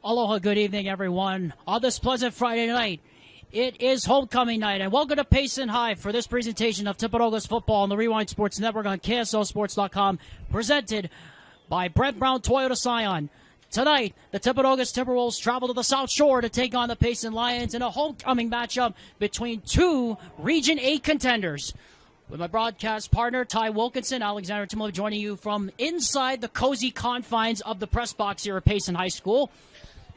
Aloha, good evening, everyone. On this pleasant Friday night, it is homecoming night, and welcome to Payson High for this presentation of Timpanogos football on the Rewind Sports Network on KSLSports.com, presented by Brent Brown Toyota Scion. Tonight, the Timpanogos Timberwolves travel to the South Shore to take on the Payson Lions in a homecoming matchup between two Region 8 contenders. With my broadcast partner, Ty Wilkinson, Alexander Timlo, joining you from inside the cozy confines of the press box here at Payson High School.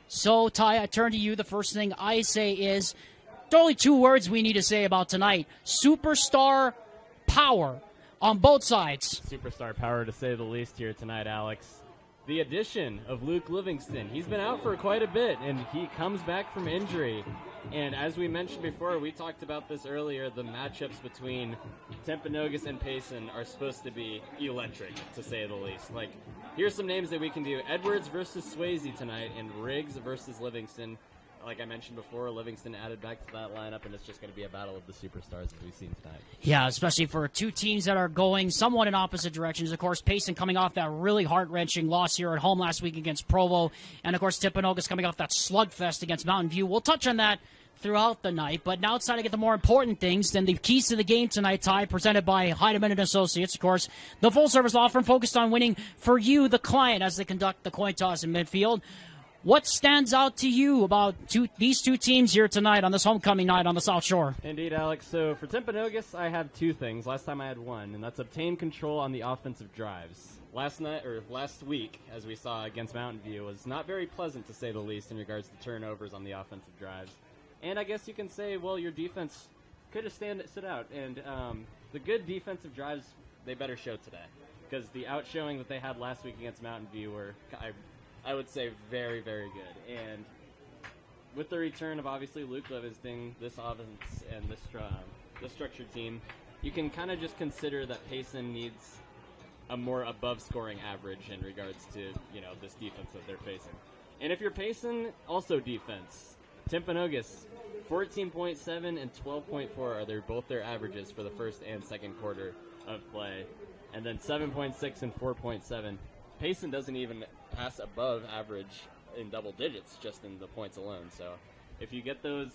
So, Ty, I turn to you. The first thing I say is, there are only two words we need to say about tonight. Superstar power on both sides. Superstar power, to say the least, here tonight, Alex. The addition of Luke Livingston. He's been out for quite a bit, and he comes back from injury. And as we mentioned before, we talked about this earlier, the matchups between Timpanogos and Payson are supposed to be electric, to say the least. Like, here's some names that we can do. Edwards versus Swayze tonight, and Riggs versus Livingston. Like I mentioned before, Livingston added back to that lineup, and it's just going to be a battle of the superstars as we've seen tonight. Yeah, especially for two teams that are going somewhat in opposite directions. Of course, Payson coming off that really heart-wrenching loss here at home last week against Provo, and of course, Timpanogos coming off that slugfest against Mountain View. We'll touch on that throughout the night, but now it's time to get the more important things than the keys to the game tonight, Ty, presented by Heidemann and Associates, of course, the full-service law firm focused on winning for you, the client, as they conduct the coin toss in midfield. What stands out to you about these two teams here tonight on this homecoming night on the South Shore? Indeed, Alex. So for Timpanogos, I have two things. Last time I had one, and that's obtain control on the offensive drives. Last week, as we saw against Mountain View, was not very pleasant, to say the least, in regards to turnovers on the offensive drives. And I guess you can say, well, your defense could have stood out. And the good defensive drives, they better show today. Because the outshowing that they had last week against Mountain View were, I would say, very, very good. And with the return of, obviously, Luke Livingston, this offense, and this structured team, you can kind of just consider that Payson needs a more above-scoring average in regards to, this defense that they're facing. And if you're Payson, also defense. Timpanogos, 14.7 and 12.4 are both their averages for the first and second quarter of play. And then 7.6 and 4.7. Payson doesn't even pass above average in double digits just in the points alone. So if you get those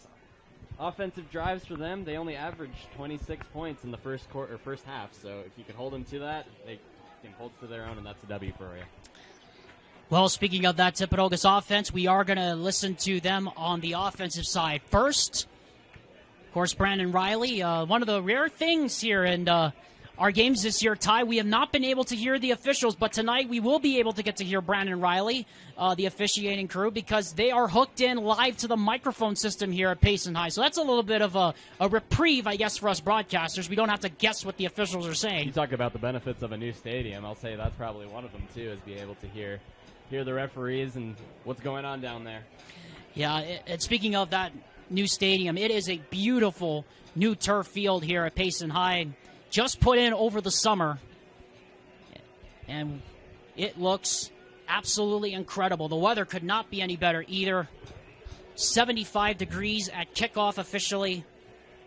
offensive drives for them, they only average 26 points in the first half. So if you can hold them to that, they can hold to their own, and that's a W for you. Well, speaking of that Timpanogos offense, we are going to listen to them on the offensive side. First, of course, Brandon Riley. One of the rare things here in our games this year, Ty, we have not been able to hear the officials, but tonight we will be able to get to hear Brandon Riley, the officiating crew, because they are hooked in live to the microphone system here at Payson High. So that's a little bit of a reprieve, I guess, for us broadcasters. We don't have to guess what the officials are saying. You talk about the benefits of a new stadium. I'll say that's probably one of them, too, is be able to hear the referees and what's going on down there. Yeah, and speaking of that new stadium, it is a beautiful new turf field here at Payson High, just put in over the summer, and it looks absolutely incredible. The weather could not be any better either. 75 degrees at kickoff officially.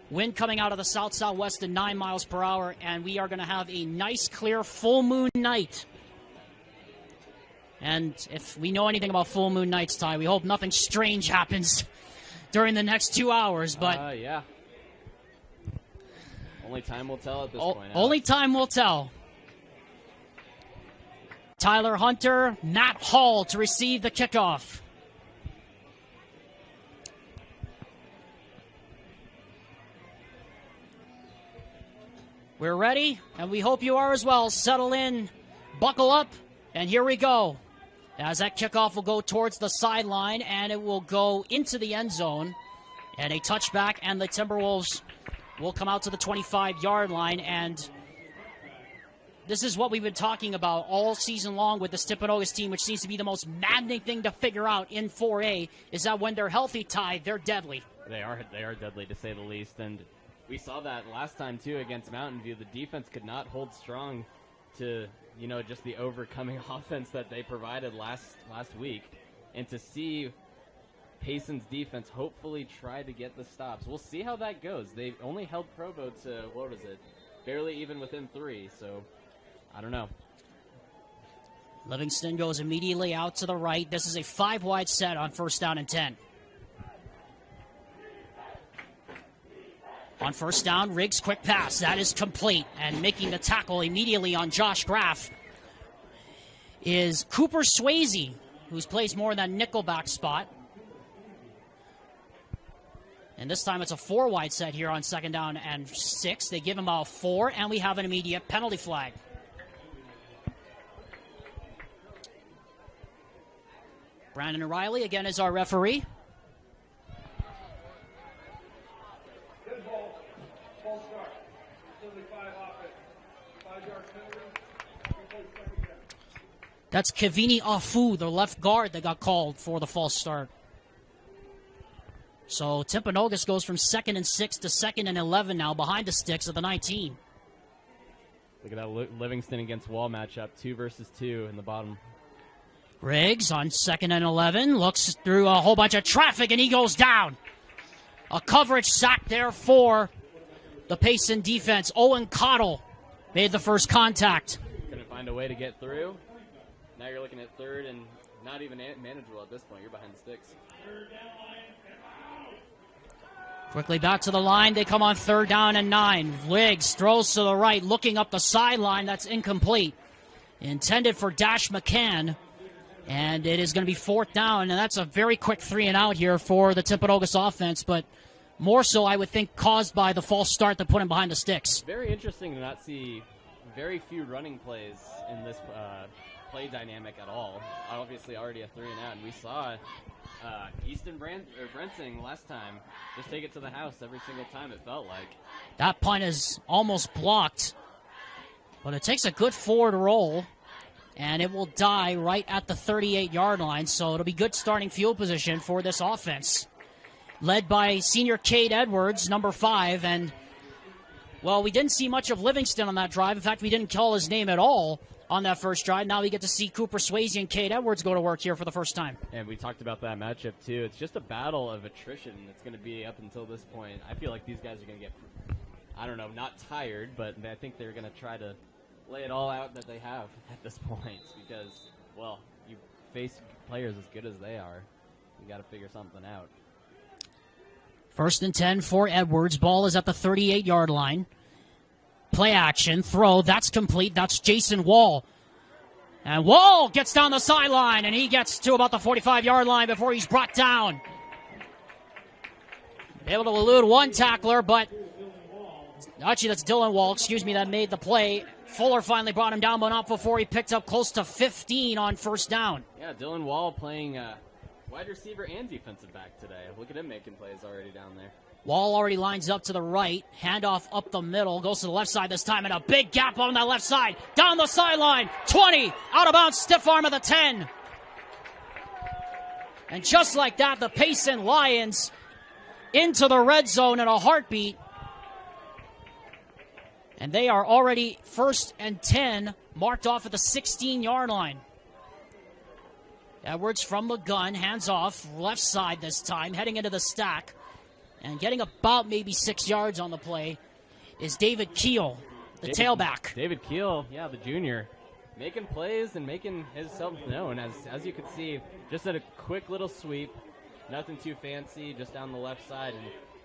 Wind coming out of the south-southwest at 9 miles per hour, and we are going to have a nice, clear, full moon night. And if we know anything about full moon nights, Ty, we hope nothing strange happens during the next 2 hours. But yeah. Only time will tell at this point. Only time will tell. Tyler Hunter, Matt Hall to receive the kickoff. We're ready, and we hope you are as well. Settle in, buckle up, and here we go. As that kickoff will go towards the sideline, and it will go into the end zone. And a touchback, and the Timberwolves will come out to the 25-yard line. And this is what we've been talking about all season long with this Timpanogos team, which seems to be the most maddening thing to figure out in 4A, is that when they're healthy, Ty, they're deadly. They are deadly, to say the least. And we saw that last time, too, against Mountain View. The defense could not hold strong to just the overcoming offense that they provided last week. And to see Payson's defense hopefully try to get the stops. We'll see how that goes. They only held Provo to, barely even within 3. So, I don't know. Livingston goes immediately out to the right. This is a 5-wide set on 1st down and 10. On 1st down, Riggs' quick pass. That is complete. And making the tackle immediately on Josh Graff is Cooper Swayze, who's plays more in that nickelback spot. And this time it's a 4-wide set here on 2nd down and 6. They give him about 4, and we have an immediate penalty flag. Brandon O'Reilly again is our referee. That's Kevini Afu, the left guard that got called for the false start. So Timpanogos goes from 2nd and 6 to 2nd and 11 now behind the sticks of the 19. Look at that Livingston against Wall matchup, 2 versus 2 in the bottom. Riggs on 2nd and 11, looks through a whole bunch of traffic, and he goes down. A coverage sack there for the Payson defense. Owen Cottle made the first contact. Couldn't find a way to get through. Now you're looking at 3rd and not even manageable at this point. You're behind the sticks. Quickly back to the line. They come on 3rd down and 9. Riggs throws to the right, looking up the sideline. That's incomplete. Intended for Dash McCann. And it is going to be 4th down, and that's a very quick 3 and out here for the Timpanogos offense, but more so, I would think, caused by the false start that put him behind the sticks. Very interesting to not see very few running plays in this play dynamic at all. Obviously, already a 3 and out, and we saw Easton Brensing last time just take it to the house every single time, it felt like. That punt is almost blocked, but it takes a good forward roll. And it will die right at the 38-yard line, so it'll be good starting field position for this offense. Led by senior Cade Edwards, number 5, and, well, we didn't see much of Livingston on that drive. In fact, we didn't call his name at all on that first drive. Now we get to see Cooper Swayze and Cade Edwards go to work here for the first time. And we talked about that matchup, too. It's just a battle of attrition that's going to be up until this point. I feel like these guys are going to get, I don't know, not tired, but I think they're going to try to lay it all out that they have at this point because, well, you face players as good as they are. You got to figure something out. 1st and 10 for Edwards. Ball is at the 38-yard line. Play action, throw, that's complete. That's Jason Wall. And Wall gets down the sideline, and he gets to about the 45-yard line before he's brought down. Able to elude one tackler, but actually that's Dylan Wall, that made the play. Fuller finally brought him down, but not before he picked up close to 15 on 1st down. Yeah, Dylan Wall playing wide receiver and defensive back today. Look at him making plays already down there. Wall already lines up to the right. Handoff up the middle. Goes to the left side this time, and a big gap on that left side. Down the sideline. 20. Out of bounds. Stiff arm at the 10. And just like that, the Payson Lions into the red zone in a heartbeat. And they are already 1st and 10, marked off at the 16-yard line. Edwards from the gun, hands off, left side this time, heading into the stack. And getting about maybe 6 yards on the play is David Keel, the tailback. David Keel, yeah, the junior, making plays and making himself known. As you can see, just at a quick little sweep, nothing too fancy, just down the left side.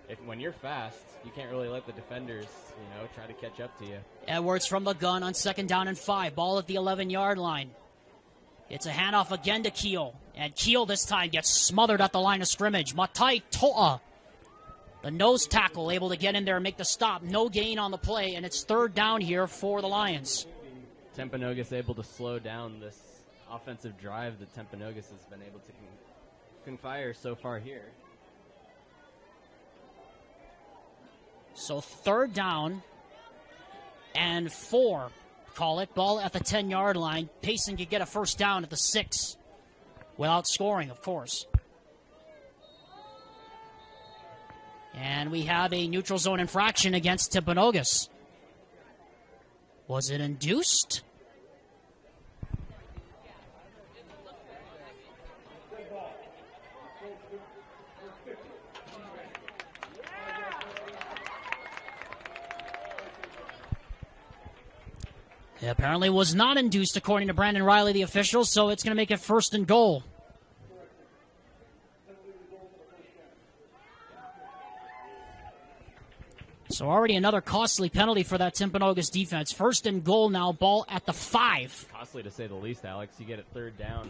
And when you're fast, you can't really let the defenders, try to catch up to you. Edwards from the gun on 2nd down and 5. Ball at the 11-yard line. It's a handoff again to Keel. And Keel this time gets smothered at the line of scrimmage. Matai To'a, the nose tackle, able to get in there and make the stop. No gain on the play, and it's 3rd down here for the Lions. Timpanogos able to slow down this offensive drive that Timpanogos has been able to confire so far here. So 3rd down and 4, call it. Ball at the 10-yard line. Payson could get a 1st down at the 6 without scoring, of course. And we have a neutral zone infraction against Timpanogos. Was it induced? It apparently was not induced, according to Brandon Riley, the official, so it's going to make it 1st and goal. So already another costly penalty for that Timpanogos defense. 1st and goal now, ball at the 5. Costly to say the least, Alex. You get it 3rd down,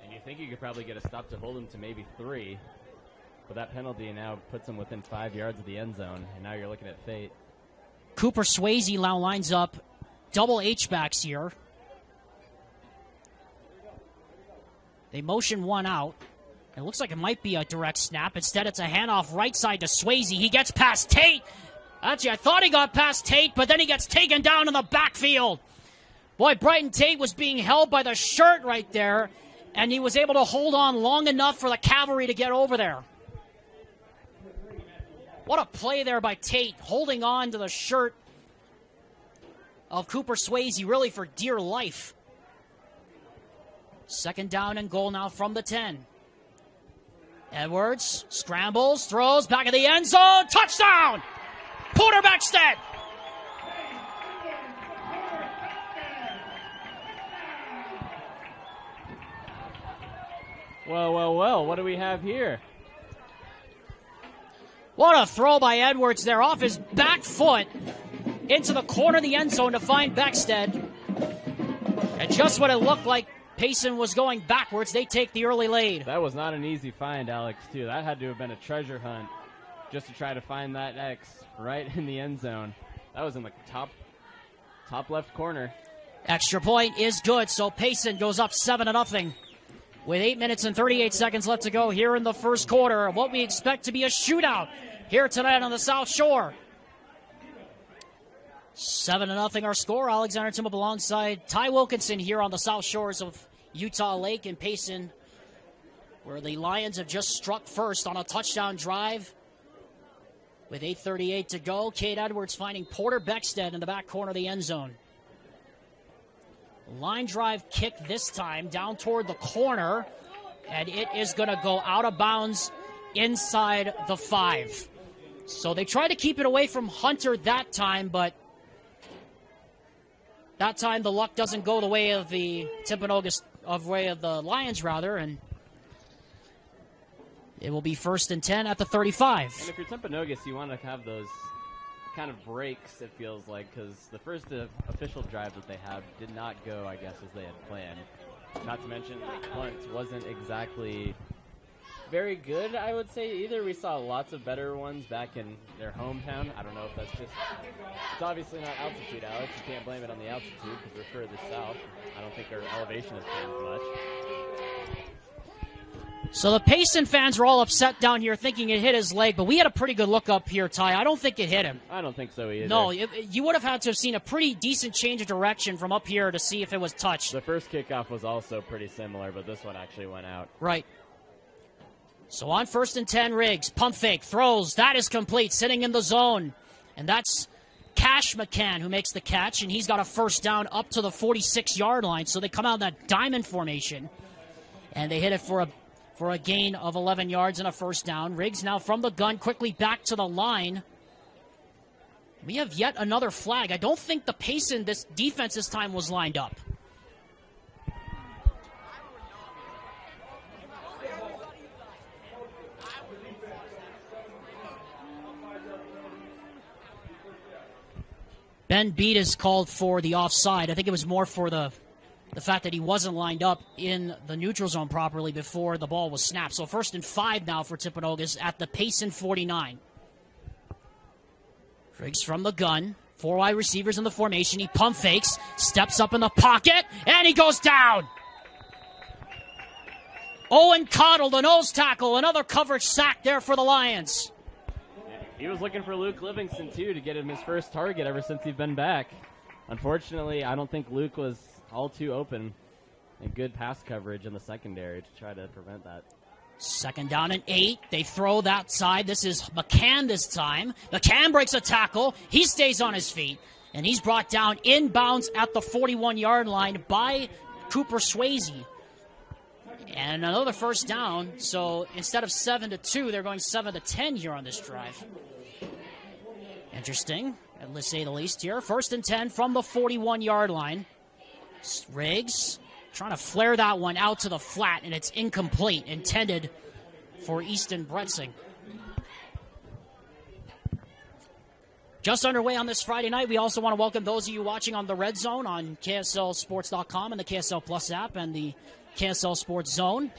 and you think you could probably get a stop to hold him to maybe 3. But that penalty now puts him within 5 yards of the end zone, and now you're looking at fate. Cooper Swayze now lines up double H-backs here. They motion one out. It looks like it might be a direct snap. Instead, it's a handoff right side to Swayze. He gets past Tate. Actually, I thought he got past Tate, but then he gets taken down in the backfield. Boy, Brighton Tate was being held by the shirt right there, and he was able to hold on long enough for the cavalry to get over there. What a play there by Tate, holding on to the shirt of Cooper Swayze, really for dear life. 2nd down and goal now from the 10. Edwards scrambles, throws, back of the end zone, touchdown! Porter Beckstead! Well, what do we have here? What a throw by Edwards there, off his back foot into the corner of the end zone to find Beckstead. And just when it looked like Payson was going backwards, they take the early lead. That was not an easy find, Alex, too. That had to have been a treasure hunt just to try to find that X right in the end zone. That was in the top left corner. Extra point is good, so Payson goes up 7-0 with 8 minutes and 38 seconds left to go here in the first quarter. What we expect to be a shootout here tonight on the South Shore. 7-0 our score. Alexander Timop alongside Ty Wilkinson here on the South Shores of Utah Lake and Payson, where the Lions have just struck first on a touchdown drive. With 8:38 to go, Cade Edwards finding Porter Beckstead in the back corner of the end zone. Line drive kick this time down toward the corner, and it is going to go out of bounds inside the 5. So they tried to keep it away from Hunter that time, but that time the luck doesn't go the way of the Timpanogos, way of the Lions rather, and it will be 1st and 10 at the 35. And if you're Timpanogos, you want to have those kind of breaks, it feels like, because the first official drive that they had did not go, I guess, as they had planned. Not to mention the punt wasn't exactly very good, I would say, either. We saw lots of better ones back in their hometown. I don't know if that's just... It's obviously not altitude, Alex. You can't blame it on the altitude because we're further south. I don't think our elevation has changed much. So the Payson fans were all upset down here thinking it hit his leg, but we had a pretty good look up here, Ty. I don't think it hit him. I don't think so either. No, you would have had to have seen a pretty decent change of direction from up here to see if it was touched. The first kickoff was also pretty similar, but this one actually went out. Right. So on 1st and 10, Riggs, pump fake, throws, that is complete, sitting in the zone. And that's Cash McCann who makes the catch, and he's got a 1st down up to the 46-yard line. So they come out in that diamond formation, and they hit it for a gain of 11 yards and a 1st down. Riggs now from the gun, quickly back to the line. We have yet another flag. I don't think the Payson, this defense this time, was lined up. Ben Beat is called for the offside. I think it was more for the fact that he wasn't lined up in the neutral zone properly before the ball was snapped. So 1st and 5 now for Timpanogos at the Payson 49. Riggs from the gun. 4 wide receivers in the formation. He pump fakes, steps up in the pocket, and he goes down. Owen Cottle, the nose tackle. Another coverage sack there for the Lions. He was looking for Luke Livingston, too, to get him his first target ever since he's been back. Unfortunately, I don't think Luke was all too open and good pass coverage in the secondary to try to prevent that. 2nd down and 8. They throw that side. This is McCann this time. McCann breaks a tackle. He stays on his feet, and he's brought down inbounds at the 41-yard line by Cooper Swayze. And another 1st down. So instead of 7-2, they're going 7-10 here on this drive. Interesting. let's say the least here. 1st and 10 from the 41-yard line. Riggs trying to flare that one out to the flat, and it's incomplete, intended for Easton Bretzing. Just underway on this Friday night. We also want to welcome those of you watching on the Red Zone on KSLSports.com and the KSL Plus app and the KSL Sports Zone.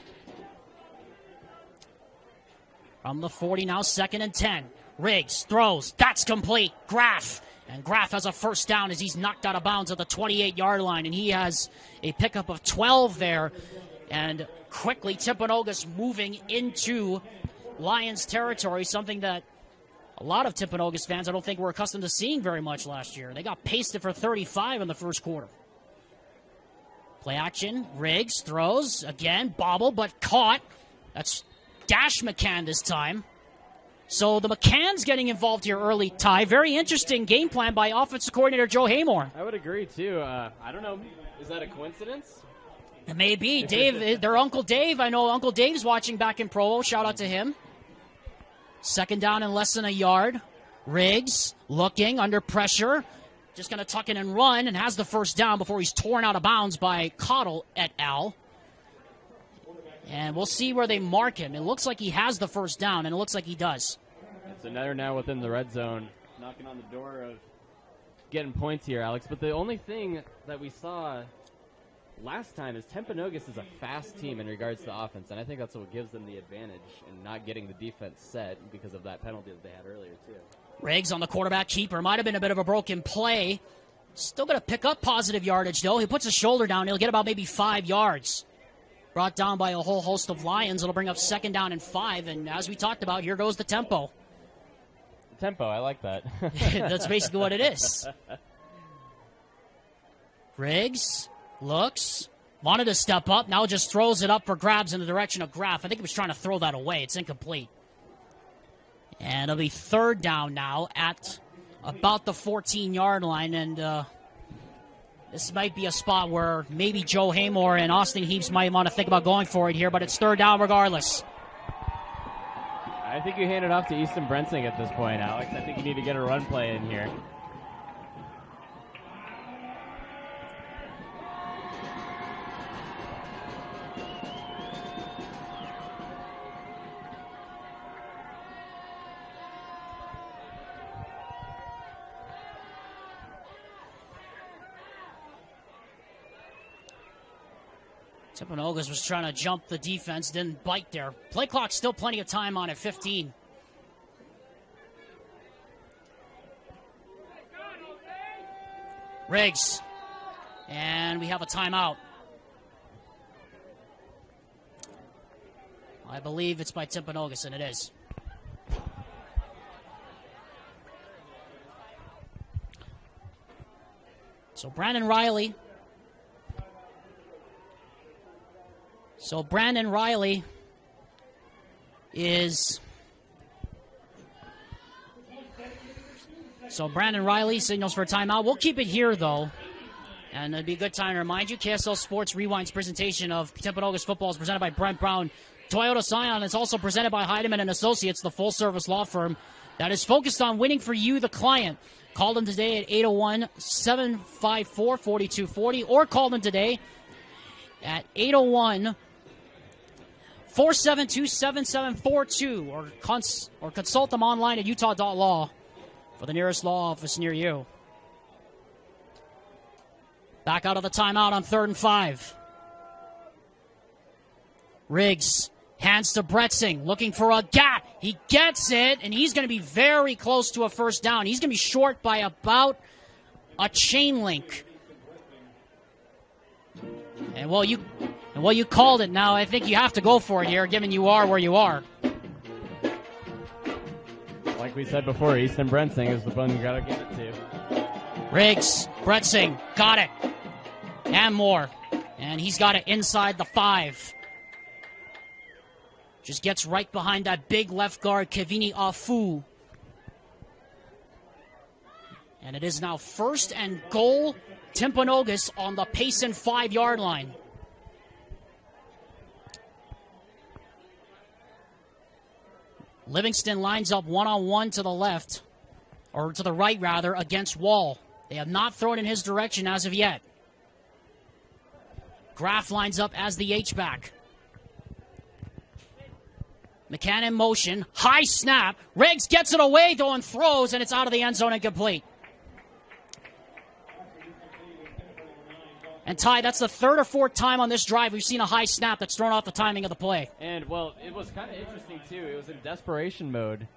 From the 40 now, 2nd and 10. Riggs throws. That's complete. Graff. And Graff has a first down as he's knocked out of bounds at the 28-yard line. And he has a pickup of 12 there. And quickly, Timpanogos moving into Lions territory, something that a lot of Timpanogos fans I don't think were accustomed to seeing very much last year. They got pasted for 35 in the first quarter. Play action. Riggs throws. Again, bobble, but caught. That's Dash McCann this time. So the McCann's getting involved here early, Ty. Very interesting game plan by offensive coordinator Joe Haymore. I would agree, too. I don't know. Is that a coincidence? It may be. Dave, their Uncle Dave. I know Uncle Dave's watching back in Provo. Shout out to him. 2nd down and less than a yard. Riggs looking under pressure. Just going to tuck in and run and has the first down before he's torn out of bounds by Cottle et al. And we'll see where they mark him. It looks like he has the first down, and it looks like he does. So they're now within the red zone, knocking on the door of getting points here, Alex. But the only thing that we saw last time is Timpanogos is a fast team in regards to offense, and I think that's what gives them the advantage in not getting the defense set because of that penalty that they had earlier, too. Riggs on the quarterback keeper. Might have been a bit of a broken play. Still going to pick up positive yardage, though. He puts his shoulder down. He'll get about maybe 5 yards. Brought down by a whole host of Lions. It'll bring up 2nd down and 5. And as we talked about, here goes the tempo. Tempo, I like that. That's basically what it is. Riggs looks. Wanted to step up. Now just throws it up for grabs in the direction of Graff. I think he was trying to throw that away. It's incomplete. And it'll be 3rd down now at about the 14-yard line. And this might be a spot where maybe Joe Haymore and Austin Heaps might want to think about going for it here, but it's 3rd down regardless. I think you hand it off to Easton Brensing at this point, Alex. I think you need to get a run play in here. Timpanogos was trying to jump the defense, didn't bite there. Play clock, still plenty of time on it, 15. Riggs. And we have a timeout. I believe it's by Timpanogos, and it is. So Brandon Riley signals for a timeout. We'll keep it here, though. And it'd be a good time to remind you, KSL Sports Rewind's presentation of Timpanogos football is presented by Brent Brown Toyota Scion. It's also presented by Heidemann and Associates, the full-service law firm that is focused on winning for you, the client. Call them today at 801-754-4240 or call them today at 801-472-7742 or consult them online at utah.law for the nearest law office near you. Back out of the timeout on 3rd and 5. Riggs hands to Bretzing, looking for a gap. He gets it, and he's going to be very close to a first down. He's going to be short by about a chain link. And well, you called it now. I think you have to go for it here, given you are where you are. Like we said before, Easton Brensing is the one you got to give it to. Riggs, Bretzing, got it. And more. And he's got it inside the 5. Just gets right behind that big left guard, Kevini Afu. And it is now 1st and goal, Timpanogos on the Payson 5-yard line. Livingston lines up one-on-one to the left. or to the right rather, against Wall. They have not thrown in his direction as of yet. Graff lines up as the H-back. McCann in motion. High snap. Riggs gets it away, though, and throws, and it's out of the end zone incomplete. And Ty, that's the third or fourth time on this drive we've seen a high snap that's thrown off the timing of the play. And, well, it was kind of interesting, too. It was in desperation mode.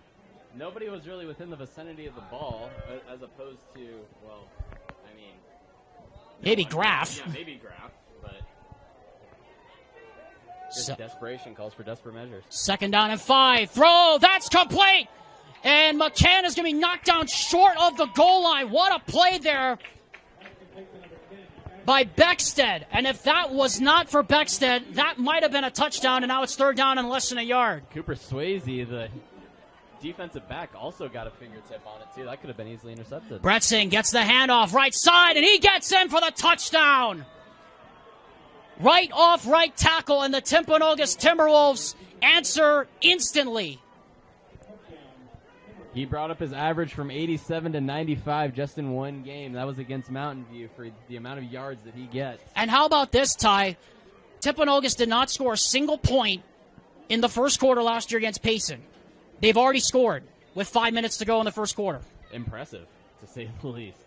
Nobody was really within the vicinity of the ball, as opposed to, well, I mean... Maybe Graff. Yeah, maybe Graff, but... desperation calls for desperate measures. 2nd down and 5. Throw! That's complete! And McCann is going to be knocked down short of the goal line. What a play there by Beckstead. And if that was not for Beckstead, that might have been a touchdown, and now it's 3rd down and less than a yard. Cooper Swayze, the defensive back, also got a fingertip on it, too. That could have been easily intercepted. Bretzing gets the handoff right side, and he gets in for the touchdown. Right off right tackle, and the Timpanogos Timberwolves answer instantly. He brought up his average from 87 to 95 just in one game. That was against Mountain View for the amount of yards that he gets. And how about this, Ty? Timpanogos did not score a single point in the first quarter last year against Payson. They've already scored with 5 minutes to go in the first quarter. Impressive, to say the least.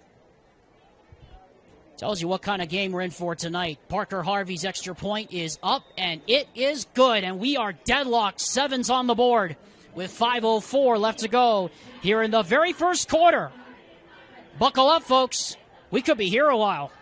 Tells you what kind of game we're in for tonight. Parker Harvey's extra point is up, and it is good. And we are deadlocked. 7's on the board with 5:04 left to go here in the very first quarter. Buckle up, folks. We could be here a while.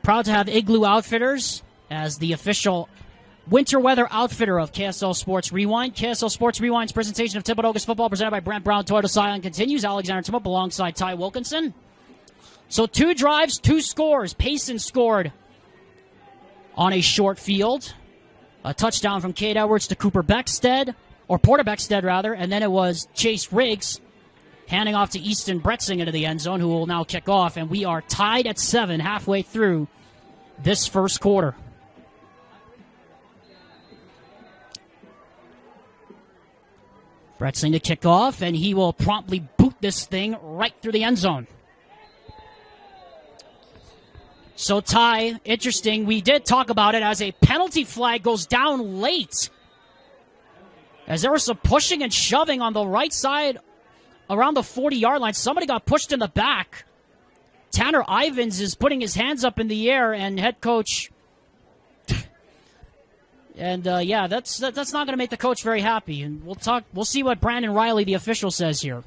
Proud to have Igloo Outfitters as the official winter weather outfitter of KSL Sports Rewind. KSL Sports Rewind's presentation of Timpanogos football presented by Brent Brown Toyota Scion continues. Alexander Timop alongside Ty Wilkinson. So 2 drives, 2 scores. Payson scored on a short field. A touchdown from Cade Edwards to Cooper Beckstead, or Porter Beckstead rather, and then it was Chase Riggs handing off to Easton Bretzing into the end zone, who will now kick off, and we are tied at 7 halfway through this first quarter. Bretzing to kick off, and he will promptly boot this thing right through the end zone. So, Ty, interesting, we did talk about it as a penalty flag goes down late, as there was some pushing and shoving on the right side around the 40-yard line. Somebody got pushed in the back. Tanner Ivins is putting his hands up in the air, and head coach... And, yeah, that's not going to make the coach very happy. And we'll see what Brandon Riley, the official, says here.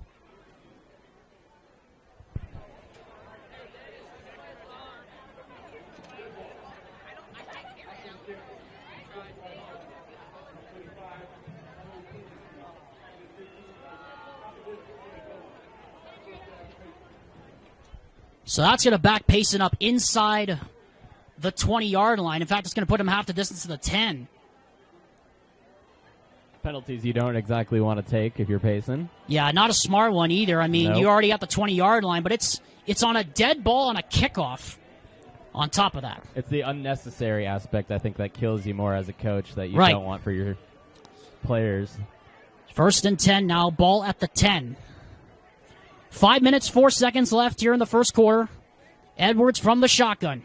So that's going to back Payson up inside the 20-yard line. In fact, it's going to put him half the distance to the 10. Penalties you don't exactly want to take if you're Payson. Yeah, not a smart one either. I mean, Nope. you already at the 20-yard line, but it's on a dead ball on a kickoff on top of that. It's the unnecessary aspect, I think, that kills you more as a coach that you Right. don't want for your players. 1st and 10 now, ball at the 10. 5 minutes, 4 seconds left here in the first quarter. Edwards from the shotgun.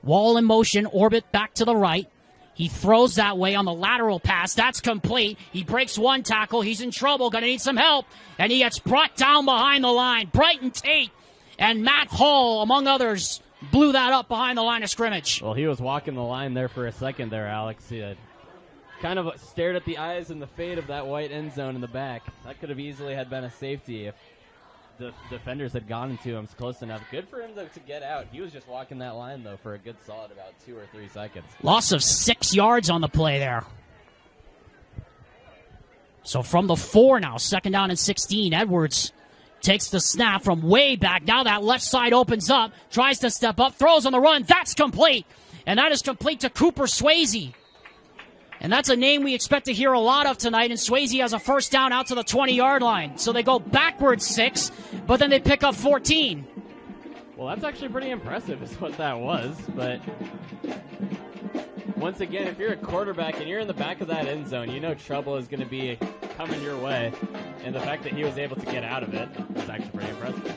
Wall in motion, orbit back to the right. He throws that way on the lateral pass. That's complete. He breaks one tackle. He's in trouble. Going to need some help. And he gets brought down behind the line. Brighton Tate and Matt Hall, among others, blew that up behind the line of scrimmage. Well, he was walking the line there for a second there, Alex. He had kind of stared at the eyes and the fade of that white end zone in the back. That could have easily had been a safety if the defenders had gone into him close enough. Good for him to get out. He was just walking that line, though, for a good solid about 2 or 3 seconds. Loss of 6 yards on the play there. So from the 4 now, 2nd down and 16. Edwards takes the snap from way back. Now that left side opens up, tries to step up, throws on the run. That's complete. And that is complete to Cooper Swayze. And that's a name we expect to hear a lot of tonight. And Swayze has a 1st down out to the 20-yard line. So they go backwards 6, but then they pick up 14. Well, that's actually pretty impressive is what that was. But once again, if you're a quarterback and you're in the back of that end zone, you know trouble is going to be coming your way. And the fact that he was able to get out of it is actually pretty impressive.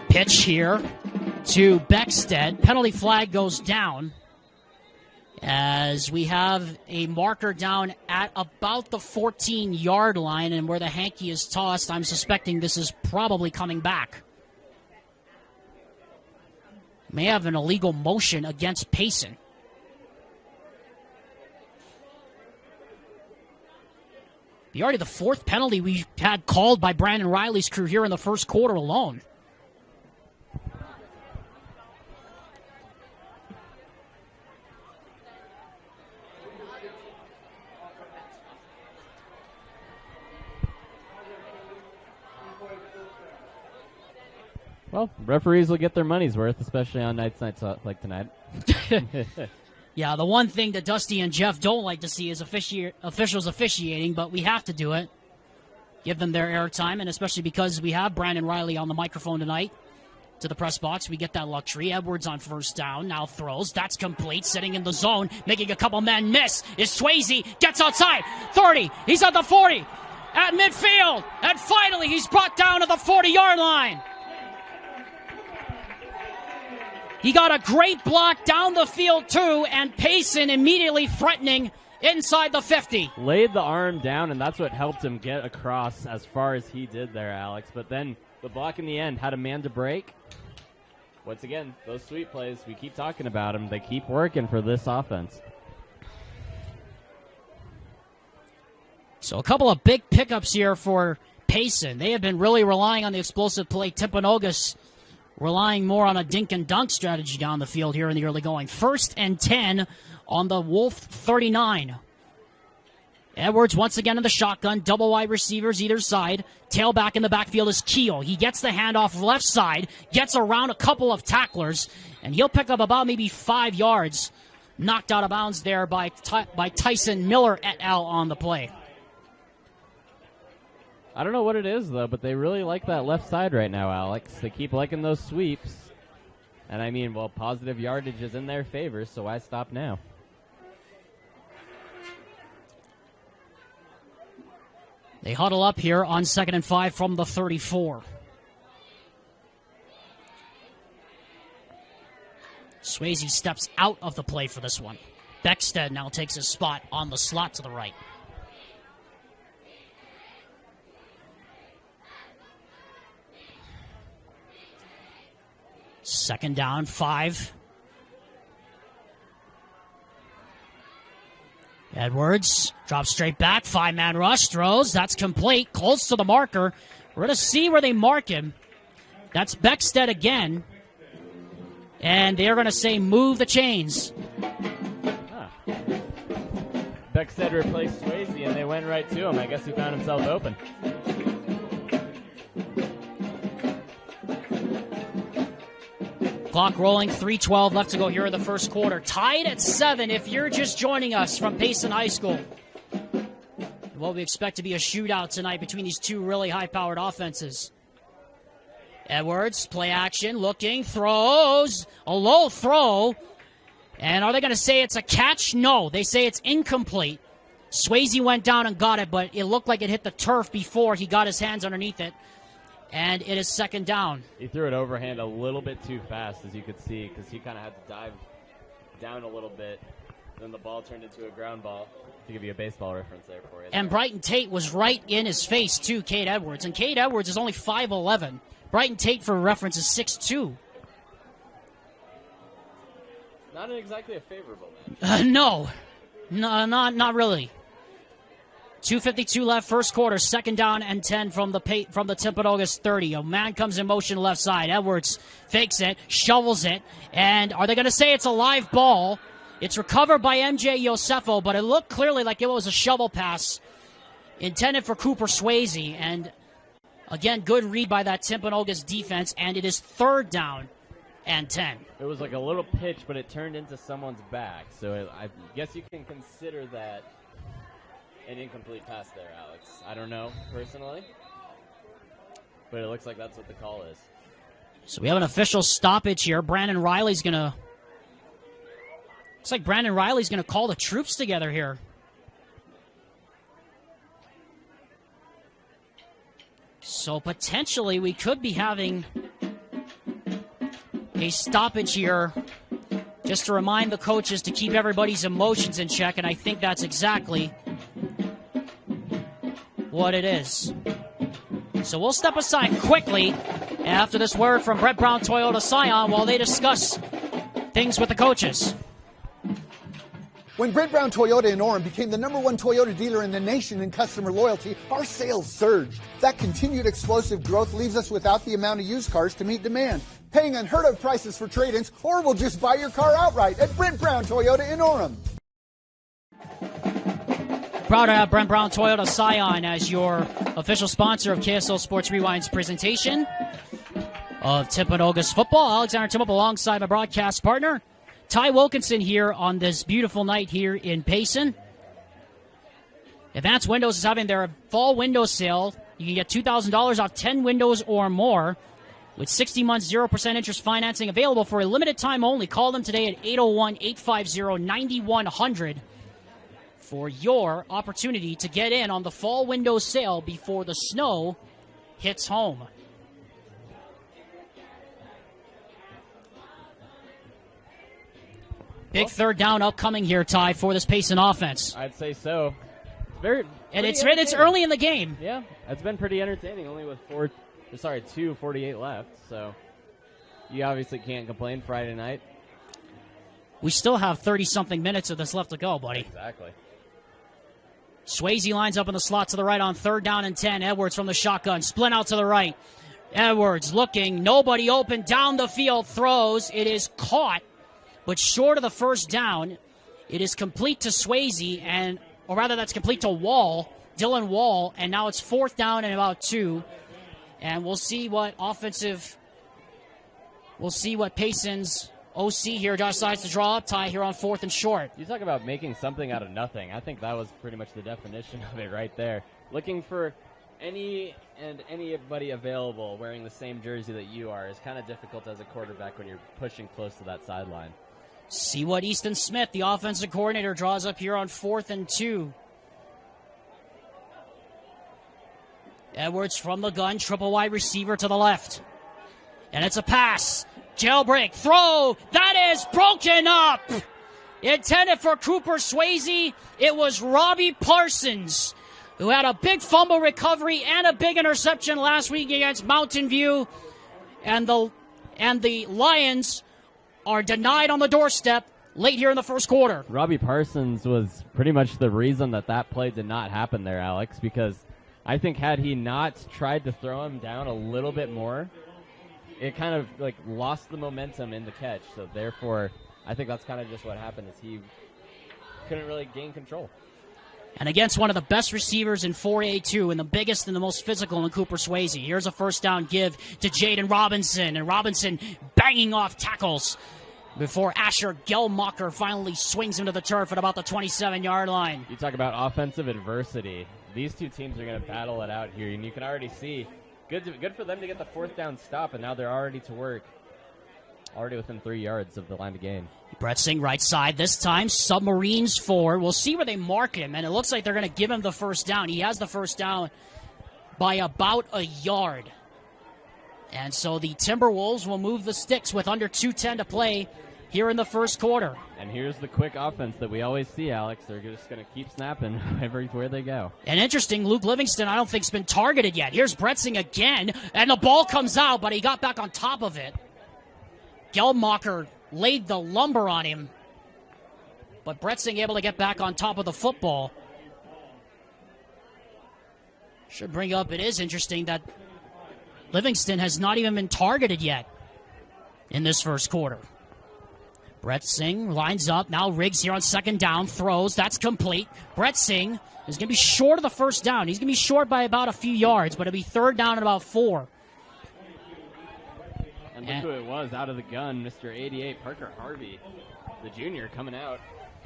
Pitch here to Beckstead. Penalty flag goes down as we have a marker down at about the 14-yard line, and where the hanky is tossed, I'm suspecting this is probably coming back. May have an illegal motion against Payson. Be already the 4th penalty we had called by Brandon Riley's crew here in the 1st quarter alone. Well, referees will get their money's worth, especially on nights like tonight. Yeah, the one thing that Dusty and Jeff don't like to see is officials officiating, but we have to do it. Give them their airtime, and especially because we have Brandon Riley on the microphone tonight to the press box, we get that luxury. Edwards on 1st down, now throws. That's complete, sitting in the zone, making a couple men miss. Is Swayze, gets outside, 30, he's at the 40, at midfield, and finally he's brought down to the 40-yard line. He got a great block down the field, too, and Payson immediately threatening inside the 50. Laid the arm down, and that's what helped him get across as far as he did there, Alex. But then the block in the end had a man to break. Once again, those sweep plays, we keep talking about them. They keep working for this offense. So a couple of big pickups here for Payson. They have been really relying on the explosive play. Timpanogos relying more on a dink and dunk strategy down the field here in the early going. 1st and 10 on the Wolf 39. Edwards once again in the shotgun. Double wide receivers either side. Tailback in the backfield is Keel. He gets the handoff left side, gets around a couple of tacklers, and he'll pick up about maybe 5 yards. Knocked out of bounds there by Tyson Miller et al. On the play. I don't know what it is, though, but they really like that left side right now, Alex. They keep liking those sweeps. And I mean, well, positive yardage is in their favor, so why stop now? They huddle up here on 2nd and 5 from the 34. Swayze steps out of the play for this one. Beckstead now takes his spot on the slot to the right. Second down, 5. Edwards drops straight back, 5-man rush, throws, that's complete, close to the marker. We're going to see where they mark him. That's Beckstead again. And they're going to say move the chains. Beckstead replaced Swayze, and they went right to him. I guess he found himself open. Clock rolling, 3:12 left to go here in the 1st quarter. Tied at 7 if you're just joining us from Payson High School. What we expect to be a shootout tonight between these two really high-powered offenses. Edwards, play action, looking, throws, a low throw. And are they going to say it's a catch? No, they say it's incomplete. Swayze went down and got it, but it looked like it hit the turf before he got his hands underneath it. And it is 2nd down. He threw it overhand a little bit too fast, as you could see, because he kind of had to dive down a little bit. Then the ball turned into a ground ball, to give you a baseball reference there for you. And Brighton Tate was right in his face, too, Cade Edwards. And Cade Edwards is only 5'11". Brighton Tate, for reference, is 6'2". Not exactly a favorable match. No, not really. 2:52 left, 1st quarter, 2nd down and 10 from the Timpanogos 30. A man comes in motion left side. Edwards fakes it, shovels it, and are they going to say it's a live ball? It's recovered by MJ Yosefo, but it looked clearly like it was a shovel pass intended for Cooper Swayze. And again, good read by that Timpanogos defense, and it is 3rd down and 10. It was like a little pitch, but it turned into someone's back. So I guess you can consider that an incomplete pass there, Alex. I don't know, personally. But it looks like that's what the call is. So we have an official stoppage here. Brandon Riley's going to... Looks like Brandon Riley's going to call the troops together here. So potentially we could be having a stoppage here just to remind the coaches to keep everybody's emotions in check, and I think that's exactly what it is. So we'll step aside quickly after this word from Brett Brown Toyota Scion while they discuss things with the coaches. When Brett Brown Toyota in Orem became the #1 Toyota dealer in the nation in customer loyalty, our sales surged. That continued explosive growth leaves us without the amount of used cars to meet demand, paying unheard of prices for trade-ins, or we'll just buy your car outright at Brett Brown Toyota in Orem. Proud to have Brent Brown Toyota Scion as your official sponsor of KSL Sports Rewind's presentation of Timpanogos football. Alexander Timop alongside my broadcast partner, Ty Wilkinson, here on this beautiful night here in Payson. Advanced Windows is having their fall window sale. You can get $2,000 off 10 windows or more with 60 months 0% interest financing available for a limited time only. Call them today at 801-850-9100 for your opportunity to get in on the fall window sale before the snow hits home. Big 3rd down upcoming here, Ty, for this Payson offense. I'd say so. It's early in the game. Yeah, it's been pretty entertaining, only with 2:48 left, so you obviously can't complain Friday night. We still have 30-something minutes of this left to go, buddy. Exactly. Swayze lines up in the slot to the right on 3rd down and 10. Edwards from the shotgun, split out to the right. Edwards looking, nobody open, down the field, throws. It is caught, but short of the 1st down. It is complete to Swayze, or rather that's complete to Dylan Wall, and now it's 4th down and about 2. And we'll see what Payson's OC here decides to draw up. Ty here on 4th and short. You talk about making something out of nothing. I think that was pretty much the definition of it right there. Looking for anybody available wearing the same jersey that you are is kind of difficult as a quarterback when you're pushing close to that sideline. See what Easton Smith, the offensive coordinator, draws up here on 4th and 2. Edwards from the gun, triple wide receiver to the left. And it's a pass. Jailbreak, throw, that is broken up. Intended for Cooper Swayze. It was Robbie Parsons, who had a big fumble recovery and a big interception last week against Mountain View. And the Lions are denied on the doorstep late here in the 1st quarter. Robbie Parsons was pretty much the reason that play did not happen there, Alex, because I think had he not tried to throw him down a little bit more, it kind of like lost the momentum in the catch. So therefore, I think that's kind of just what happened, is he couldn't really gain control. And against one of the best receivers in 4A2 and the biggest and the most physical in Cooper Swayze. Here's a 1st down give to Jaden Robinson, and Robinson banging off tackles before Asher Gelmacher finally swings him to the turf at about the 27-yard line. You talk about offensive adversity. These two teams are going to battle it out here, and you can already see good for them to get the 4th down stop, and now they're already to work, already within 3 yards of the line to gain. Brett Singh right side this time, Submarines forward. We'll see where they mark him, and it looks like they're going to give him the 1st down. He has the 1st down by about a yard. And so the Timberwolves will move the sticks with under 2:10 to play here in the 1st quarter. And here's the quick offense that we always see, Alex. They're just going to keep snapping everywhere they go. And interesting, Luke Livingston I don't think's been targeted yet. Here's Brett Singh again, and the ball comes out, but he got back on top of it. Gelmacher laid the lumber on him, but Brett Singh able to get back on top of the football. Should bring up, it is interesting that Livingston has not even been targeted yet in this 1st quarter. Brett Singh lines up. Now Riggs here on second down. Throws. That's complete. Brett Singh is going to be short of the first down. He's going to be short by about a few yards, but it'll be third down at about 4. And look who it was out of the gun, Mr. 88, Parker Harvey, the junior, coming out,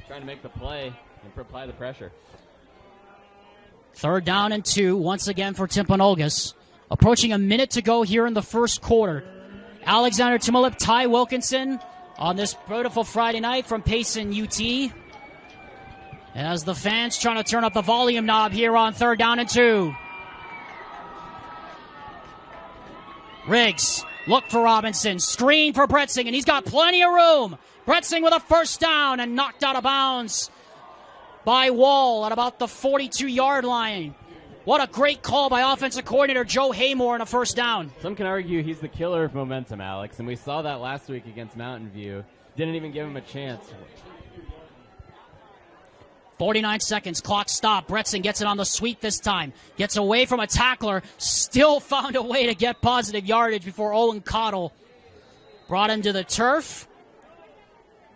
trying to make the play and apply the pressure. Third down and 2, once again for Timpanogos. Approaching a minute to go here in the first quarter. Alexander Timolip, Ty Wilkinson on this beautiful Friday night from Payson, UT. As the fans trying to turn up the volume knob here on third down and 2. Riggs, look for Robinson, screen for Brett Singh, and he's got plenty of room. Brett Singh with a first down and knocked out of bounds by Wall at about the 42-yard line. What a great call by offensive coordinator Joe Haymore on a first down. Some can argue he's the killer of momentum, Alex, and we saw that last week against Mountain View. Didn't even give him a chance. 49 seconds, clock stop. Brett Singh gets it on the sweep this time. Gets away from a tackler. Still found a way to get positive yardage before Owen Cottle brought him to the turf.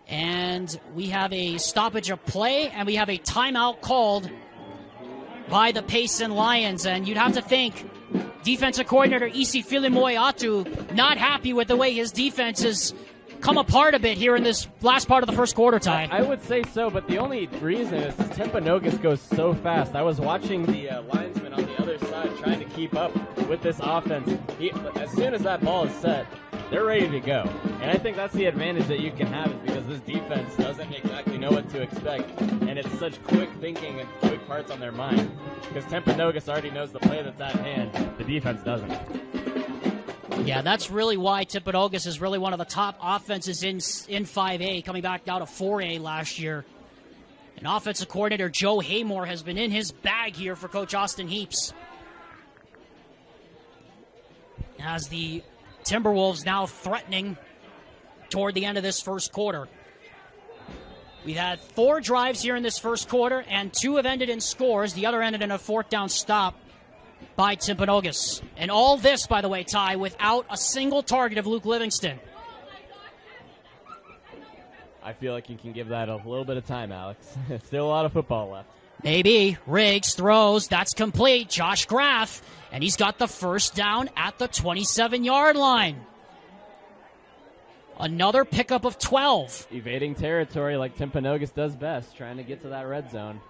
And we have a stoppage of play, and we have a timeout called by the Payson Lions. And you'd have to think defensive coordinator Isi Filimoy Atu not happy with the way his defense has come apart a bit here in this last part of the first quarter, Ty. I would say so, but the only reason is Timpanogos goes so fast. I was watching the linesman on the other side trying to keep up with this offense. As soon as that ball is set, they're ready to go. And I think that's the advantage that you can have, is because this defense doesn't exactly know what to expect, and it's such quick thinking and quick parts on their mind. Because Timpanogos already knows the play that's at hand. The defense doesn't. Yeah, that's really why Timpanogos is really one of the top offenses in 5A, coming back out of 4A last year. And offensive coordinator Joe Haymore has been in his bag here for Coach Austin Heaps. As the Timberwolves now threatening toward the end of this first quarter. We had 4 drives here in this first quarter, and 2 have ended in scores. The other ended in a fourth down stop by Timpanogos. And all this, by the way, Ty, without a single target of Luke Livingston. I feel like you can give that a little bit of time, Alex. Still a lot of football left. Maybe. Riggs throws. That's complete. Josh Graff. And he's got the first down at the 27-yard line. Another pickup of 12. Evading territory like Timpanogos does best, trying to get to that red zone.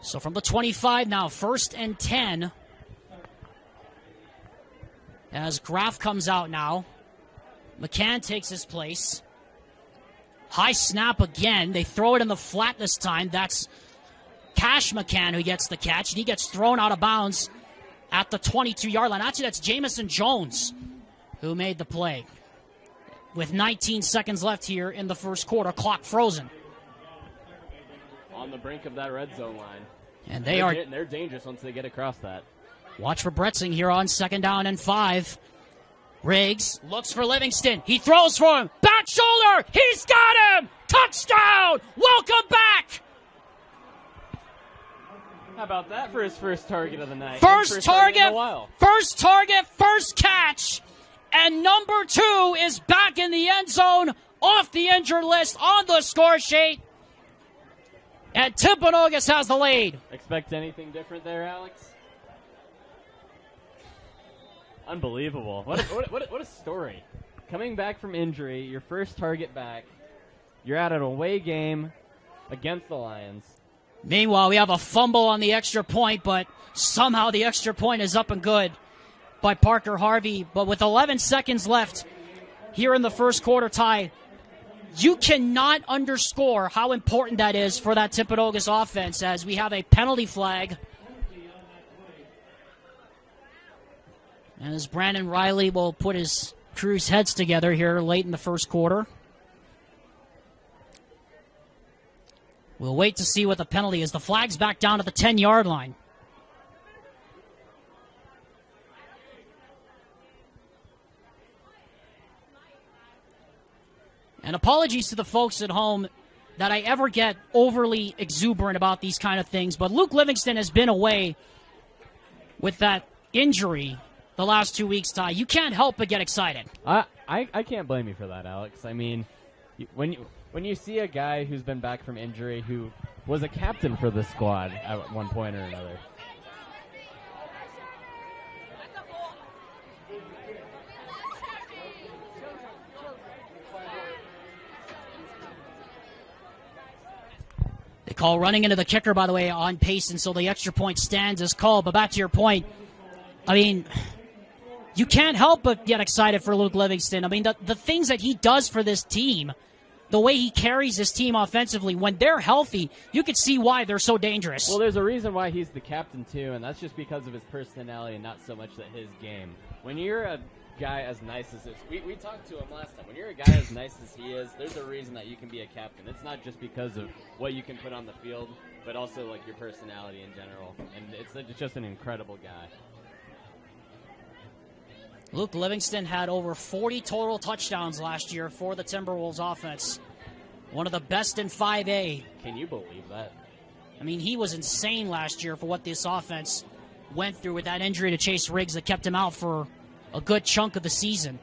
So from the 25 now, first and 10. As Graff comes out now. McCann takes his place. High snap again. They throw it in the flat this time. That's Cash McCann who gets the catch. And he gets thrown out of bounds at the 22-yard line. Actually, that's Jamison Jones who made the play. With 19 seconds left here in the first quarter, clock frozen. On the brink of that red zone line. And they're dangerous once they get across that. Watch for Brett Singh here on second down and 5. Riggs looks for Livingston. He throws for him. Back shoulder. He's got him. Touchdown. Welcome back. How about that for his first target of the night? First target, first catch. And number 2 is back in the end zone, off the injured list, on the score sheet. And Timpanogos has the lead. Expect anything different there, Alex? Unbelievable. What a story. Coming back from injury, your first target back. You're at an away game against the Lions. Meanwhile, we have a fumble on the extra point, but somehow the extra point is up and good by Parker Harvey. But with 11 seconds left here in the first quarter, Ty, you cannot underscore how important that is for that Timpanogos offense, as we have a penalty flag. And as Brandon Riley will put his crew's heads together here late in the first quarter. We'll wait to see what the penalty is. The flag's back down to the 10-yard line. And apologies to the folks at home that I ever get overly exuberant about these kind of things, but Luke Livingston has been away with that injury the last 2 weeks, Ty. You can't help but get excited. I can't blame you for that, Alex. I mean, when you see a guy who's been back from injury who was a captain for the squad at one point or another. They call running into the kicker, by the way, on Payson, so the extra point stands as called. But back to your point, I mean, you can't help but get excited for Luke Livingston. I mean, the things that he does for this team, the way he carries his team offensively, when they're healthy, you can see why they're so dangerous. Well, there's a reason why he's the captain, too, and that's just because of his personality and not so much that his game. When you're a guy as nice as this, we talked to him last time. When you're a guy as nice as he is, there's a reason that you can be a captain. It's not just because of what you can put on the field, but also like your personality in general. And it's just an incredible guy. Luke Livingston had over 40 total touchdowns last year for the Timberwolves offense. One of the best in 5A. Can you believe that? I mean, he was insane last year for what this offense went through with that injury to Chase Riggs that kept him out for a good chunk of the season.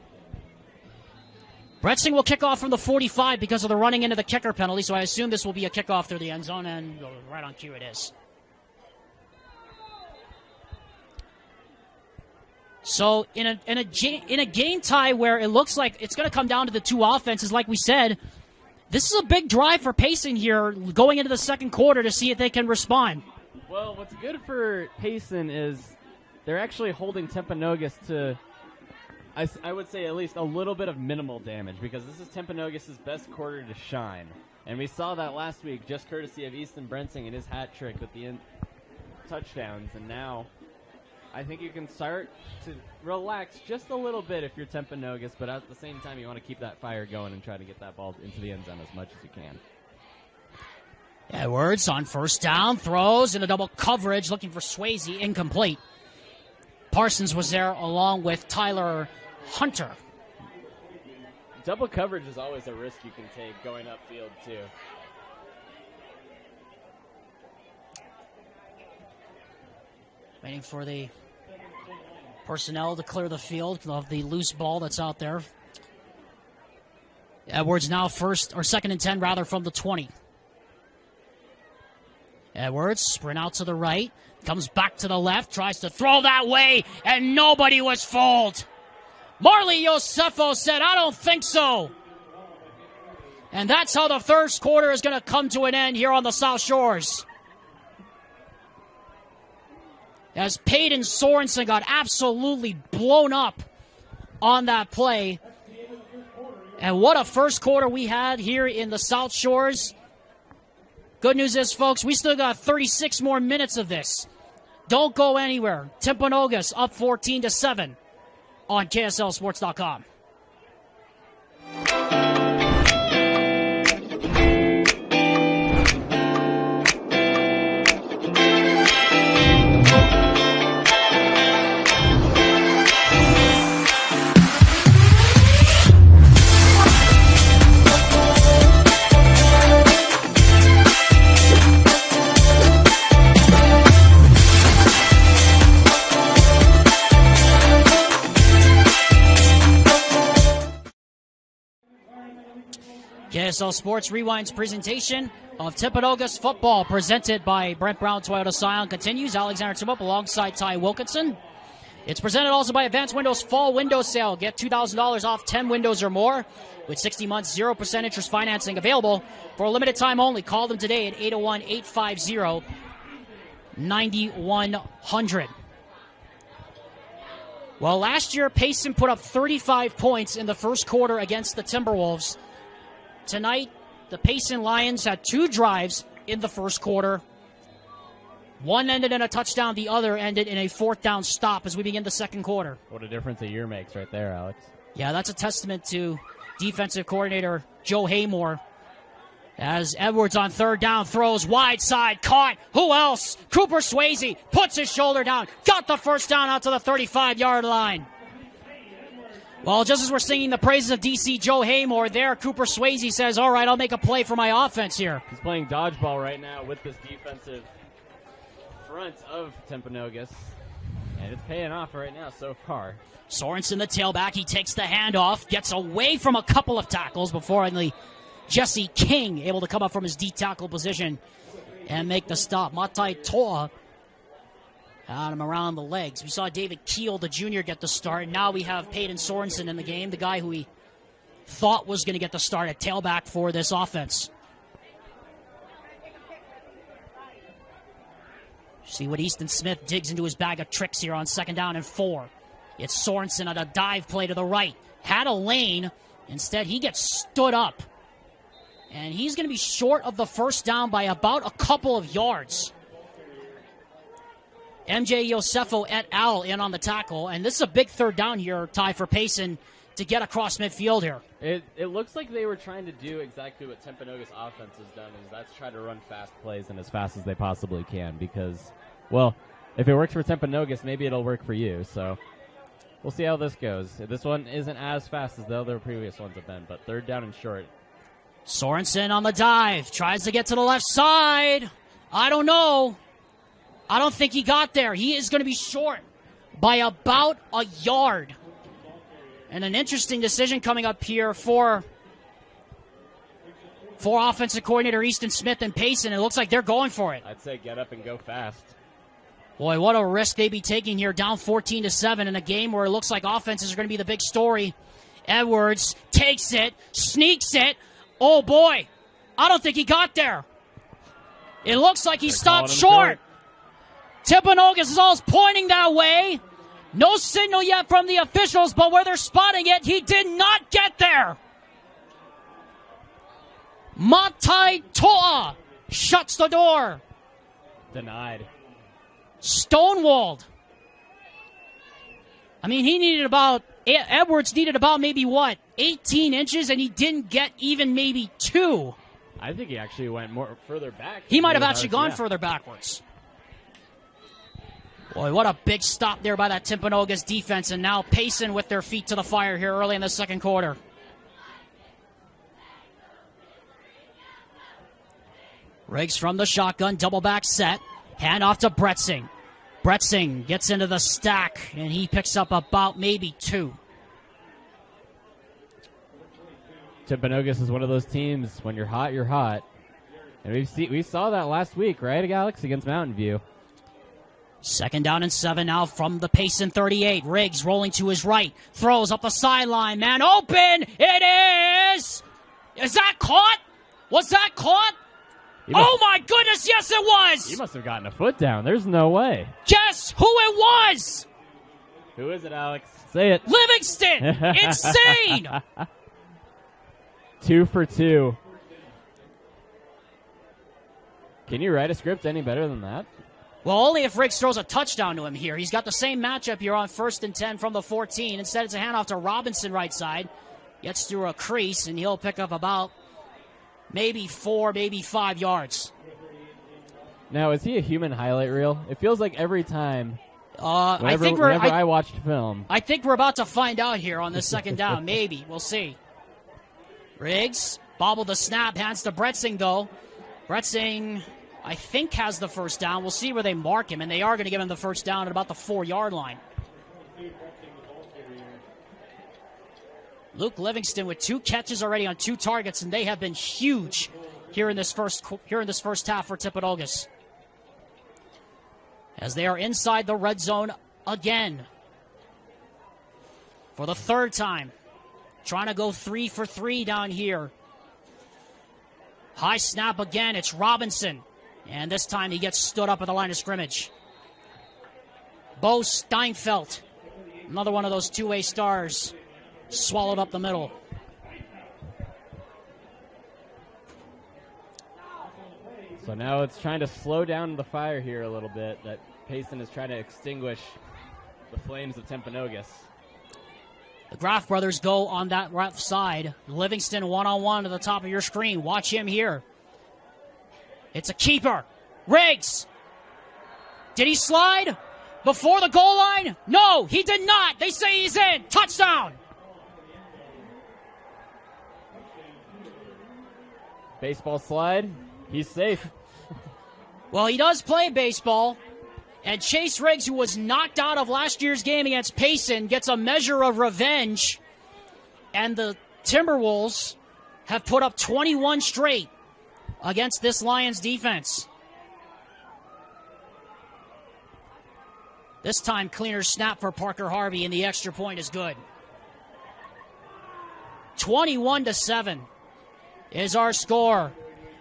Bretsing will kick off from the 45 because of the running into the kicker penalty, so I assume this will be a kickoff through the end zone, and right on cue it is. So in a game tie where it looks like it's going to come down to the two offenses, like we said, this is a big drive for Payson here going into the second quarter to see if they can respond. Well, what's good for Payson is they're actually holding Timpanogos to, I would say, at least a little bit of minimal damage, because this is Timpanogos' best quarter to shine. And we saw that last week just courtesy of Easton Brensing and his hat trick with the touchdowns. And now I think you can start to relax just a little bit if you're Timpanogos, but at the same time you want to keep that fire going and try to get that ball into the end zone as much as you can. Edwards on first down, throws in a double coverage, looking for Swayze, incomplete. Parsons was there along with Tyler Hunter. Double coverage is always a risk you can take going upfield, too. Waiting for the personnel to clear the field of the loose ball that's out there. Edwards now second and 10 rather from the 20. Edwards sprint out to the right, comes back to the left, tries to throw that way, and nobody was fooled. Marley Yosefo said, "I don't think so." And that's how the first quarter is going to come to an end here on the South Shores. As Peyton Sorensen got absolutely blown up on that play. And what a first quarter we had here in the South Shores. Good news is, folks, we still got 36 more minutes of this. Don't go anywhere. Timpanogos up 14-7 on KSLSports.com. KSL Sports Rewind's presentation of Timpanogos football presented by Brent Brown Toyota Scion continues. Alexander Timup alongside Ty Wilkinson. It's presented also by Advanced Windows Fall Window Sale. Get $2,000 off 10 windows or more with 60 months 0% interest financing available for a limited time only. Call them today at 801-850-9100. Well, last year Payson put up 35 points in the first quarter against the Timberwolves. Tonight, the Payson Lions had two drives in the first quarter. One ended in a touchdown. The other ended in a fourth down stop as we begin the second quarter. What a difference a year makes right there, Alex. Yeah, that's a testament to defensive coordinator Joe Haymore. As Edwards on third down throws wide side, caught. Who else? Cooper Swayze puts his shoulder down. Got the first down out to the 35-yard line. Well, just as we're singing the praises of DC Joe Haymore there, Cooper Swayze says, all right, I'll make a play for my offense here. He's playing dodgeball right now with this defensive front of Timpanogos, and it's paying off right now so far. Sorensen, the tailback, he takes the handoff, gets away from a couple of tackles before finally Jesse King able to come up from his D tackle position and make the stop. Matai Toa had him around the legs. We saw David Keel, the junior, get the start. And now we have Payton Sorensen in the game, the guy who we thought was going to get the start at tailback for this offense. See what Easton Smith digs into his bag of tricks here on 2nd down and 4. It's Sorensen on a dive play to the right. Had a lane. Instead, he gets stood up. And he's going to be short of the first down by about a couple of yards. MJ Yosefo et al. In on the tackle. And this is a big 3rd down here, Ty, for Payson to get across midfield here. It looks like they were trying to do exactly what Timpanogos offense has done, is that's try to run fast plays and as fast as they possibly can because, well, if it works for Timpanogos, maybe it'll work for you. So we'll see how this goes. This one isn't as fast as the other previous ones have been, but 3rd down and short. Sorensen on the dive. Tries to get to the left side. I don't know. I don't think he got there. He is going to be short by about a yard. And an interesting decision coming up here for offensive coordinator Easton Smith and Payson. It looks like they're going for it. I'd say get up and go fast. Boy, what a risk they be taking here, down 14-7 in a game where it looks like offenses are going to be the big story. Edwards takes it, sneaks it. Oh, boy. I don't think he got there. It looks like he stopped short. Timpanogos is always pointing that way. No signal yet from the officials, but where they're spotting it, he did not get there. Matai Toa shuts the door. Denied. Stonewalled. I mean, Edwards needed about maybe, 18 inches, and he didn't get even maybe 2. I think he actually went further back. He might have actually gone further backwards. Boy, what a big stop there by that Timpanogos defense, and now Payson with their feet to the fire here early in the 2nd quarter. Riggs from the shotgun, double back set. Hand off to Bretzing. Bretzing gets into the stack, and he picks up about maybe 2. Timpanogos is one of those teams, when you're hot, you're hot. And we saw that last week, right, Alex, against Mountain View. 2nd down and 7 now from the Payson 38. Riggs rolling to his right. Throws up the sideline. Man open. It is. Is that caught? Was that caught? Oh, my goodness. Yes, it was. He must have gotten a foot down. There's no way. Guess who it was? Who is it, Alex? Say it. Livingston. Insane. 2 for 2. Can you write a script any better than that? Well, only if Riggs throws a touchdown to him here. He's got the same matchup here on 1st and 10 from the 14. Instead, it's a handoff to Robinson right side. Gets through a crease, and he'll pick up about maybe 4, maybe 5 yards. Now, is he a human highlight reel? It feels like every time whenever I watched film. I think we're about to find out here on this 2nd down. Maybe. We'll see. Riggs, bobble the snap, hands to Bretzing, though. Bretzing, I think, has the first down. We'll see where they mark him, and they are going to give him the first down at about the 4-yard line. Luke Livingston with 2 catches already on 2 targets, and they have been huge here in this first half for Timpanogos. As they are inside the red zone again for the 3rd time. Trying to go 3 for 3 down here. High snap again. It's Robinson. And this time he gets stood up at the line of scrimmage. Bo Steinfeld, another one of those 2-way stars, swallowed up the middle. So now it's trying to slow down the fire here a little bit. That Payson is trying to extinguish the flames of Timpanogos. The Graff brothers go on that left side. Livingston one-on-one to the top of your screen. Watch him here. It's a keeper. Riggs. Did he slide before the goal line? No, he did not. They say he's in. Touchdown. Baseball slide. He's safe. Well, he does play baseball. And Chase Riggs, who was knocked out of last year's game against Payson, gets a measure of revenge. And the Timberwolves have put up 21 straight against this Lions defense. This time, cleaner snap for Parker Harvey, and the extra point is good. 21-7 is our score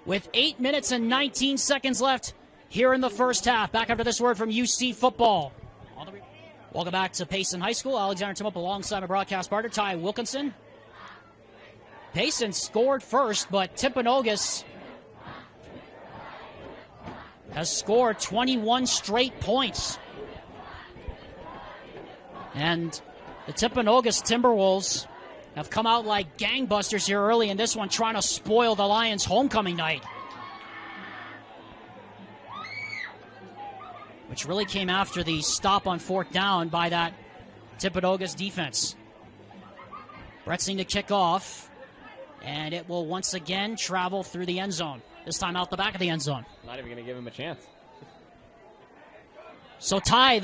with 8 minutes and 19 seconds left here in the first half. Back after this word from UC Football. Welcome back to Payson High School. Alexander Timup alongside my broadcast partner, Ty Wilkinson. Payson scored first, but Timpanogos has scored 21 straight points. And the Timpanogos Timberwolves have come out like gangbusters here early in this one, trying to spoil the Lions' homecoming night. Which really came after the stop on fourth down by that Timpanogos defense. Bretzing to kick off, and it will once again travel through the end zone. This time out the back of the end zone. Not even going to give him a chance. So Ty,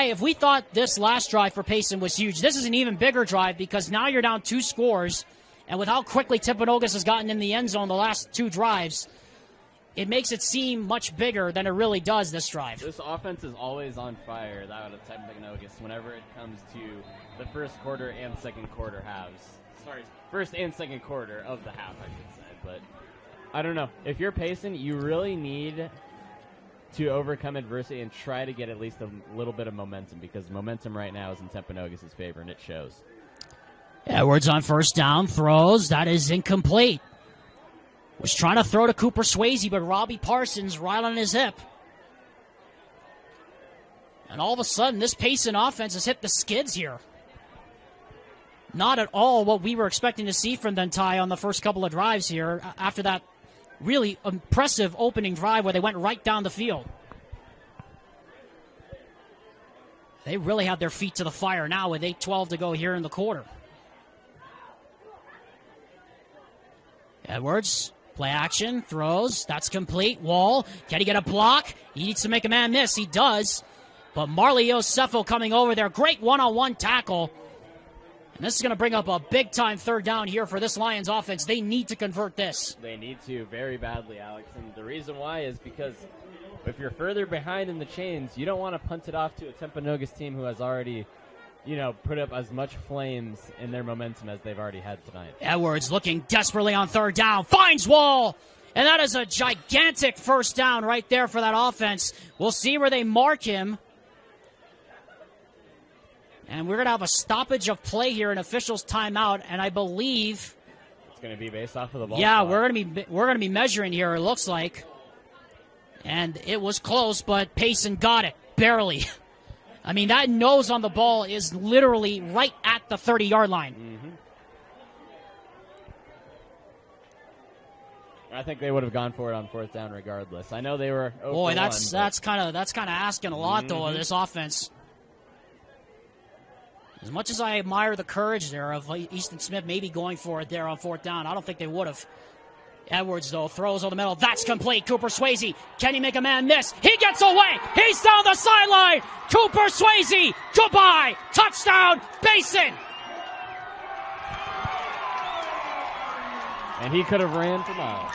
if we thought this last drive for Payson was huge, this is an even bigger drive because now you're down 2 scores, and with how quickly Timpanogos has gotten in the end zone the last 2 drives, it makes it seem much bigger than it really does this drive. This offense is always on fire, that of Timpanogos, whenever it comes to the first quarter and second quarter halves. Sorry, first and second quarter of the half, I should say. But I don't know. If you're Payson, you really need to overcome adversity and try to get at least a little bit of momentum, because momentum right now is in Timpanogos' favor, and it shows. Edwards on first down, throws. That is incomplete. Was trying to throw to Cooper Swayze, but Robbie Parsons right on his hip. And all of a sudden, this Payson offense has hit the skids here. Not at all what we were expecting to see from them, Ty, on the first couple of drives here after that really impressive opening drive where they went right down the field. They really have their feet to the fire now with 8:12 to go here in the quarter. Edwards, play action, throws, that's complete. Wall, can he get a block? He needs to make a man miss, he does. But Marley Yosefo coming over there, great one-on-one tackle. And this is going to bring up a big-time third down here for this Lions offense. They need to convert this. They need to very badly, Alex. And the reason why is because if you're further behind in the chains, you don't want to punt it off to a Timpanogos team who has already, put up as much flames in their momentum as they've already had tonight. Edwards looking desperately on third down, finds Wall. And that is a gigantic first down right there for that offense. We'll see where they mark him. And we're going to have a stoppage of play here, an official's timeout, and I believe it's going to be based off of the ball. Yeah, spot. we're going to be measuring here, it looks like. And it was close, but Payson got it barely. I mean, that nose on the ball is literally right at the 30-yard line. Mm-hmm. I think they would have gone for it on fourth down regardless. I know they were 0 Boy, for that's kind of asking a lot though of this offense. As much as I admire the courage there of Easton Smith maybe going for it there on fourth down, I don't think they would have. Edwards, though, throws on the middle. That's complete. Cooper Swayze. Can he make a man miss? He gets away. He's down the sideline. Cooper Swayze. Goodbye. Touchdown, Payson. And he could have ran for miles.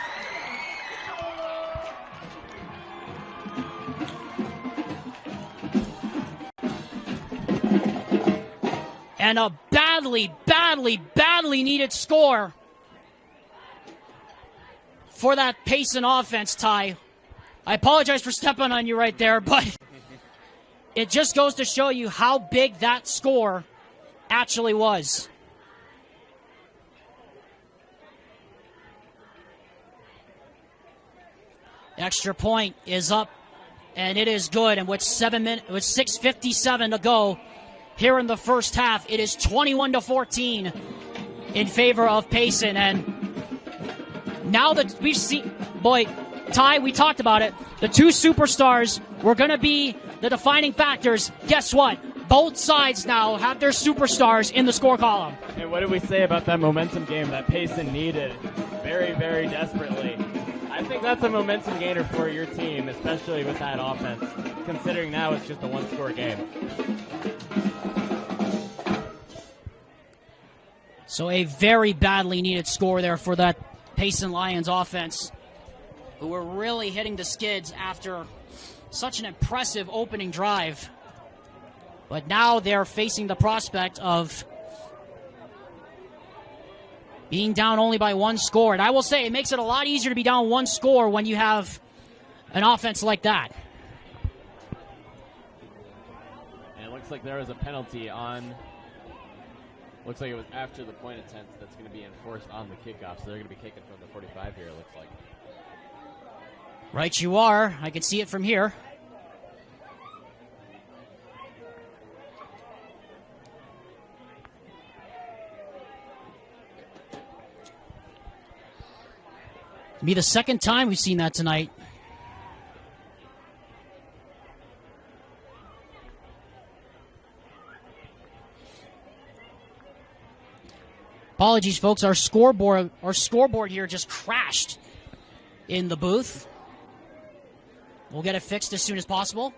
And a badly, badly, badly needed score for that Payson offense, Ty. I apologize for stepping on you right there, but it just goes to show you how big that score actually was. Extra point is up, and it is good. And with 6:57 to go here in the first half, it is 21-14 in favor of Payson. And now that we've seen, boy, Ty, we talked about it. The two superstars were going to be the defining factors. Guess what? Both sides now have their superstars in the score column. And what did we say about that momentum game that Payson needed very, very desperately? I think that's a momentum gainer for your team, especially with that offense, considering now it's just a one-score game. So So a very badly needed score there for that Payson Lions offense, who were really hitting the skids after such an impressive opening drive. But now they're facing the prospect of being down only by one score. And I will say, it makes it a lot easier to be down one score when you have an offense like that. And it looks like there was a penalty on, looks like it was after the point attempt that's going to be enforced on the kickoff. So they're going to be kicking from the 45 here, it looks like. Right you are. I can see it from here. It'll be the second time we've seen that tonight. Apologies, folks. Our scoreboard here just crashed in the booth. We'll get it fixed as soon as possible.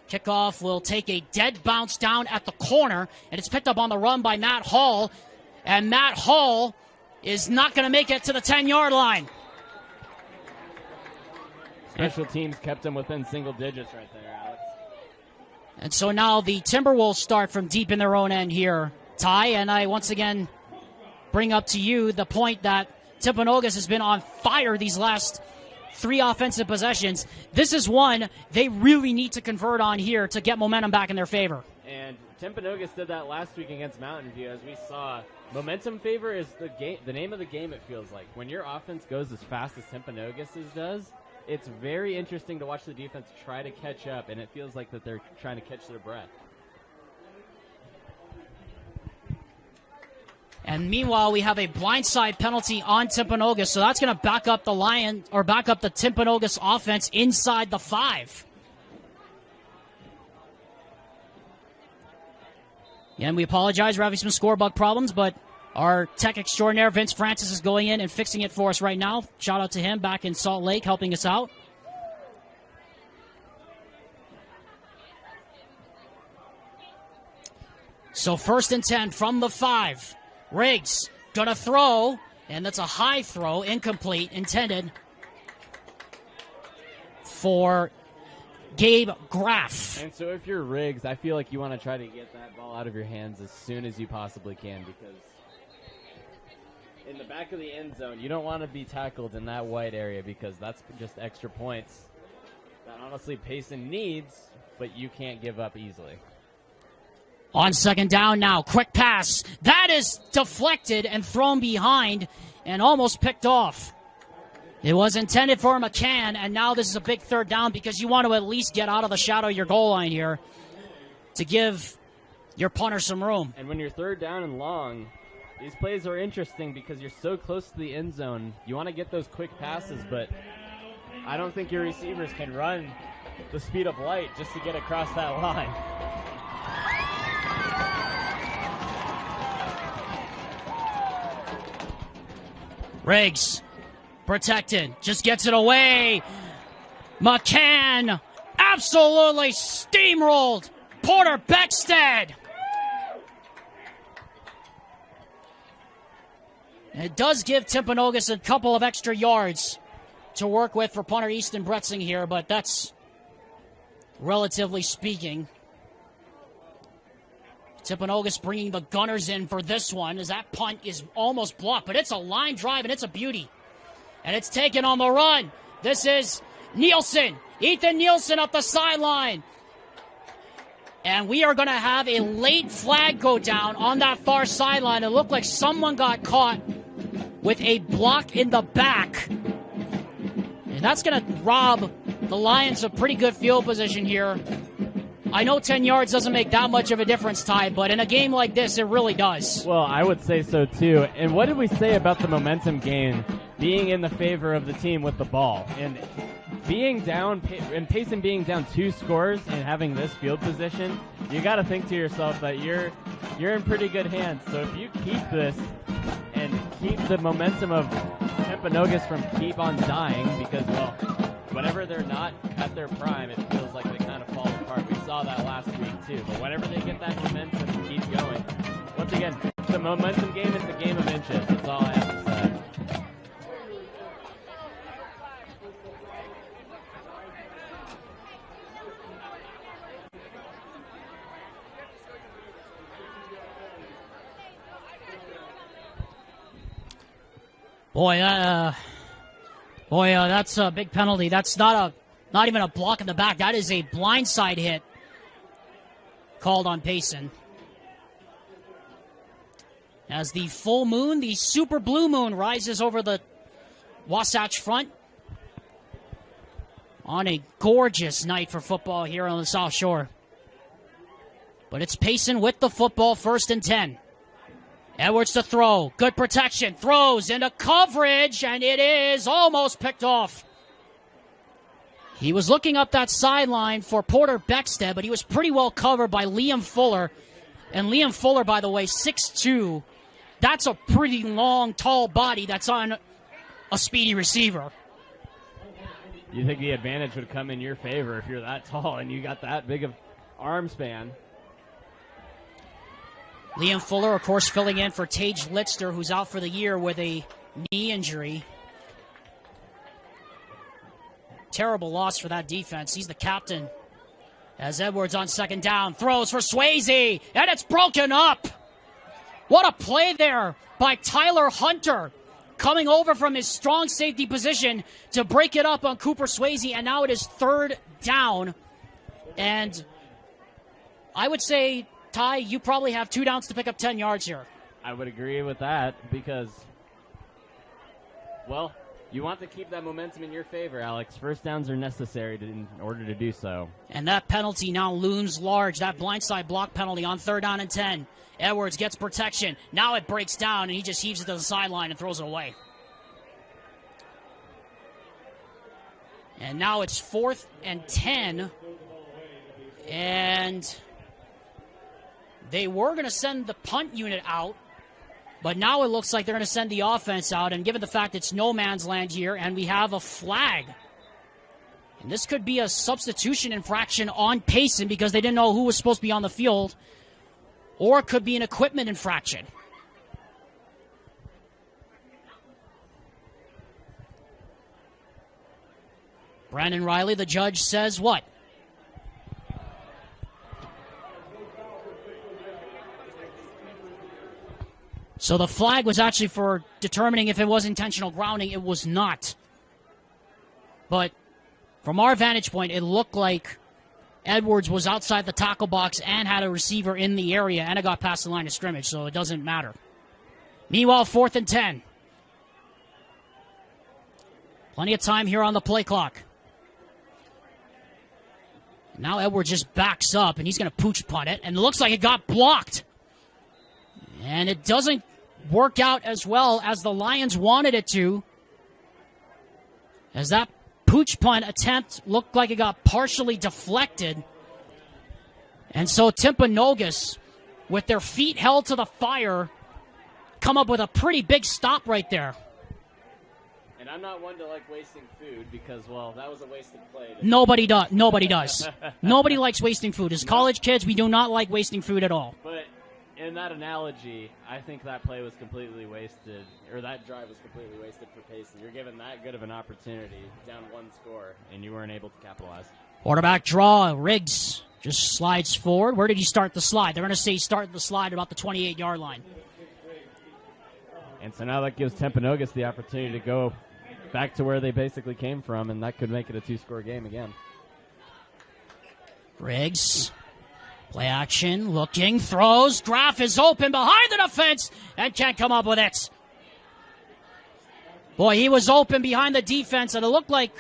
Kickoff will take a dead bounce down at the corner, and it's picked up on the run by Matt Hall. And Matt Hall is not going to make it to the 10-yard line. Special teams kept him within single digits right there, Alex. And so now the Timberwolves start from deep in their own end here, Ty. And I once again bring up to you the point that Timpanogos has been on fire these last 3 offensive possessions. This is one they really need to convert on here to get momentum back in their favor. And Timpanogos did that last week against Mountain View, as we saw. Momentum favor is the name of the game, it feels like. When your offense goes as fast as Timpanogos' does, it's very interesting to watch the defense try to catch up, and it feels like that they're trying to catch their breath. And meanwhile, we have a blindside penalty on Timpanogos, so that's going to back up the Timpanogos offense inside the 5. And we apologize, we're having some score bug problems, but our tech extraordinaire, Vince Francis, is going in and fixing it for us right now. Shout out to him back in Salt Lake, helping us out. So 1st and 10 from the 5. Riggs gonna throw, and that's a high throw, incomplete, intended for Gabe Graff. And so if you're Riggs, I feel like you want to try to get that ball out of your hands as soon as you possibly can, because in the back of the end zone, you don't want to be tackled in that white area, because that's just extra points that honestly Payson needs, but you can't give up easily. On 2nd down now, quick pass. That is deflected and thrown behind and almost picked off. It was intended for McCann, and now this is a big 3rd down because you want to at least get out of the shadow of your goal line here to give your punter some room. And when you're 3rd down and long, these plays are interesting because you're so close to the end zone. You want to get those quick passes, but I don't think your receivers can run the speed of light just to get across that line. Riggs, protected, just gets it away. McCann absolutely steamrolled Porter Beckstead. And it does give Timpanogos a couple of extra yards to work with for punter Easton Bretzing here, but that's relatively speaking. Timpanogos bringing the Gunners in for this one, as that punt is almost blocked, but it's a line drive and it's a beauty. And it's taken on the run. This is Nielsen, Ethan Nielsen up the sideline. And we are going to have a late flag go down on that far sideline. It looked like someone got caught with a block in the back. And that's going to rob the Lions of pretty good field position here. I know 10 yards doesn't make that much of a difference, Ty, but in a game like this, it really does. Well, I would say so, too. And what did we say about the momentum gain being in the favor of the team with the ball? And being down, and Payson being down 2 scores and having this field position, you got to think to yourself that you're in pretty good hands. So if you keep this and keep the momentum of Timpanogos from keep on dying, because, well, whenever they're not at their prime, it feels like they kind of fall apart. We saw that last week, too. But whenever they get that momentum and keep going, once again, a momentum game. It's a game of inches. That's all I have to say. Boy, that's a big penalty. That's not even a block in the back. That is a blindside hit called on Payson. As the full moon, the super blue moon, rises over the Wasatch Front on a gorgeous night for football here on the South Shore. But it's Payson with the football, 1st and 10. Edwards to throw. Good protection. Throws into coverage, and it is almost picked off. He was looking up that sideline for Porter Beckstead, but he was pretty well covered by Liam Fuller. And Liam Fuller, by the way, 6'2". That's a pretty long, tall body that's on a speedy receiver. You think the advantage would come in your favor if you're that tall and you got that big of arm span. Liam Fuller, of course, filling in for Tage Litzter, who's out for the year with a knee injury. Terrible loss for that defense. He's the captain. As Edwards on 2nd down, throws for Swayze, and it's broken up. What a play there by Tyler Hunter, coming over from his strong safety position to break it up on Cooper Swayze, and now it is 3rd down. And I would say, Ty, you probably have 2 downs to pick up 10 yards here. I would agree with that because, well, you want to keep that momentum in your favor, Alex. 1st downs are necessary in order to do so. And that penalty now looms large. That blindside block penalty on 3rd down and 10. Edwards gets protection. Now it breaks down, and he just heaves it to the sideline and throws it away. And now it's 4th and 10. And they were going to send the punt unit out, but now it looks like they're going to send the offense out. And given the fact it's no man's land here and we have a flag, and this could be a substitution infraction on Payson because they didn't know who was supposed to be on the field, or it could be an equipment infraction. Brandon Riley, the judge, says what? So the flag was actually for determining if it was intentional grounding. It was not. But from our vantage point, it looked like Edwards was outside the tackle box and had a receiver in the area, and it got past the line of scrimmage, so it doesn't matter. Meanwhile, 4th and 10. Plenty of time here on the play clock. Now Edwards just backs up, and he's going to pooch punt it, and it looks like it got blocked. And it doesn't work out as well as the Lions wanted it to, as that pooch punt attempt looked like it got partially deflected. And so Timpanogos, with their feet held to the fire, come up with a pretty big stop right there. And I'm not one to like wasting food because, well, that was a wasted play. Nobody does. Nobody does. Nobody likes wasting food. As college kids, we do not like wasting food at all. But in that analogy, I think that play was completely wasted, or that drive was completely wasted for Payson. You're given that good of an opportunity, down 1 score, and you weren't able to capitalize. Quarterback draw. Riggs just slides forward. Where did he start the slide? They're going to say he started the slide about the 28-yard line. And so now that gives Timpanogos the opportunity to go back to where they basically came from, and that could make it a 2-score game again. Riggs. Play action, looking, throws. Graff is open behind the defense and can't come up with it. Boy, he was open behind the defense, and it looked like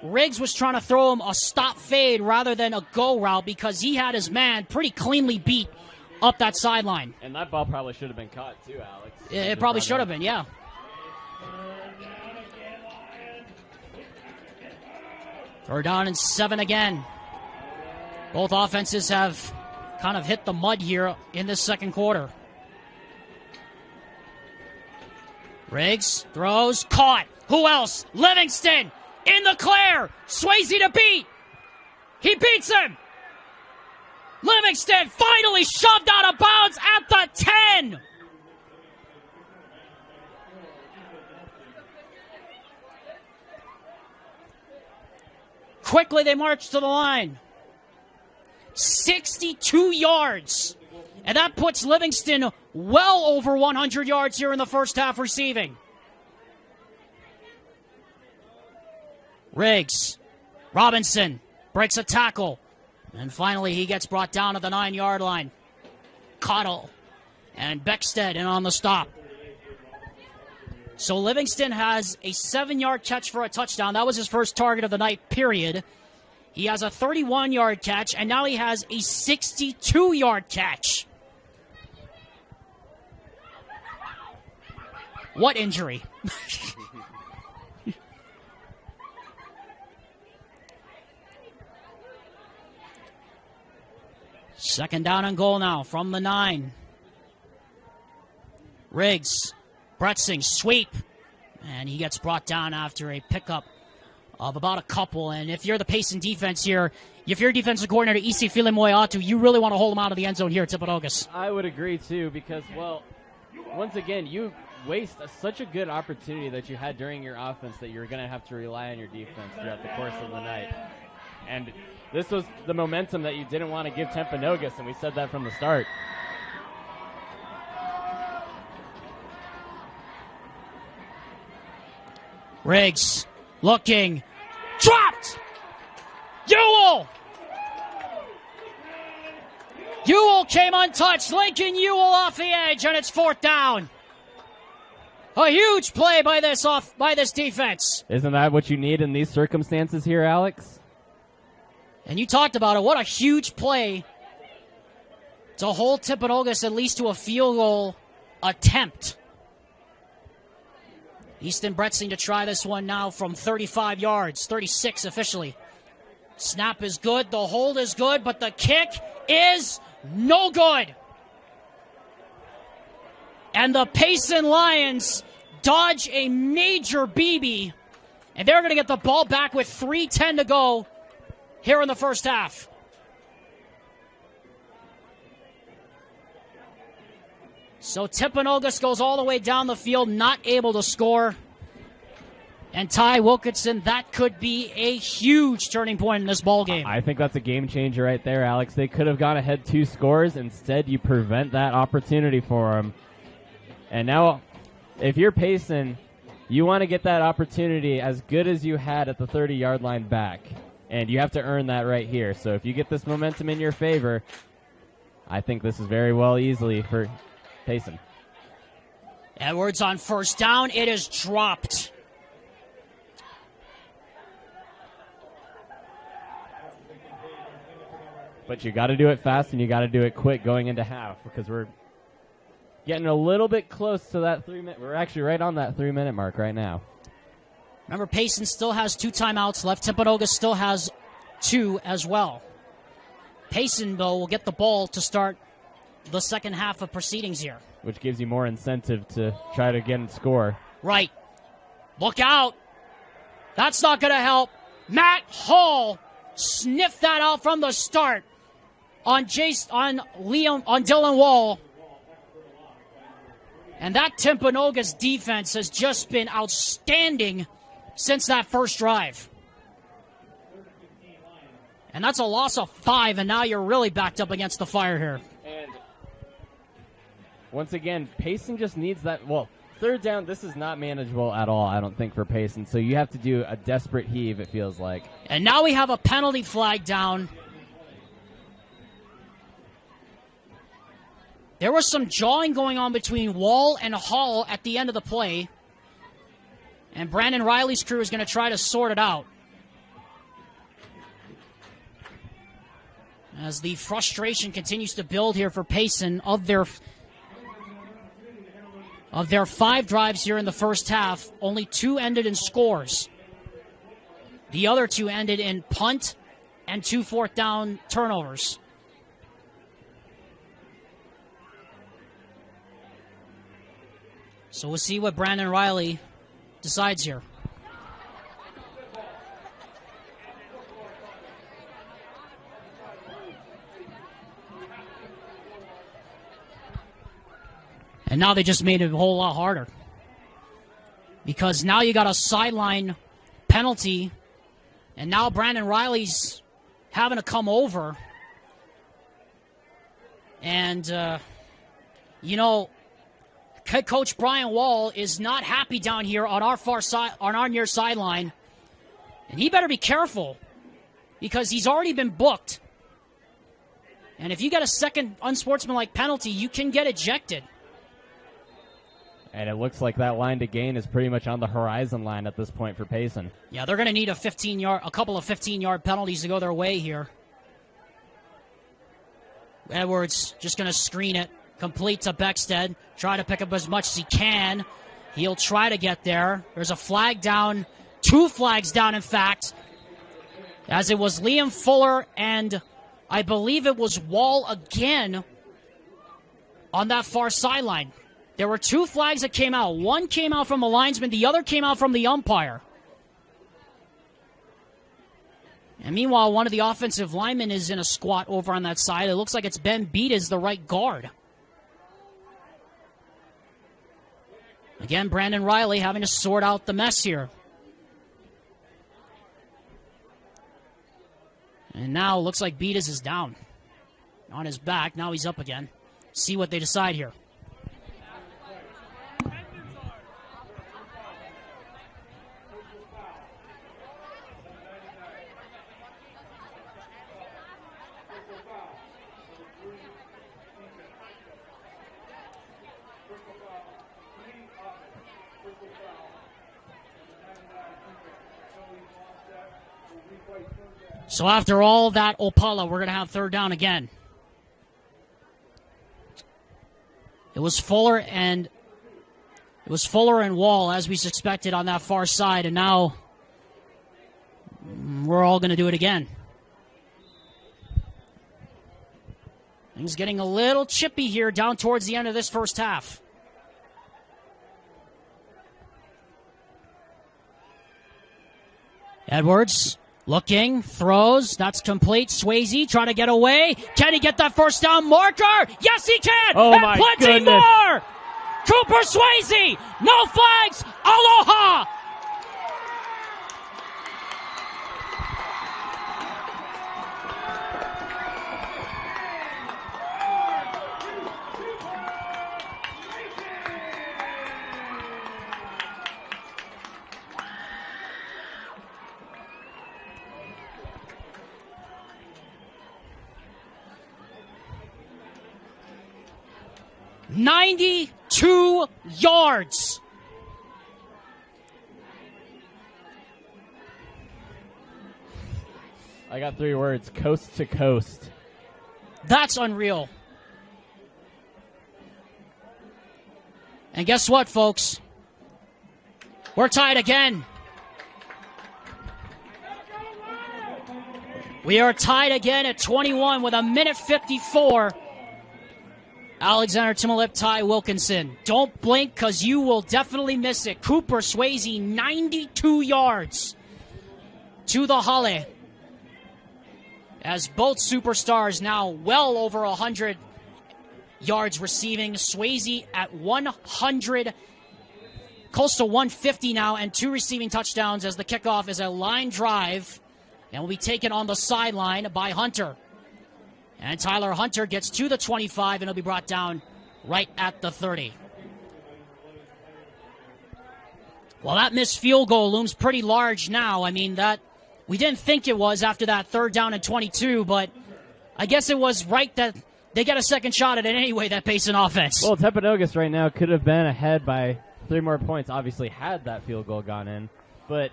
Riggs was trying to throw him a stop fade rather than a go route because he had his man pretty cleanly beat up that sideline. And that ball probably should have been caught too, Alex. It probably should have been, yeah. Third down and 7 again. Both offenses have kind of hit the mud here in this second quarter. Riggs throws, caught. Who else? Livingston in the clear. Swayze to beat. He beats him. Livingston finally shoved out of bounds at the 10. quickly they march to the line. 62 yards. And that puts Livingston well over 100 yards here in the first half receiving. Riggs. Robinson breaks a tackle. And finally he gets brought down to the 9-yard line. Cottle and Beckstead in on the stop. So Livingston has a 7-yard catch for a touchdown. That was his first target of the night, period. He has a 31-yard catch, and now he has a 62-yard catch. What injury? Second down and goal now from the 9. Riggs, Bretzing, sweep. And he gets brought down after a pickup of about a couple. And if you're the Payson defense here, if you're defensive coordinator Isi Filimoyatu, you really want to hold him out of the end zone here at Timpanogos. I would agree, too, because, well, once again, you waste such a good opportunity that you had during your offense that you're going to have to rely on your defense throughout the course of the night. And this was the momentum that you didn't want to give Timpanogos, and we said that from the start. Riggs looking, dropped! Ewell came untouched. Lincoln Ewell off the edge, and it's 4th down. A huge play by this defense. Isn't that what you need in these circumstances here, Alex? And you talked about it. What a huge play to hold Timpanogos at least to a field goal attempt. Easton Bretzing to try this one now from 35 yards, 36 officially. Snap is good, the hold is good, but the kick is no good. And the Payson Lions dodge a major BB, and they're going to get the ball back with 3:10 to go here in the first half. So Timpanogos goes all the way down the field, not able to score. And Ty Wilkinson, that could be a huge turning point in this ball game. I think that's a game changer right there, Alex. They could have gone ahead 2 scores. Instead, you prevent that opportunity for them. And now, if you're Payson, you want to get that opportunity as good as you had at the 30-yard line back. And you have to earn that right here. So if you get this momentum in your favor, I think this is very well easily for Payson. Edwards on first down. It is dropped. But you got to do it fast and you got to do it quick going into half because we're getting a little bit close to that 3-minute. We're actually right on that 3-minute mark right now. Remember, Payson still has 2 timeouts left. Timpanogos still has 2 as well. Payson, though, will get the ball to start the second half of proceedings here. Which gives you more incentive to try to again score. Right. Look out. That's not going to help. Matt Hall sniffed that out from the start on Dylan Wall. And that Timpanogos defense has just been outstanding since that first drive. And that's a loss of 5, and now you're really backed up against the fire here. And once again, Payson just needs that. Well, third down, this is not manageable at all, I don't think, for Payson. So you have to do a desperate heave, it feels like. And now we have a penalty flag down. There was some jawing going on between Wall and Hall at the end of the play. And Brandon Riley's crew is going to try to sort it out. As the frustration continues to build here for Payson of their 5 drives here in the first half, only 2 ended in scores. The other 2 ended in punt and 2 fourth down turnovers. So we'll see what Brandon Riley decides here. And now they just made it a whole lot harder. Because now you got a sideline penalty And now Brandon Riley's having to come over. And, head coach Brian Wall is not happy down here on our far side, on our near sideline. And he better be careful because he's already been booked. And if you get a second unsportsmanlike penalty, you can get ejected. And it looks like that line to gain is pretty much on the horizon line at this point for Payson. Yeah, they're going to need a couple of 15-yard penalties to go their way here. Edwards just going to screen it, complete to Beckstead. Try to pick up as much as he can. He'll try to get there. There's a flag down, 2 flags down, in fact, as it was Liam Fuller and I believe it was Wall again on that far sideline. There were 2 flags that came out. One came out from the linesman. The other came out from the umpire. And meanwhile, one of the offensive linemen is in a squat over on that side. It looks like it's Ben Beat, the right guard. Again, Brandon Riley having to sort out the mess here. And now it looks like Beat is down on his back. Now he's up again. See what they decide here. So after all that Opala, we're going to have third down again. It was Fuller and Wall, as we suspected, on that far side, and now we're all going to do it again. Things getting a little chippy here down towards the end of this first half. Edwards looking, throws, that's complete. Swayze trying to get away. Can he get that first down marker? Yes, he can! Oh, and my plenty goodness. more! Cooper Swayze! No flags! Aloha! "92 yards. I got 3 words: coast to coast. That's unreal. And guess what, folks? We're tied again. We are tied again at 21 with 1:54. Alexander Timolip, Ty Wilkinson. Don't blink because you will definitely miss it. Cooper Swayze, 92 yards to the Halle. As both superstars now well over 100 yards receiving. Swayze at 100, close to 150 now, and 2 receiving touchdowns as the kickoff is a line drive and will be taken on the sideline by Hunter. And Tyler Hunter gets to the 25, and he'll be brought down right at the 30. Well, that missed field goal looms pretty large now. I mean, that we didn't think it was after that third down and 22, but I guess it was right that they get a second shot at it anyway, that Payson offense. Well, Timpanogos right now could have been ahead by 3 more points, obviously, had that field goal gone in. But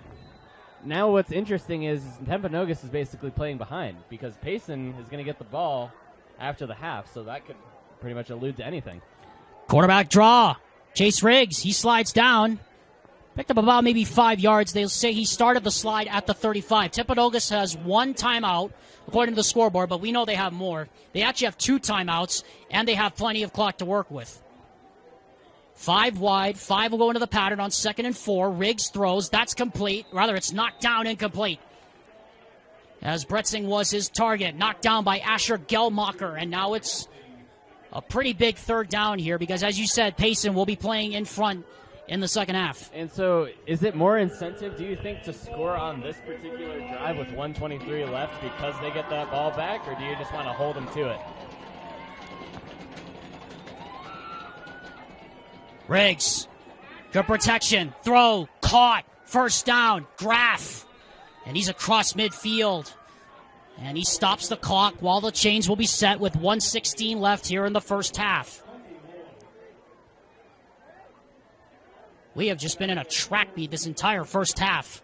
now what's interesting is Timpanogos is basically playing behind because Payson is going to get the ball after the half, so that could pretty much allude to anything. Quarterback draw. Chase Riggs, he slides down. Picked up about maybe 5 yards. They'll say he started the slide at the 35. Timpanogos has 1 timeout, according to the scoreboard, but we know they have more. They actually have 2 timeouts, and they have plenty of clock to work with. 5 wide, 5 will go into the pattern on 2nd and 4. Riggs throws, that's complete. Rather, it's knocked down, incomplete. As Bretzing was his target, knocked down by Asher Gelmacher, and now it's a pretty big third down here because, as you said, Payson will be playing in front in the second half. And so is it more incentive, do you think, to score on this particular drive with 1:23 left because they get that ball back, or do you just want to hold them to it? Riggs, good protection, throw, caught, first down, Graff. And he's across midfield. And he stops the clock while the chains will be set with 1:16 left here in the first half. We have just been in a track meet this entire first half.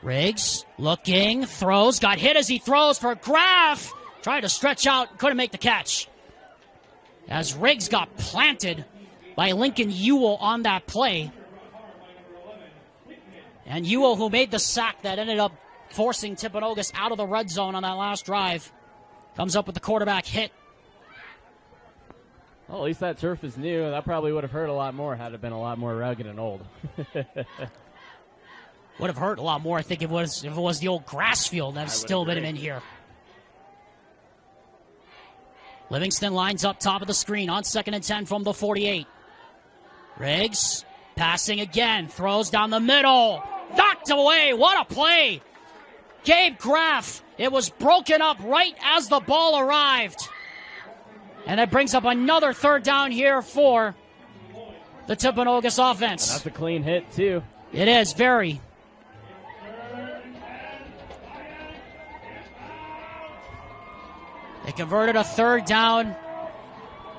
Riggs looking, throws, got hit as he throws for Graff. Tried to stretch out, couldn't make the catch. As Riggs got planted by Lincoln Ewell on that play. And Ewell, who made the sack that ended up forcing Timpanogos out of the red zone on that last drive, comes up with the quarterback hit. Well, at least that turf is new. That probably would have hurt a lot more had it been a lot more rugged and old. Would have hurt a lot more, I think, if it was the old grass field that's still been in here. Livingston lines up top of the screen on 2nd and 10 from the 48. Riggs passing again, throws down the middle, knocked away. What a play! Gabe Graff. It was broken up right as the ball arrived. And that brings up another third down here for the Timpanogos offense. And that's a clean hit, too. It is, very. They converted a 3rd down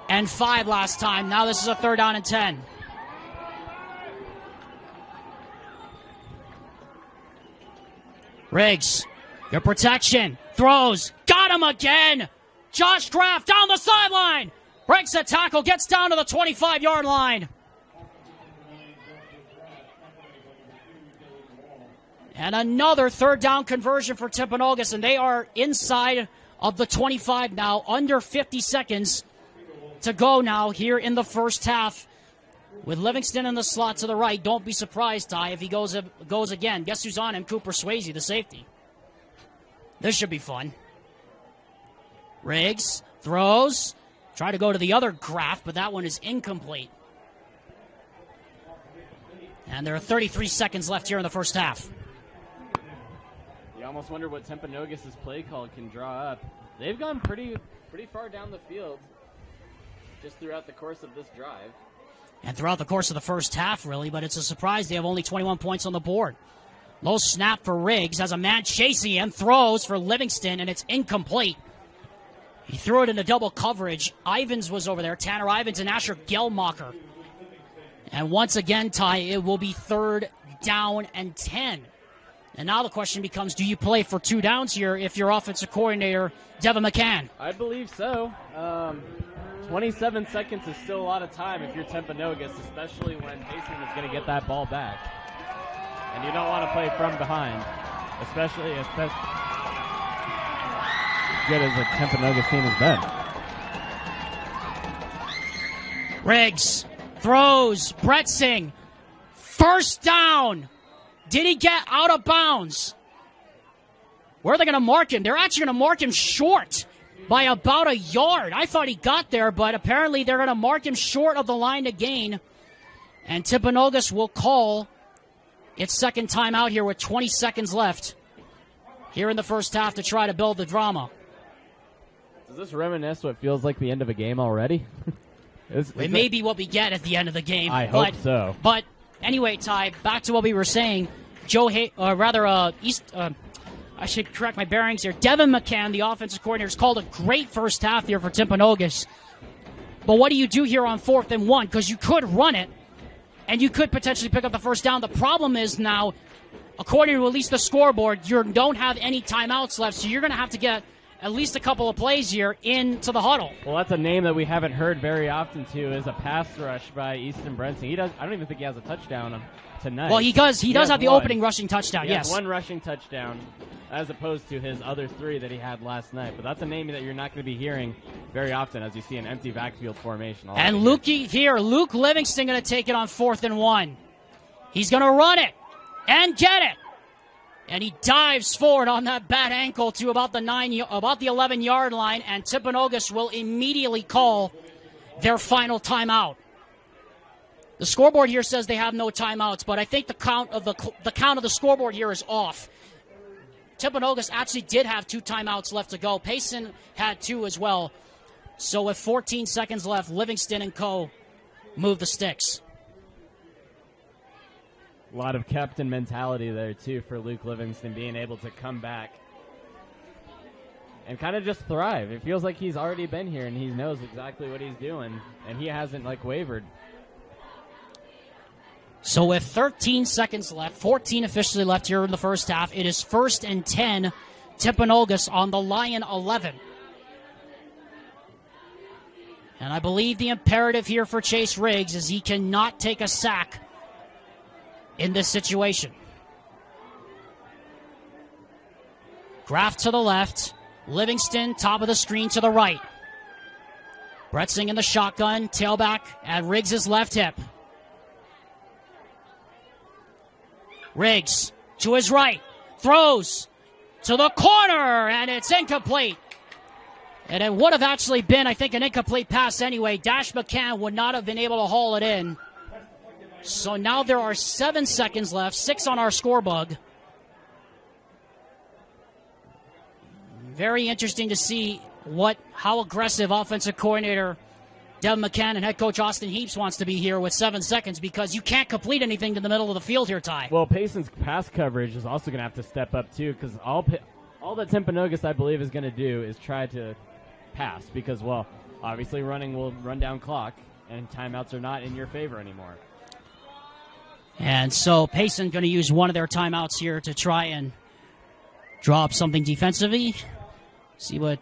and 5 last time. Now this is a 3rd down and 10. Riggs, good protection, throws, got him again. Josh Graff down the sideline, breaks a tackle, gets down to the 25-yard line. And another 3rd down conversion for Timpanogos, and they are inside of the 25 now, under 50 seconds to go now here in the first half. With Livingston in the slot to the right, don't be surprised, Ty, if he goes again. Guess who's on him? Cooper Swayze, the safety. This should be fun. Riggs throws. Try to go to the other Graff, but that one is incomplete. And there are 33 seconds left here in the first half. You almost wonder what Timpanogos' play call can draw up. They've gone pretty far down the field just throughout the course of this drive. And throughout the course of the first half, really, but it's a surprise they have only 21 points on the board. Low snap for Riggs, has a man chasing him, throws for Livingston, and it's incomplete. He threw it into double coverage. Ivins was over there, Tanner Ivins and Asher Gelmacher. And once again, Ty, it will be 3rd down and 10. And now the question becomes, do you play for 2 downs here if you're offensive coordinator Devin McCann? I believe so. 27 seconds is still a lot of time if you're Timpanogos, especially when Payson is going to get that ball back. And you don't want to play from behind, especially as good as the Timpanogos team has been. Riggs throws, Bretzing, first down. Did he get out of bounds? Where are they going to mark him? They're actually going to mark him short by about a yard. I thought he got there, but apparently they're going to mark him short of the line to gain. And Timpanogos will call its 2nd timeout here with 20 seconds left here in the first half to try to build the drama. Does this reminisce what feels like the end of a game already? It may be what we get at the end of the game. I hope so. But anyway, Ty, back to what we were saying. I should correct my bearings here. Devin McCann, the offensive coordinator, has called a great first half here for Timpanogos. But what do you do here on 4th and 1? Because you could run it, and you could potentially pick up the first down. The problem is now, according to at least the scoreboard, you don't have any timeouts left, so you're going to have to get at least a couple of plays here into the huddle. Well, that's a name that we haven't heard very often, too, is a pass rush by Easton Brenson. I don't even think he has a touchdown tonight. Well, he does have the opening rushing touchdown, yes. He has 1 rushing touchdown, as opposed to his other 3 that he had last night. But that's a name that you're not going to be hearing very often as you see an empty backfield formation. And Luke Livingston going to take it on 4th and 1. He's going to run it and get it. And he dives forward on that bad ankle to about the 11-yard line, and Timpanogos will immediately call their final timeout. The scoreboard here says they have no timeouts, but I think the count of the scoreboard here is off. Timpanogos actually did have 2 timeouts left to go. Payson had 2 as well. So with 14 seconds left, Livingston and co. move the sticks. A lot of captain mentality there, too, for Luke Livingston, being able to come back and kind of just thrive. It feels like he's already been here and he knows exactly what he's doing, and he hasn't, wavered. So with 13 seconds left, 14 officially left here in the first half, it is 1st and 10, Timpanogos on the Lion 11. And I believe the imperative here for Chase Riggs is he cannot take a sack in this situation. Graff to the left, Livingston top of the screen to the right. Bretzing in the shotgun, tailback at Riggs' left hip. Riggs to his right, throws to the corner, and it's incomplete. And it would have actually been, I think, an incomplete pass anyway. Dash McCann would not have been able to haul it in. So now there are 7 seconds left, 6 on our scorebug. Very interesting to see how aggressive offensive coordinator Devin McCann and head coach Austin Heaps wants to be here with 7 seconds, because you can't complete anything to the middle of the field here, Ty. Well, Payson's pass coverage is also going to have to step up, too, because all that Timpanogos, I believe, is going to do is try to pass because, well, obviously running will run down clock, and timeouts are not in your favor anymore. And so Payson going to use one of their timeouts here to try and draw up something defensively. See what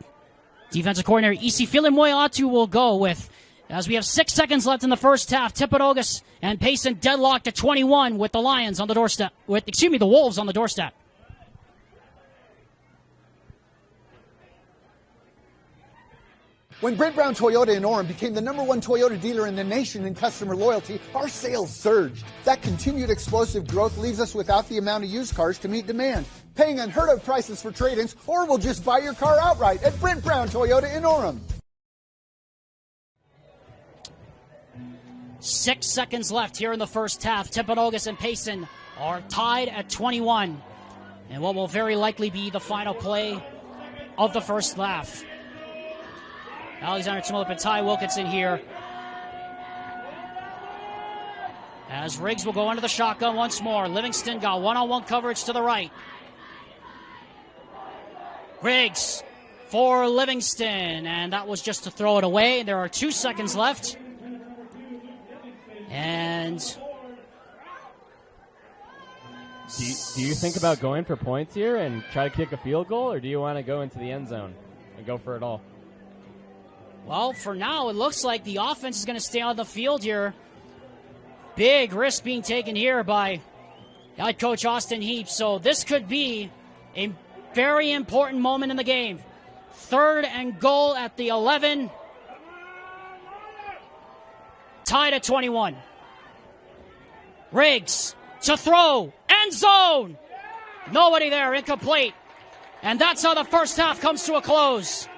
defensive coordinator Isi Filimoyatu will go with. As we have 6 seconds left in the first half, Timpanogos and Payson deadlocked at 21 with the Lions on the doorstep. The Wolves on the doorstep. When Brent Brown Toyota in Orem became the #1 Toyota dealer in the nation in customer loyalty, our sales surged. That continued explosive growth leaves us without the amount of used cars to meet demand, paying unheard of prices for trade-ins, or we'll just buy your car outright at Brent Brown Toyota in Orem. 6 seconds left here in the first half. Timpanogos and Payson are tied at 21. And what will very likely be the final play of the first half. Alexander Chmilip and Ty Wilkinson here. As Riggs will go under the shotgun once more. Livingston got one-on-one coverage to the right. Riggs for Livingston. And that was just to throw it away. There are 2 seconds left. And do you think about going for points here and try to kick a field goal, or do you want to go into the end zone and go for it all? Well, for now, it looks like the offense is going to stay on the field here. Big risk being taken here by head coach Austin Heaps. So this could be a very important moment in the game. 3rd and goal at the 11. Tied at 21. Riggs to throw. End zone. Nobody there. Incomplete. And that's how the first half comes to a close.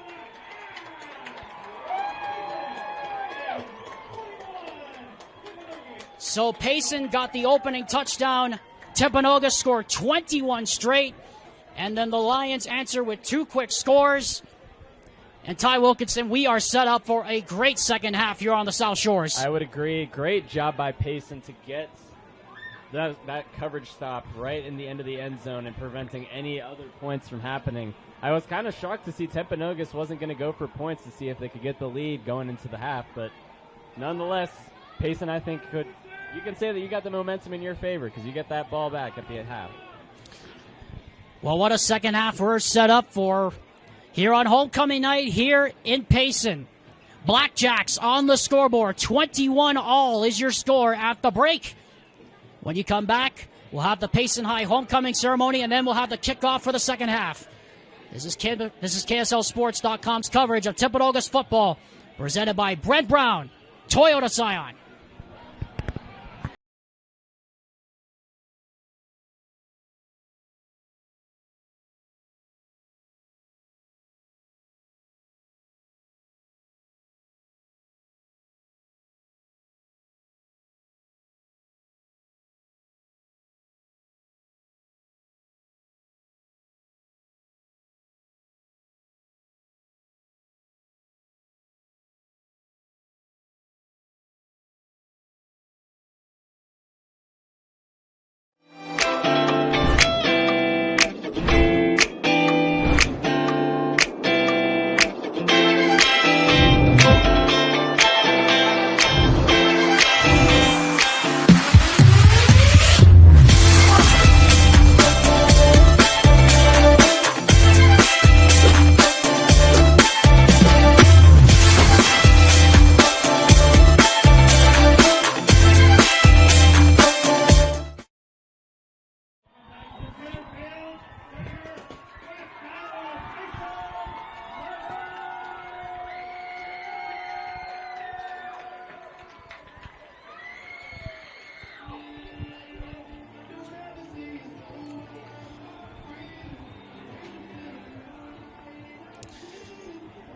So Payson got the opening touchdown. Timpanogos scored 21 straight. And then the Lions answer with 2 quick scores. And Ty Wilkinson, we are set up for a great second half here on the South Shores. I would agree. Great job by Payson to get that coverage stop right in the end of the end zone and preventing any other points from happening. I was kind of shocked to see Timpanogos wasn't going to go for points to see if they could get the lead going into the half. But nonetheless, Payson, I think, you can say that you got the momentum in your favor because you get that ball back at the half. Well, what a second half we're set up for here on homecoming night here in Payson. Blackjacks on the scoreboard. 21-all is your score at the break. When you come back, we'll have the Payson High homecoming ceremony, and then we'll have the kickoff for the second half. This is KSLSports.com's coverage of Timpanogos football, presented by Brent Brown, Toyota Scion.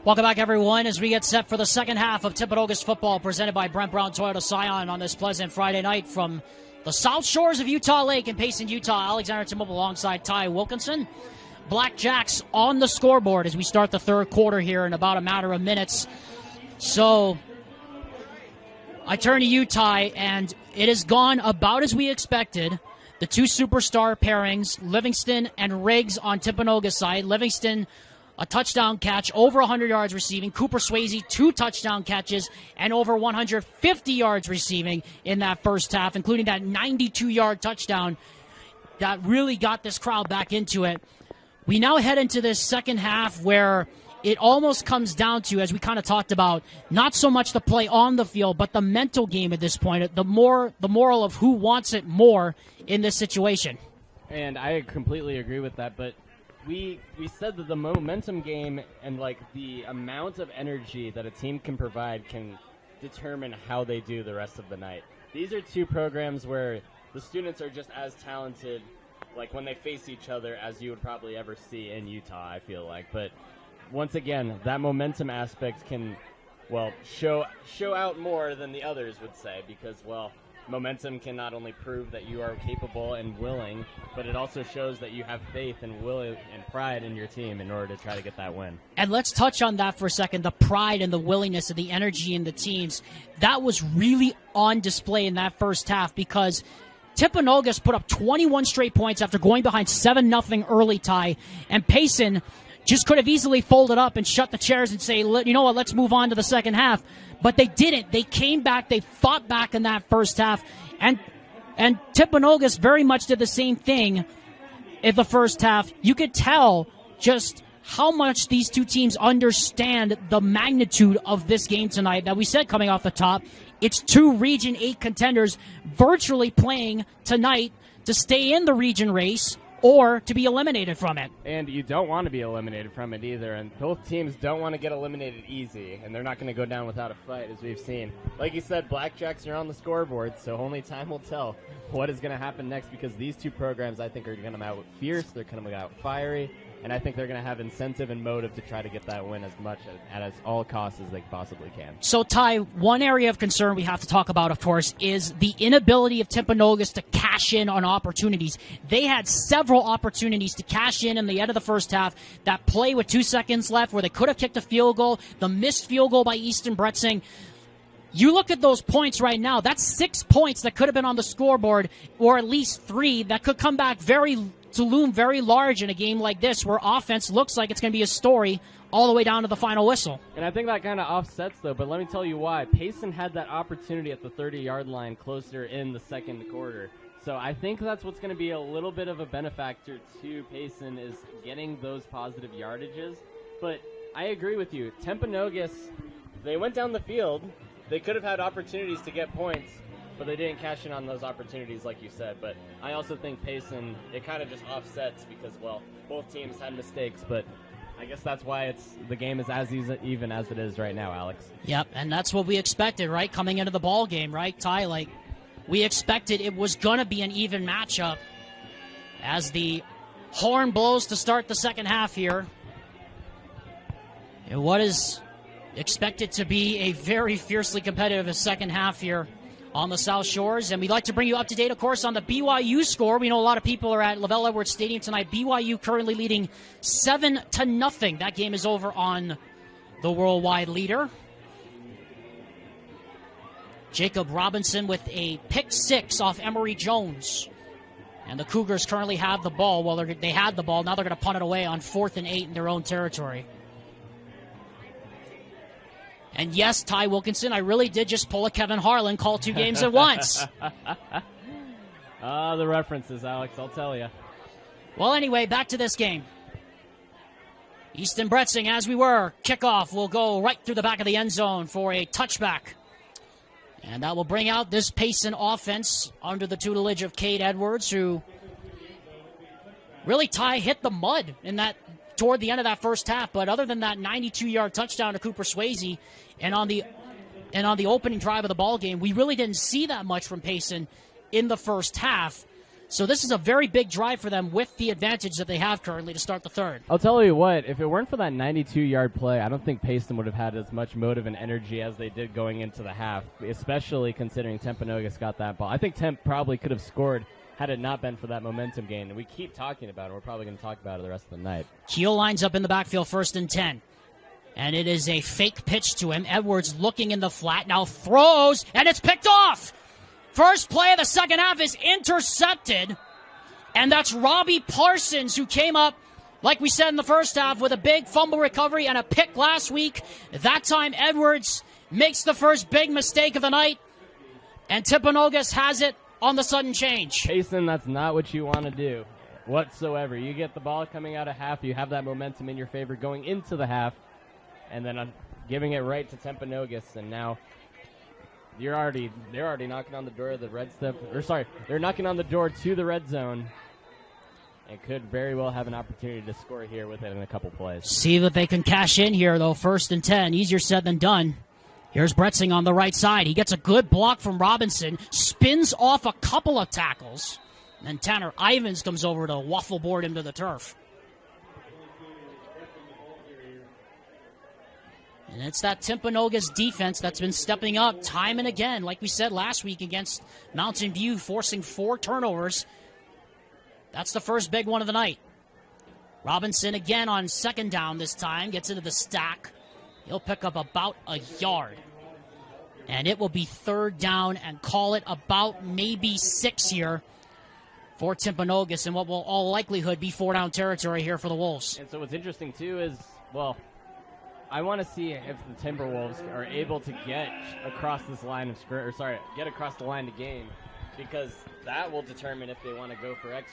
Welcome back, everyone, as we get set for the second half of Timpanogos football presented by Brent Brown Toyota Scion on this pleasant Friday night from the South Shores of Utah Lake in Payson, Utah. Alexander Timberwolves alongside Ty Wilkinson. Blackjacks on the scoreboard as we start the third quarter here in about a matter of minutes. So I turn to you, Ty, and it has gone about as we expected. The two superstar pairings, Livingston and Riggs on Timpanogos side. Livingston, a touchdown catch, over 100 yards receiving. Cooper Swayze, 2 touchdown catches, and over 150 yards receiving in that first half, including that 92-yard touchdown that really got this crowd back into it. We now head into this second half where it almost comes down to, as we kind of talked about, not so much the play on the field, but the mental game at this point, the moral of who wants it more in this situation. And I completely agree with that, but we said that the momentum game and like the amount of energy that a team can provide can determine how they do the rest of the night. These are two programs where the students are just as talented, like when they face each other, as you would probably ever see in Utah, I feel like. But once again, that momentum aspect can, well, show out more than the others would say, because, well, momentum can not only prove that you are capable and willing, but it also shows that you have faith and will and pride in your team in order to try to get that win. And let's touch on that for a second, the pride and the willingness and the energy in the teams. That was really on display in that first half because Timpanogos put up 21 straight points after going behind 7-0 early, Ty, and Payson just could have easily folded up and shut the chairs and say, you know what, let's move on to the second half. But they didn't. They came back. They fought back in that first half. And Timpanogos very much did the same thing in the first half. You could tell just how much these two teams understand the magnitude of this game tonight that we said coming off the top. It's two Region 8 contenders virtually playing tonight to stay in the region race or to be eliminated from it. And you don't want to be eliminated from it either, and both teams don't want to get eliminated easy, and they're not going to go down without a fight, as we've seen. Like you said, Blackjacks are on the scoreboard, so only time will tell what is going to happen next, because these two programs, I think, are going to come out fierce, they're going to come out fiery, and I think they're going to have incentive and motive to try to get that win as much at as all costs as they possibly can. So, Ty, one area of concern we have to talk about, of course, is the inability of Timpanogos to cash in on opportunities. They had several opportunities to cash in the end of the first half. That play with 2 seconds left where they could have kicked a field goal, the missed field goal by Easton Bretzing. You look at those points right now, that's 6 points that could have been on the scoreboard, or at least 3 that could come back to loom very large in a game like this where offense looks like it's going to be a story all the way down to the final whistle. And I think that kind of offsets, though, but let me tell you why. Payson had that opportunity at the 30-yard line closer in the second quarter. So I think that's what's going to be a little bit of a benefactor to Payson is getting those positive yardages. But I agree with you. Timpanogos, they went down the field. They could have had opportunities to get points, but they didn't cash in on those opportunities like you said. But I also think Payson, it kind of just offsets because, well, both teams had mistakes, but I guess that's why the game is as even as it is right now, Alex. Yep, and that's what we expected, right, coming into the ball game, right, Ty? Like, we expected it was going to be an even matchup as the horn blows to start the second half here. And what is expected to be a very fiercely competitive second half here on the South Shores, and we'd like to bring you up to date, of course, on the BYU score. We know a lot of people are at Lavelle Edwards Stadium tonight. BYU currently leading 7-0. That game is over on the worldwide leader. Jacob Robinson with a pick 6 off Emory Jones. And the Cougars currently have the ball. Well, they had the ball. Now they're going to punt it away on 4th and 8 in their own territory. And yes, Ty Wilkinson, I really did just pull a Kevin Harlan, call 2 games at once. The references, Alex, I'll tell you. Well, anyway, back to this game. Easton Bretzing, as we were, kickoff will go right through the back of the end zone for a touchback. And that will bring out this Payson offense under the tutelage of Cade Edwards, who really, Ty, hit the mud in that toward the end of that first half. But other than that 92-yard touchdown to Cooper Swayze and on the opening drive of the ball game, we really didn't see that much from Payson in the first half. So this is a very big drive for them with the advantage that they have currently to start the third. I'll tell you what, if it weren't for that 92-yard play, I don't think Payson would have had as much motive and energy as they did going into the half, especially considering Timpanogos got that ball. I think Temp probably could have scored had it not been for that momentum gain. And we keep talking about it. We're probably going to talk about it the rest of the night. Keel lines up in the backfield, 1st and 10. And it is a fake pitch to him. Edwards looking in the flat, now throws, and it's picked off. First play of the second half is intercepted, and that's Robbie Parsons, who came up, like we said in the first half, with a big fumble recovery and a pick last week. That time, Edwards makes the first big mistake of the night, and Timpanogos has it on the sudden change. Payson, that's not what you want to do whatsoever. You get the ball coming out of half, you have that momentum in your favor going into the half, and then giving it right to Timpanogos, and now they're already knocking on the door of the red step. Or sorry, they're knocking on the door to the red zone, and could very well have an opportunity to score here with it in a couple plays. See if they can cash in here, though. 1st and 10, easier said than done. Here's Bretzing on the right side. He gets a good block from Robinson, spins off a couple of tackles, and then Tanner Ivins comes over to waffle board him to the turf. And it's that Timpanogos defense that's been stepping up time and again, like we said last week against Mountain View, forcing 4 turnovers. That's the first big one of the night. Robinson again on 2nd down this time, gets into the stack. He'll pick up about a yard. And it will be 3rd down and call it about maybe 6 here for Timpanogos, in what will all likelihood be 4-down territory here for the Wolves. And so what's interesting too is, well, I want to see if the Timberwolves are able to get across this line of get across the line to game, because that will determine if they want to go for a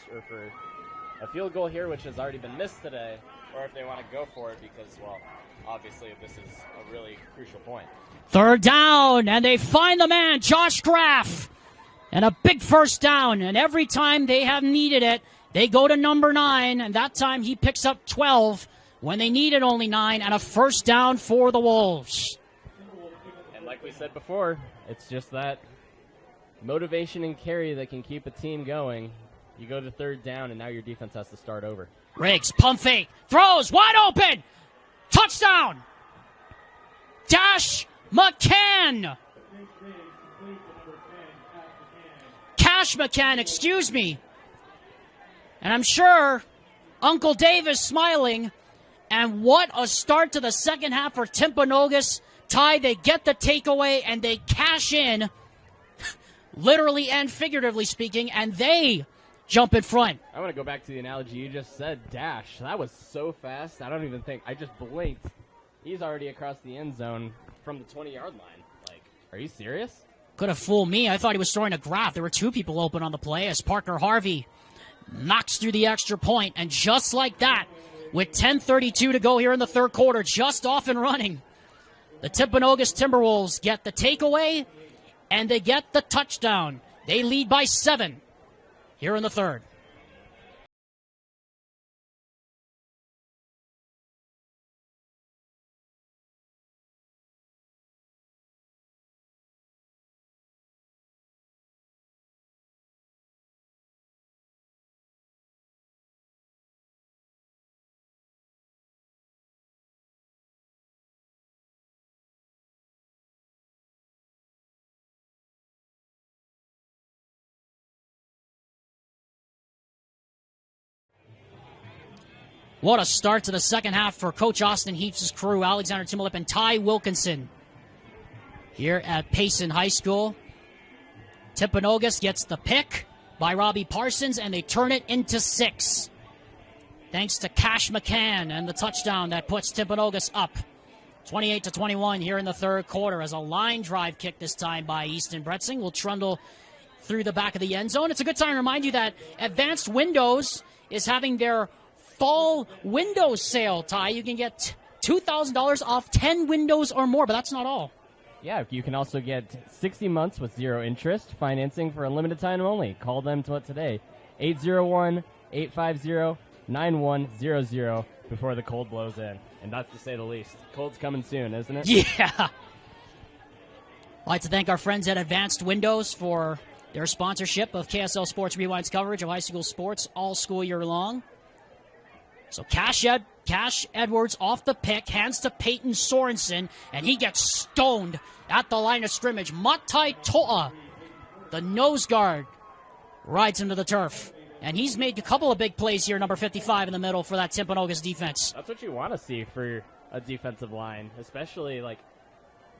field goal here, which has already been missed today, or if they want to go for it because, well, obviously this is a really crucial point. 3rd down, and they find the man, Josh Graff, and a big 1st down, and every time they have needed it, they go to number 9, and that time he picks up 12. When they needed only 9, and a 1st down for the Wolves. And like we said before, it's just that motivation and carry that can keep a team going. You go to 3rd down, and now your defense has to start over. Riggs, pump fake, throws, wide open, touchdown! Dash McCann! Cash McCann, excuse me. And I'm sure Uncle Dave is smiling. And what a start to the second half for Timpanogos. Ty, they get the takeaway and they cash in, literally and figuratively speaking, and they jump in front. I want to go back to the analogy you just said, dash. That was so fast. I just blinked. He's already across the end zone from the 20-yard line. Like, are you serious? Could have fooled me. I thought he was throwing a graph. There were 2 people open on the play as Parker Harvey knocks through the extra point, and just like that, with 10:32 to go here in the 3rd quarter, just off and running, the Timpanogos Timberwolves get the takeaway, and they get the touchdown. They lead by 7 here in the 3rd. What a start to the second half for Coach Austin Heaps' crew, Alexander Timolip and Ty Wilkinson here at Payson High School. Timpanogos gets the pick by Robbie Parsons, and they turn it into 6. Thanks to Cash McCann and the touchdown that puts Timpanogos up 28-21 here in the 3rd quarter, as a line drive kick this time by Easton Bretzing will trundle through the back of the end zone. It's a good time to remind you that Advanced Windows is having their fall windows sale, Ty. You can get $2,000 off 10 windows or more, but that's not all. Yeah, you can also get 60 months with 0 interest financing for a limited time only. Call them today, 801-850-9100 before the cold blows in. And that's to say the least. Cold's coming soon, isn't it? Yeah. I'd like to thank our friends at Advanced Windows for Their sponsorship of KSL Sports Rewind's coverage of high school sports all school year long. So Cash Edwards off the pick, hands to Peyton Sorensen, and he gets stoned at the line of scrimmage. Matai To'a, the nose guard, rides him to the turf. And he's made a couple of big plays here, number 55 in the middle for that Timpanogos defense. That's what you want to see for a defensive line, especially like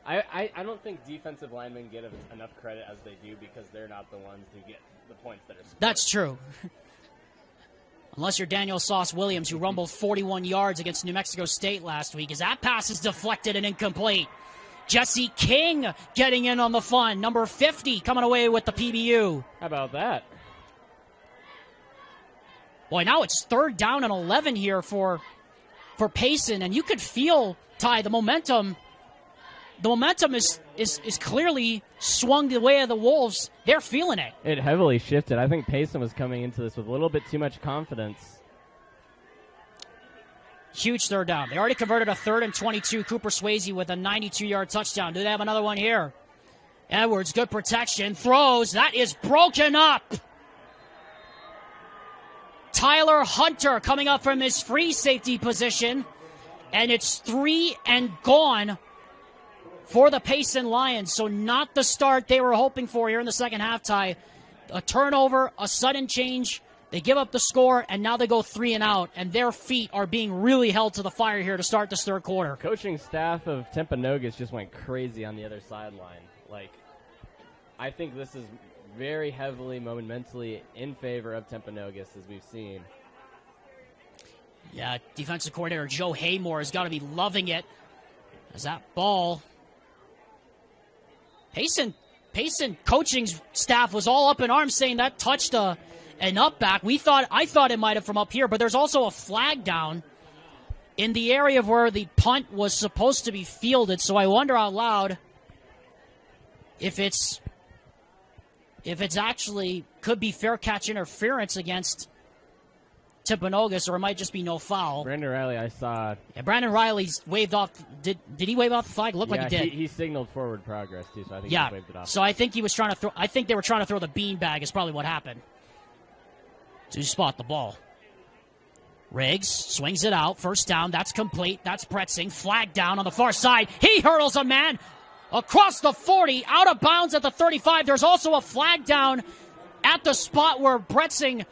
I don't think defensive linemen get enough credit as they do because they're not the ones who get the points that are scored. That's true. Unless you're Daniel Sauce Williams, who rumbled 41 yards against New Mexico State last week, as that pass is deflected and incomplete. Jesse King getting in on the fun. Number 50 coming away with the PBU. How about that? Boy, now it's 3rd down and 11 here for Payson, and you could feel, Ty, the momentum. The momentum is clearly swung the way of the Wolves. They're feeling it. It heavily shifted. I think Payson was coming into this with a little bit too much confidence. Huge 3rd down. They already converted a 3rd and 22. Cooper Swayze with a 92-yard touchdown. Do they have another one here? Edwards, good protection. Throws. That is broken up. Tyler Hunter coming up from his free safety position. And it's 3 and gone for the Payson Lions. So not the start they were hoping for here in the second half, Ty. A turnover, a sudden change. They give up the score, and now they go 3 and out. And their feet are being really held to the fire here to start this 3rd quarter. Coaching staff of Timpanogos just went crazy on the other sideline. Like, I think this is very heavily momentally in favor of Timpanogos, as we've seen. Yeah, defensive coordinator Joe Haymore has got to be loving it as that ball. Payson coaching staff was all up in arms saying that touched an up back. I thought it might have from up here, but there's also a flag down in the area of where the punt was supposed to be fielded. So I wonder out loud if it's actually could be fair catch interference against Timpanogos, or it might just be no foul. Brandon Riley, I saw. Yeah, Brandon Riley's waved off. Did he wave off the flag? Looked like he did. He signaled forward progress too, so I think he waved it off. So I think he was trying to throw. I think they were trying to throw the beanbag. Is probably what happened. So you spot the ball. Riggs swings it out. 1st down. That's complete. That's Pretzing. Flag down on the far side. He hurdles a man across the 40, out of bounds at the 35. There's also a flag down at the spot where Pretzing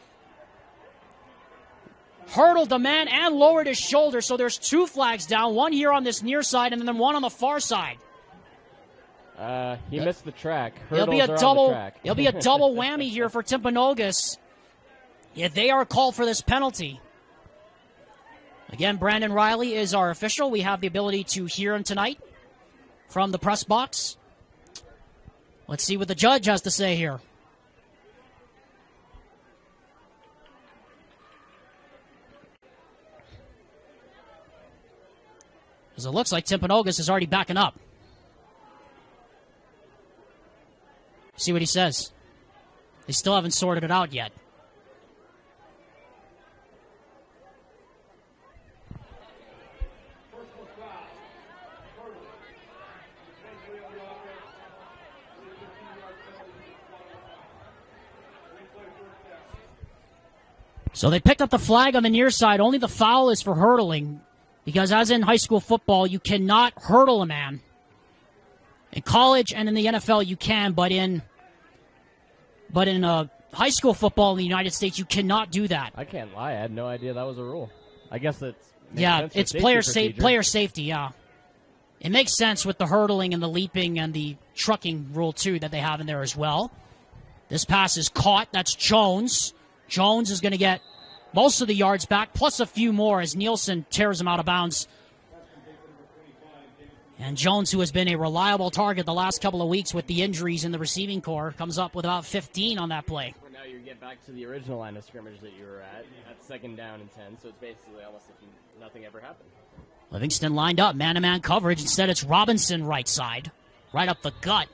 hurdled the man and lowered his shoulder. So there's 2 flags down, one here on this near side and then one on the far side. He missed the track. It'll be a double whammy here for Timpanogos. Yeah, they are called for this penalty. Again, Brandon Riley is our official. We have the ability to hear him tonight from the press box. Let's see what the judge has to say here. Because it looks like Timpanogos is already backing up. See what he says. They still haven't sorted it out yet. So they picked up the flag on the near side. Only the foul is for hurdling. Because as in high school football, you cannot hurdle a man. In college and in the NFL, you can, but in high school football in the United States, you cannot do that. I can't lie. I had no idea that was a rule. I guess it's player safety, yeah. It makes sense with the hurdling and the leaping and the trucking rule, too, that they have in there as well. This pass is caught. That's Jones. Jones is going to get most of the yards back, plus a few more as Nielsen tears him out of bounds. And Jones, who has been a reliable target the last couple of weeks with the injuries in the receiving corps, comes up with about 15 on that play. Now you get back to the original line of scrimmage that you were at 2nd down and 10, so it's basically almost if nothing ever happened. Livingston lined up, man-to-man coverage. Instead, it's Robinson right side, right up the gut.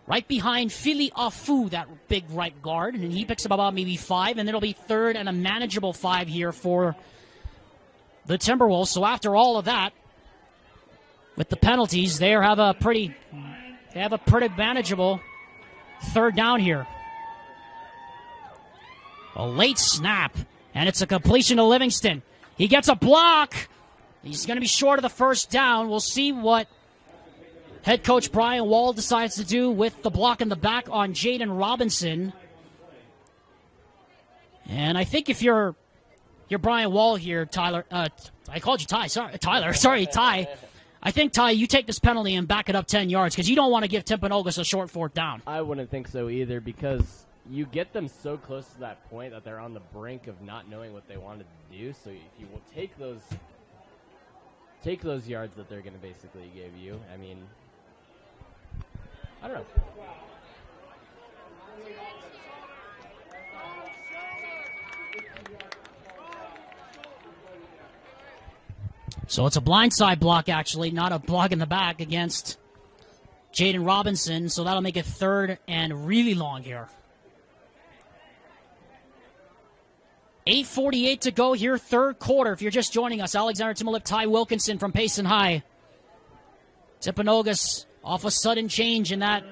Right behind Philly Afu, that big right guard, and he picks up about maybe 5, and it'll be 3rd and a manageable 5 here for the Timberwolves. So after all of that, with the penalties, they have a pretty manageable 3rd down here. A late snap, and it's a completion to Livingston. He gets a block. He's going to be short of the first down. We'll see what head coach Brian Wall decides to do with the block in the back on Jaden Robinson. And I think if you're Brian Wall here, Tyler. I called you Ty. Sorry, Tyler. Sorry, Ty. I think, Ty, you take this penalty and back it up 10 yards because you don't want to give Timpanogos a short fourth down. I wouldn't think so either because you get them so close to that point that they're on the brink of not knowing what they wanted to do. So if you will take those yards that they're going to basically give you, I mean, I don't know. So it's a blindside block, actually, not a block in the back against Jaden Robinson. So that'll make it third and really long here. 8:48 to go here, third quarter. If you're just joining us, Alexander Timolip, Ty Wilkinson from Payson High. Timpanogos off a sudden change in that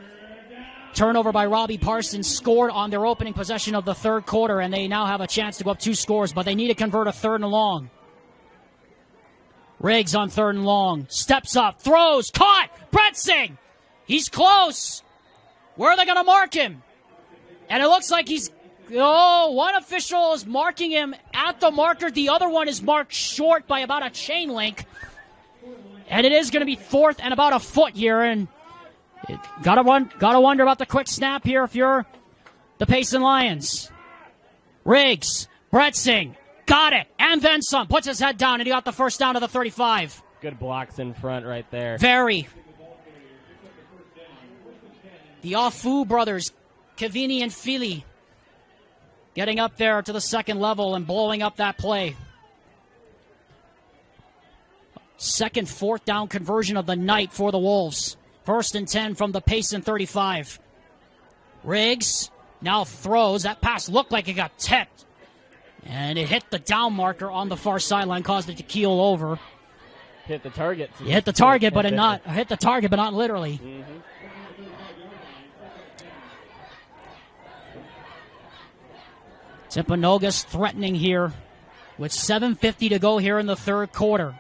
turnover by Robbie Parsons scored on their opening possession of the third quarter, and they now have a chance to go up 2 scores, but they need to convert a third and long. Riggs on third and long. Steps up. Throws. Caught. Bretzing. He's close. Where are they going to mark him? And it looks like one official is marking him at the marker. The other one is marked short by about a chain link. And it is going to be fourth and about a foot here. And gotta wonder about the quick snap here if you're the Payson Lions. Riggs. Bretzing. Got it, and then some. Puts his head down, and he got the first down to the 35. Good blocks in front right there. Very. The Afu brothers, Kavini and Fili, getting up there to the second level and blowing up that play. Second fourth down conversion of the night for the Wolves. 1st and 10 from the Payson 35. Riggs now throws. That pass looked like it got tipped. And it hit the down marker on the far sideline, caused it to keel over. Hit the target. You hit the target, but not literally. Mm-hmm. Timpanogos threatening here with 7:50 to go here in the third quarter.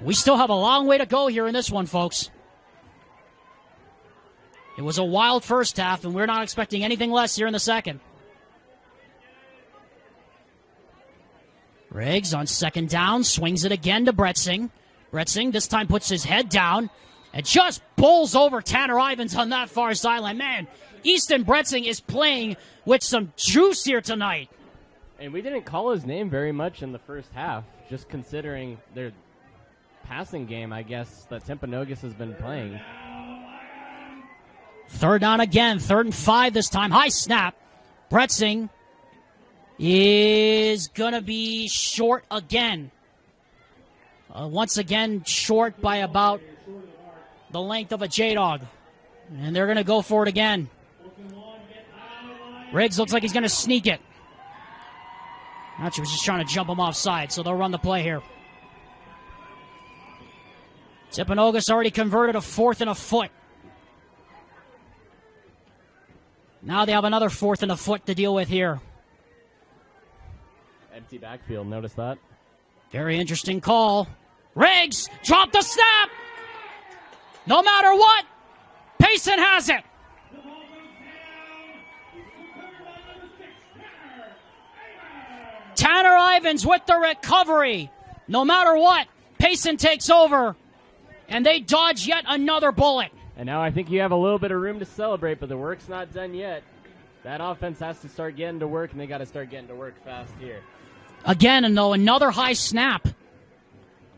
We still have a long way to go here in this one, folks. It was a wild first half, and we're not expecting anything less here in the second. Riggs on second down, swings it again to Bretzing. Bretzing this time puts his head down and just bowls over Tanner Ivins on that far sideline. Man, Easton Bretzing is playing with some juice here tonight. And we didn't call his name very much in the first half, just considering their passing game, I guess, that Timpanogos has been playing. Third down again, 3rd and 5 this time. High snap. Bretzing is going to be short again. Once again, short by about the length of a J-Dog. And they're going to go for it again. Riggs looks like he's going to sneak it. Actually, was just trying to jump him offside, so they'll run the play here. Timpanogos already converted a 4th and a foot. Now they have another 4th and a foot to deal with here. Empty backfield, notice that. Very interesting call. Riggs, drop the snap! No matter what, Payson has it! Tanner Ivins with the recovery. No matter what, Payson takes over, and they dodge yet another bullet. And now I think you have a little bit of room to celebrate, but the work's not done yet. That offense has to start getting to work, and they got to start getting to work fast here. Again, and though, another high snap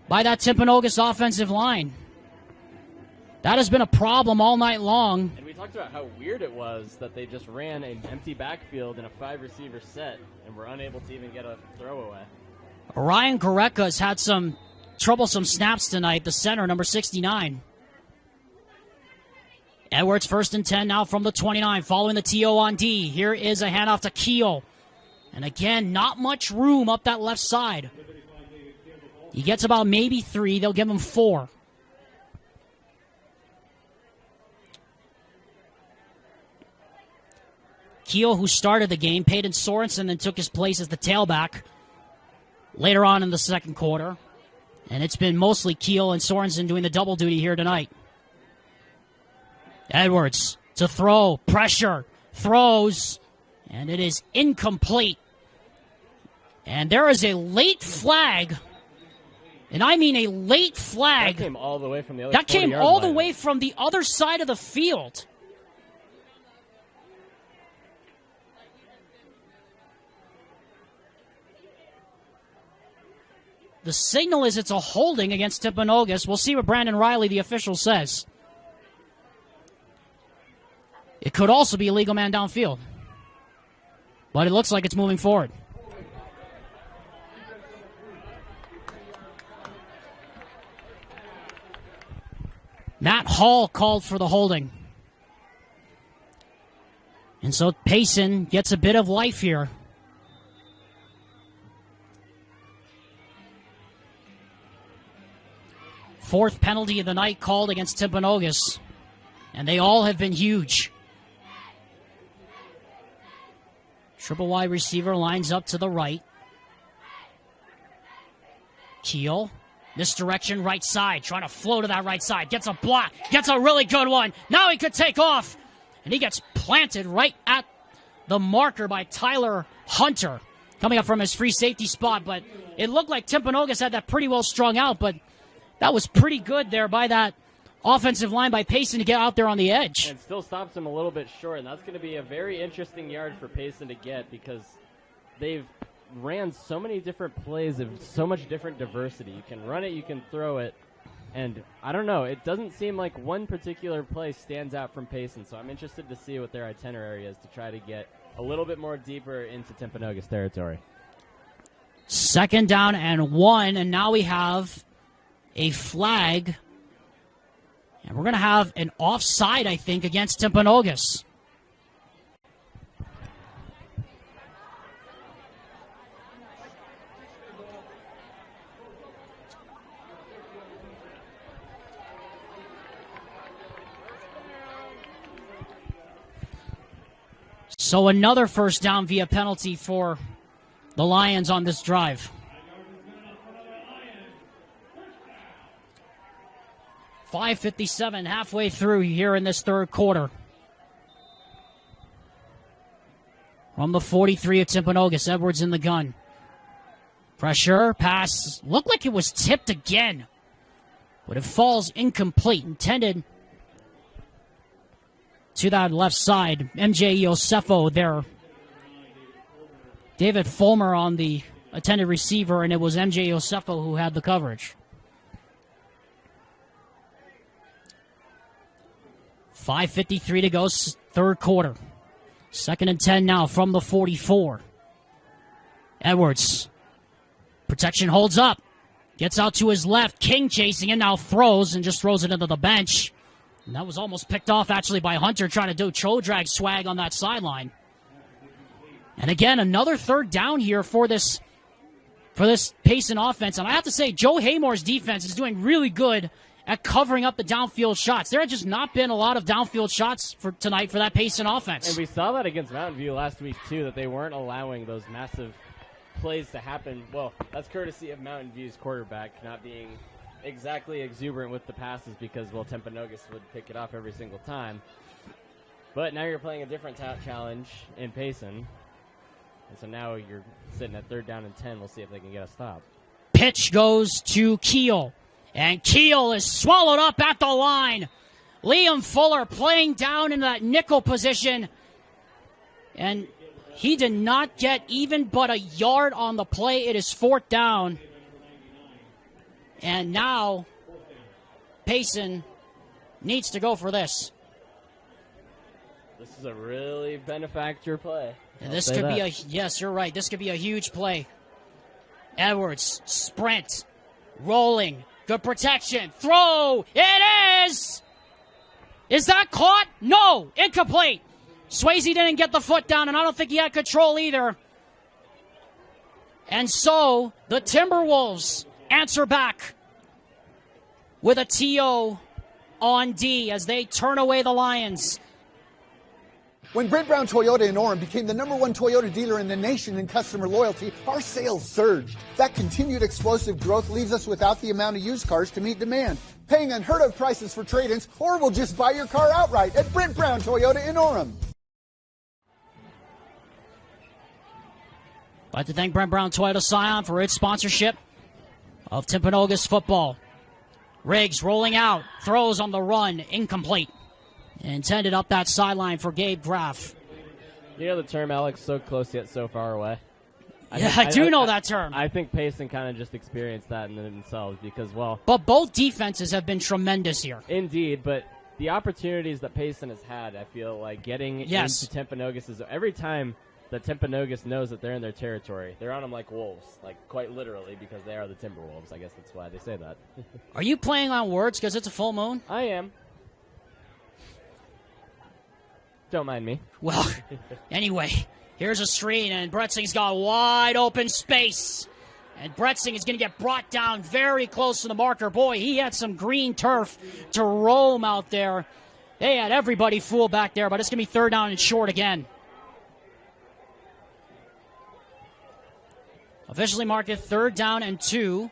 by that Timpanogos offensive line. That has been a problem all night long. And we talked about how weird it was that they just ran an empty backfield in a 5-receiver set and were unable to even get a throwaway. Ryan Goreka has had some troublesome snaps tonight, the center, number 69. Edwards 1st and 10 now from the 29, following the TO on D. Here is a handoff to Keel. And again, not much room up that left side. He gets about maybe 3. They'll give him 4. Keel, who started the game, Payton Sorensen then took his place as the tailback later on in the second quarter. And it's been mostly Keel and Sorensen doing the double duty here tonight. Edwards to throw, pressure, throws, and it is incomplete. And there is a late flag, and I mean a late flag. That came all the way from the other That came all the way from the other side of the field. The signal is it's a holding against Timpanogos. We'll see what Brandon Riley, the official, says. It could also be a legal man downfield. But it looks like it's moving forward. Matt Hall called for the holding. And so Payson gets a bit of life here. Fourth penalty of the night called against Timpanogos. And they all have been huge. Triple wide receiver lines up to the right. Keel. Misdirection, right side. Trying to flow to that right side. Gets a block. Gets a really good one. Now he could take off. And he gets planted right at the marker by Tyler Hunter. Coming up from his free safety spot. But it looked like Timpanogos had that pretty well strung out. But that was pretty good there by that offensive line by Payson to get out there on the edge. And still stops him a little bit short. And that's going to be a very interesting yard for Payson to get because they've ran so many different plays of so much different diversity. You can run it, you can throw it. And I don't know, it doesn't seem like one particular play stands out from Payson. So I'm interested to see what their itinerary is to try to get a little bit more deeper into Timpanogos territory. 2nd down and 1, and now we have a flag. And we're going to have an offside, I think, against Timpanogos. So another first down via penalty for the Lions on this drive. 5:57 halfway through here in this third quarter. From the 43 of Timpanogos, Edwards in the gun. Pressure, pass, looked like it was tipped again. But it falls incomplete, intended to that left side. MJ Iosefo there. David Fulmer on the intended receiver, and it was MJ Iosefo who had the coverage. 5:53 to go, third quarter. 2nd and 10 now from the 44. Edwards. Protection holds up. Gets out to his left. King chasing it, now throws and just throws it into the bench. And that was almost picked off actually by Hunter trying to do toe drag swag on that sideline. And again, another third down here for this Payson offense. And I have to say, Joe Haymore's defense is doing really good at covering up the downfield shots. There had just not been a lot of downfield shots for tonight for that Payson offense. And we saw that against Mountain View last week, too, that they weren't allowing those massive plays to happen. Well, that's courtesy of Mountain View's quarterback not being exactly exuberant with the passes because, well, Timpanogos would pick it off every single time. But now you're playing a different challenge in Payson. And so now you're sitting at 3rd down and 10. We'll see if they can get a stop. Pitch goes to Keel. And Keel is swallowed up at the line. Liam Fuller playing down in that nickel position. And he did not get even but a yard on the play. It is 4th down. And now Payson needs to go for this. This is a really benefactor play. And this could be yes, you're right. This could be a huge play. Edwards, sprint, rolling, good protection, throw. It is! Is that caught? No, incomplete. Swayze didn't get the foot down, and I don't think he had control either. And so the Timberwolves answer back with a TO on D as they turn away the Lions. When Brent Brown Toyota in Orem became the #1 Toyota dealer in the nation in customer loyalty, our sales surged. That continued explosive growth leaves us without the amount of used cars to meet demand, paying unheard of prices for trade-ins, or we'll just buy your car outright at Brent Brown Toyota in Orem. I'd like to thank Brent Brown Toyota Scion for its sponsorship of Timpanogos football. Riggs rolling out, throws on the run, incomplete. Intended up that sideline for Gabe Graff. You know the term, Alex, so close yet so far away? I do know that term. I think Payson kind of just experienced that in themselves because, well... But both defenses have been tremendous here. Indeed, but the opportunities that Payson has had, I feel like getting into Timpanogos is... Every time that Timpanogos knows that they're in their territory, they're on them like wolves, like quite literally, because they are the Timberwolves. I guess that's why they say that. Are you playing on words because it's a full moon? I am. Don't mind me. Well, anyway, here's a screen, and Bretzing's got wide open space. And Bretzing is going to get brought down very close to the marker. Boy, he had some green turf to roam out there. They had everybody fooled back there, but it's going to be 3rd down and short again. Officially marked it 3rd down and 2.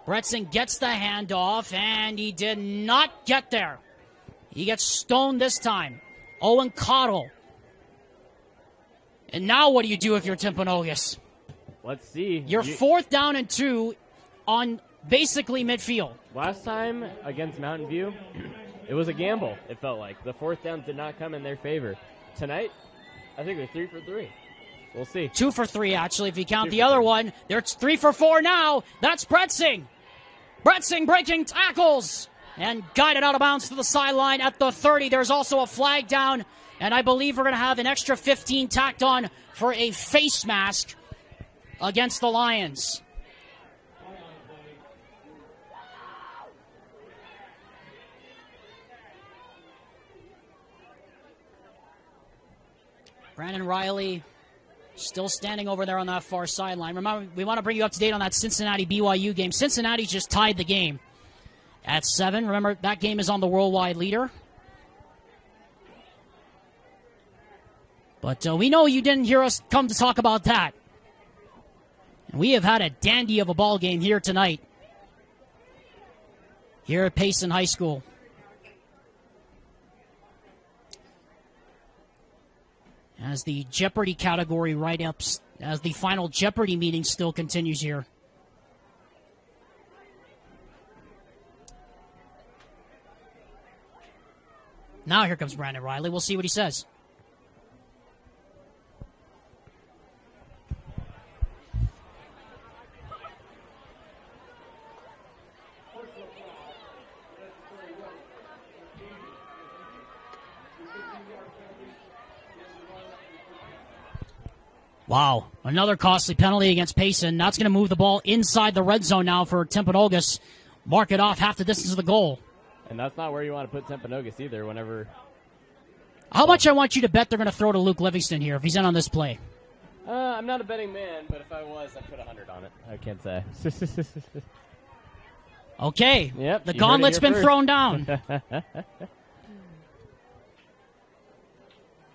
Bretzing gets the handoff, and he did not get there. He gets stoned this time. Owen Cottle. And now what do you do if you're Timpanogos? Let's see. You're 4th down and 2 on basically midfield. Last time against Mountain View, it was a gamble, it felt like. The 4th down did not come in their favor. Tonight, I think they're 3 for 3. We'll see. 2 for 3, actually, if you count the other one. They're 3 for 4 now. That's Bretzing. Bretzing breaking tackles and guided out of bounds to the sideline at the 30. There's also a flag down, and I believe we're going to have an extra 15 tacked on for a face mask against the Lions. Brandon Riley still standing over there on that far sideline. Remember, we want to bring you up to date on that Cincinnati-BYU game. Cincinnati just tied the game at 7. Remember, that game is on the worldwide leader. But we know you didn't hear us come to talk about that. And we have had a dandy of a ball game here tonight, here at Payson High School. As the Jeopardy category write-ups, as the final Jeopardy meeting still continues here. Now here comes Brandon Riley. We'll see what he says. Wow, another costly penalty against Payson. That's going to move the ball inside the red zone now for Timpanogos. Mark it off half the distance of the goal. And that's not where you want to put Timpanogos either whenever... How much I want you to bet they're going to throw to Luke Livingston here if he's in on this play? I'm not a betting man, but if I was, I'd put 100 on it. I can't say. Okay, yep, the gauntlet's been thrown down.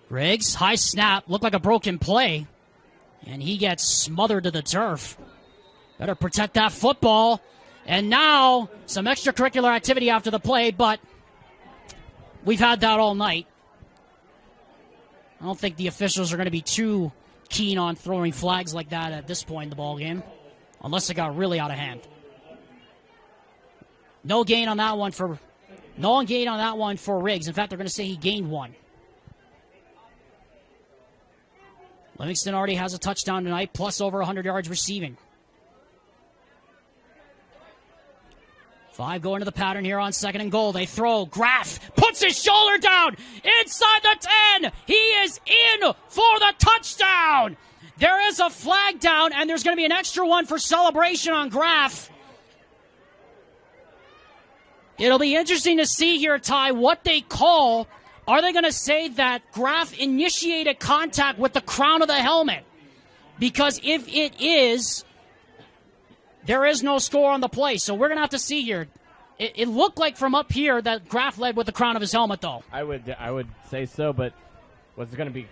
Riggs, high snap, looked like a broken play. And he gets smothered to the turf. Better protect that football. And now, some extracurricular activity after the play, but we've had that all night. I don't think the officials are going to be too keen on throwing flags like that at this point in the ball game, unless it got really out of hand. No gain on that one for Riggs. In fact, they're going to say he gained 1. Livingston already has a touchdown tonight, plus over 100 yards receiving. 5 going to the pattern here on 2nd and goal. They throw. Graff puts his shoulder down inside the 10. He is in for the touchdown. There is a flag down, and there's going to be an extra one for celebration on Graff. It'll be interesting to see here, Ty, what they call. Are they going to say that Graff initiated contact with the crown of the helmet? Because if it is, there is no score on the play. So we're going to have to see here. It looked like from up here that Graff led with the crown of his helmet, though. I would say so, but what's going to be,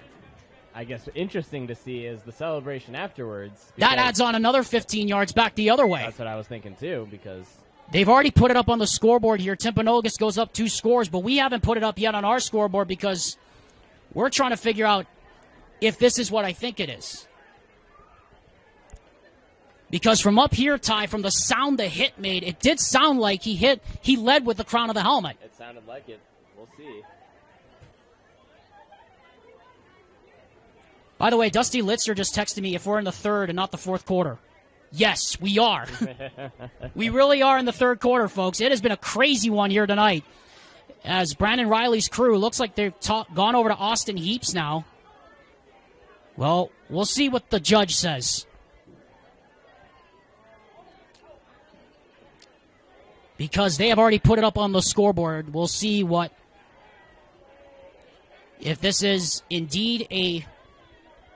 I guess, interesting to see is the celebration afterwards. That adds on another 15 yards back the other way. That's what I was thinking, too, because they've already put it up on the scoreboard here. Timpanogos goes up 2 scores, but we haven't put it up yet on our scoreboard because we're trying to figure out if this is what I think it is. Because from up here, Ty, from the sound the hit made, it did sound like he led with the crown of the helmet. It sounded like it. We'll see. By the way, Dusty Litzer just texted me if we're in the third and not the fourth quarter. Yes, we are. We really are in the third quarter, folks. It has been a crazy one here tonight. As Brandon Riley's crew, looks like they've gone over to Austin Heaps now. Well, we'll see what the judge says. Because they have already put it up on the scoreboard. We'll see if this is indeed a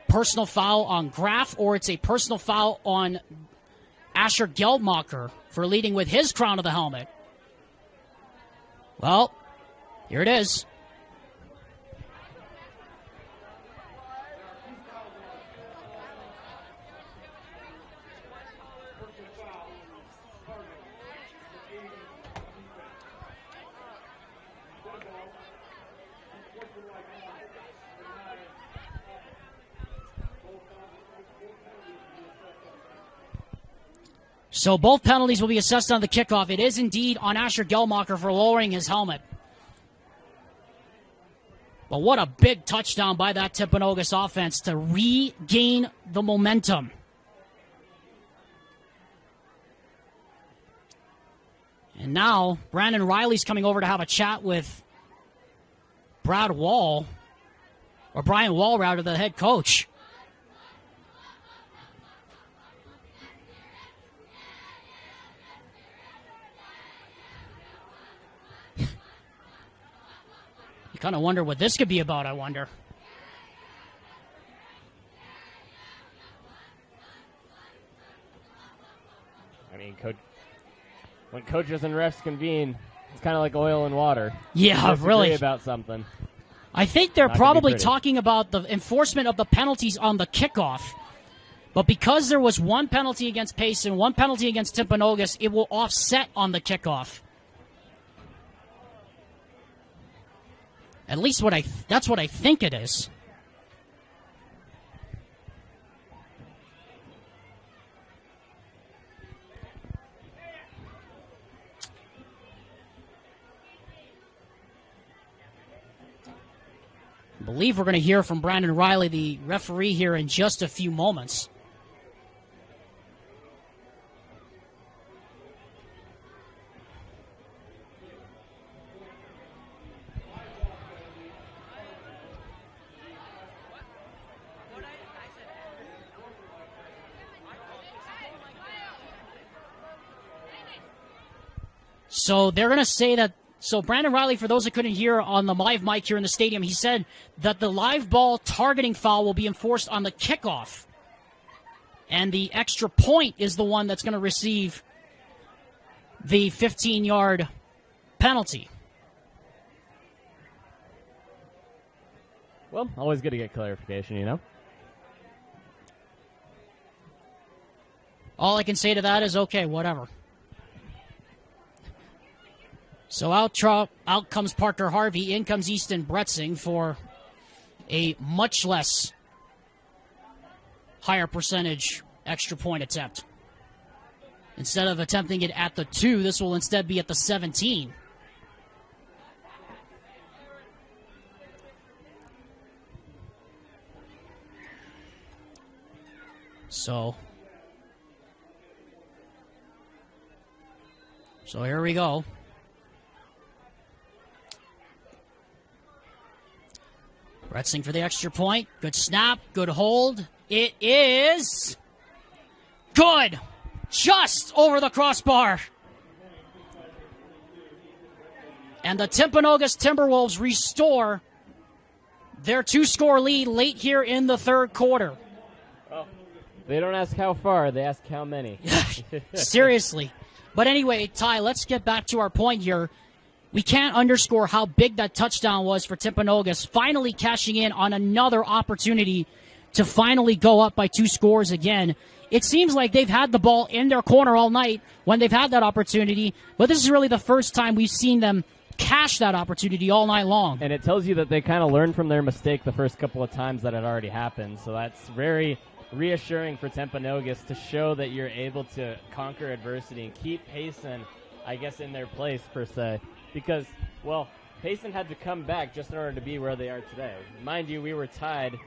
personal foul on Graf or it's a personal foul on Asher Geldmacher for leading with his crown of the helmet. Well, here it is. So both penalties will be assessed on the kickoff. It is indeed on Asher Geldmacher for lowering his helmet. But what a big touchdown by that Timpanogos offense to regain the momentum. And now Brandon Riley's coming over to have a chat with Brian Wall, rather, the head coach. You kind of wonder what this could be about, I wonder. I mean, when coaches and refs convene, it's kind of like oil and water. Yeah, really. About something. I think they're probably talking about the enforcement of the penalties on the kickoff. But because there was one penalty against Payson, one penalty against Timpanogos, it will offset on the kickoff. At least that's what I think it is. I believe we're going to hear from Brandon Riley, the referee, here in just a few moments. So they're going to say that. So Brandon Riley, for those that couldn't hear on the live mic here in the stadium, he said that the live ball targeting foul will be enforced on the kickoff. And the extra point is the one that's going to receive the 15-yard penalty. Well, always good to get clarification, you know? All I can say to that is, okay, whatever. So out comes Parker Harvey, in comes Easton Bretzing for a much less higher percentage extra point attempt. Instead of attempting it at the 2, this will instead be at the 17. So here we go. Bretzing for the extra point. Good snap. Good hold. It is good. Just over the crossbar. And the Timpanogos Timberwolves restore their 2-score lead late here in the third quarter. Well, they don't ask how far. They ask how many. Seriously. But anyway, Ty, let's get back to our point here. we can't underscore how big that touchdown was for Timpanogos, finally cashing in on another opportunity to finally go up by 2 scores again. It seems like they've had the ball in their corner all night when they've had that opportunity, but this is really the first time we've seen them cash that opportunity all night long. And it tells you that they kind of learned from their mistake the first couple of times that had already happened. So that's very reassuring for Timpanogos to show that you're able to conquer adversity and keep Payson, I guess, in their place, per se. Because, well, Payson had to come back just in order to be where they are today. Mind you, we were tied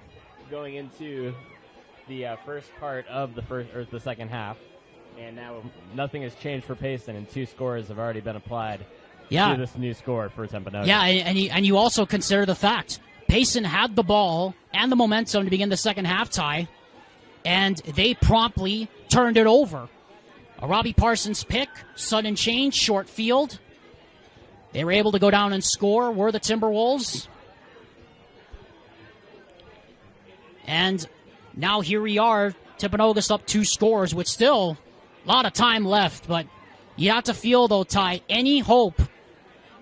going into the first part of the second half. And now nothing has changed for Payson, and 2 scores have already been applied to this new score for Timpanogos. Yeah, and you also consider the fact Payson had the ball and the momentum to begin the second half tie, and they promptly turned it over. A Robbie Parsons pick, sudden change, short field. They were able to go down and score, were the Timberwolves. And now here we are, Timpanogos up 2 scores with still a lot of time left, but you have to feel, though, Ty, any hope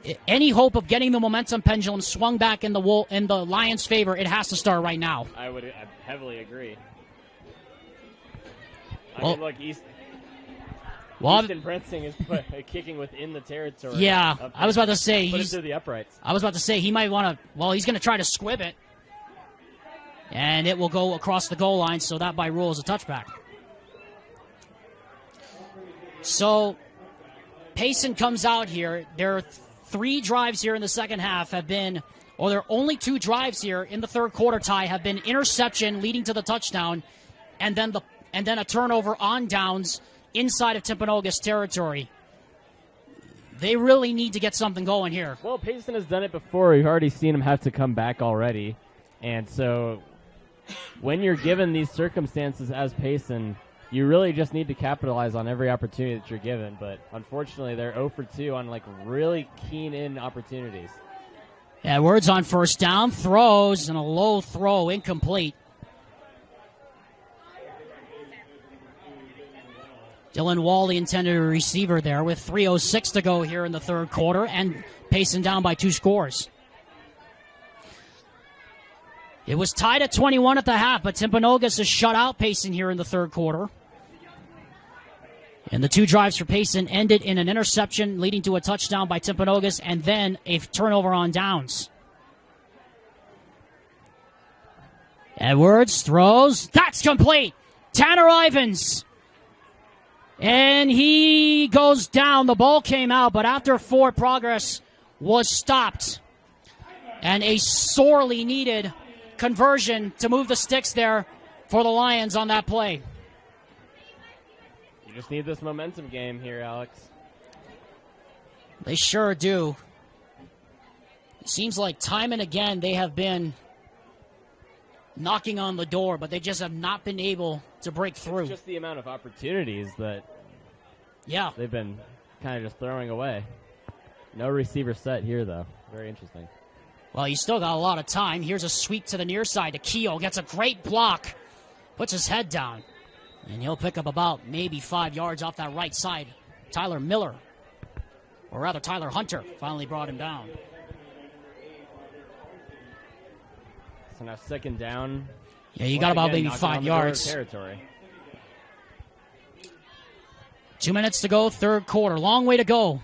of getting the momentum pendulum swung back in the Lions' favor, it has to start right now. I heavily agree. Well, look, Easton Brensing is kicking within the territory. Yeah, I was about to say put it through the uprights. I was about to say he might want to. Well, he's going to try to squib it, and it will go across the goal line. So that, by rule, is a touchback. So Payson comes out here. There are 3 drives here in the second half there are only 2 drives here in the third quarter tie have been interception leading to the touchdown, and then a turnover on downs inside of Timpanogos territory. They really need to get something going here. Well, Payson has done it before. We've already seen him have to come back already. And so when you're given these circumstances as Payson, you really just need to capitalize on every opportunity that you're given. But unfortunately, they're 0 for 2 on really keen-in opportunities. Edwards on first down, throws, and a low throw, incomplete. Dylan Wall, the intended receiver there, with 3:06 to go here in the third quarter, and Payson down by 2 scores. It was tied at 21 at the half, but Timpanogos has shut out Payson here in the third quarter. And the 2 drives for Payson ended in an interception leading to a touchdown by Timpanogos and then a turnover on downs. Edwards throws. That's complete. Tanner Ivins. And he goes down. The ball came out, but after forward progress was stopped. And a sorely needed conversion to move the sticks there for the Lions on that play. You just need this momentum game here, Alex. They sure do. It seems like time and again they have been knocking on the door, but they just have not been able to break through. It's just the amount of opportunities that they've been kind of just throwing away. No receiver set here, though. Very interesting. Well, you still got a lot of time. Here's a sweep to the near side to Keogh. Gets a great block. Puts his head down. And he'll pick up about maybe 5 yards off that right side. Tyler Miller, or rather Tyler Hunter, finally brought him down. So now second down. Yeah, you got about maybe 5 yards. Territory. 2 minutes to go, third quarter. Long way to go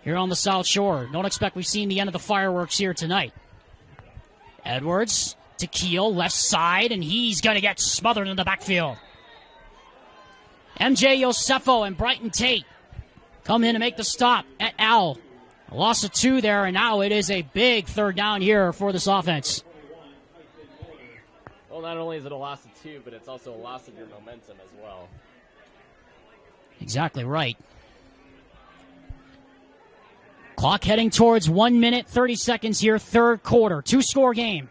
here on the South Shore. Don't expect we've seen the end of the fireworks here tonight. Edwards to Keel, left side, and he's going to get smothered in the backfield. MJ Yosefo and Brighton Tate come in to make the stop at Al. A loss of 2 there, and now it is a big third down here for this offense. Well, not only is it a loss of 2, but it's also a loss of your momentum as well. Exactly right. Clock heading towards 1 minute, 30 seconds here, third quarter. 2-score game.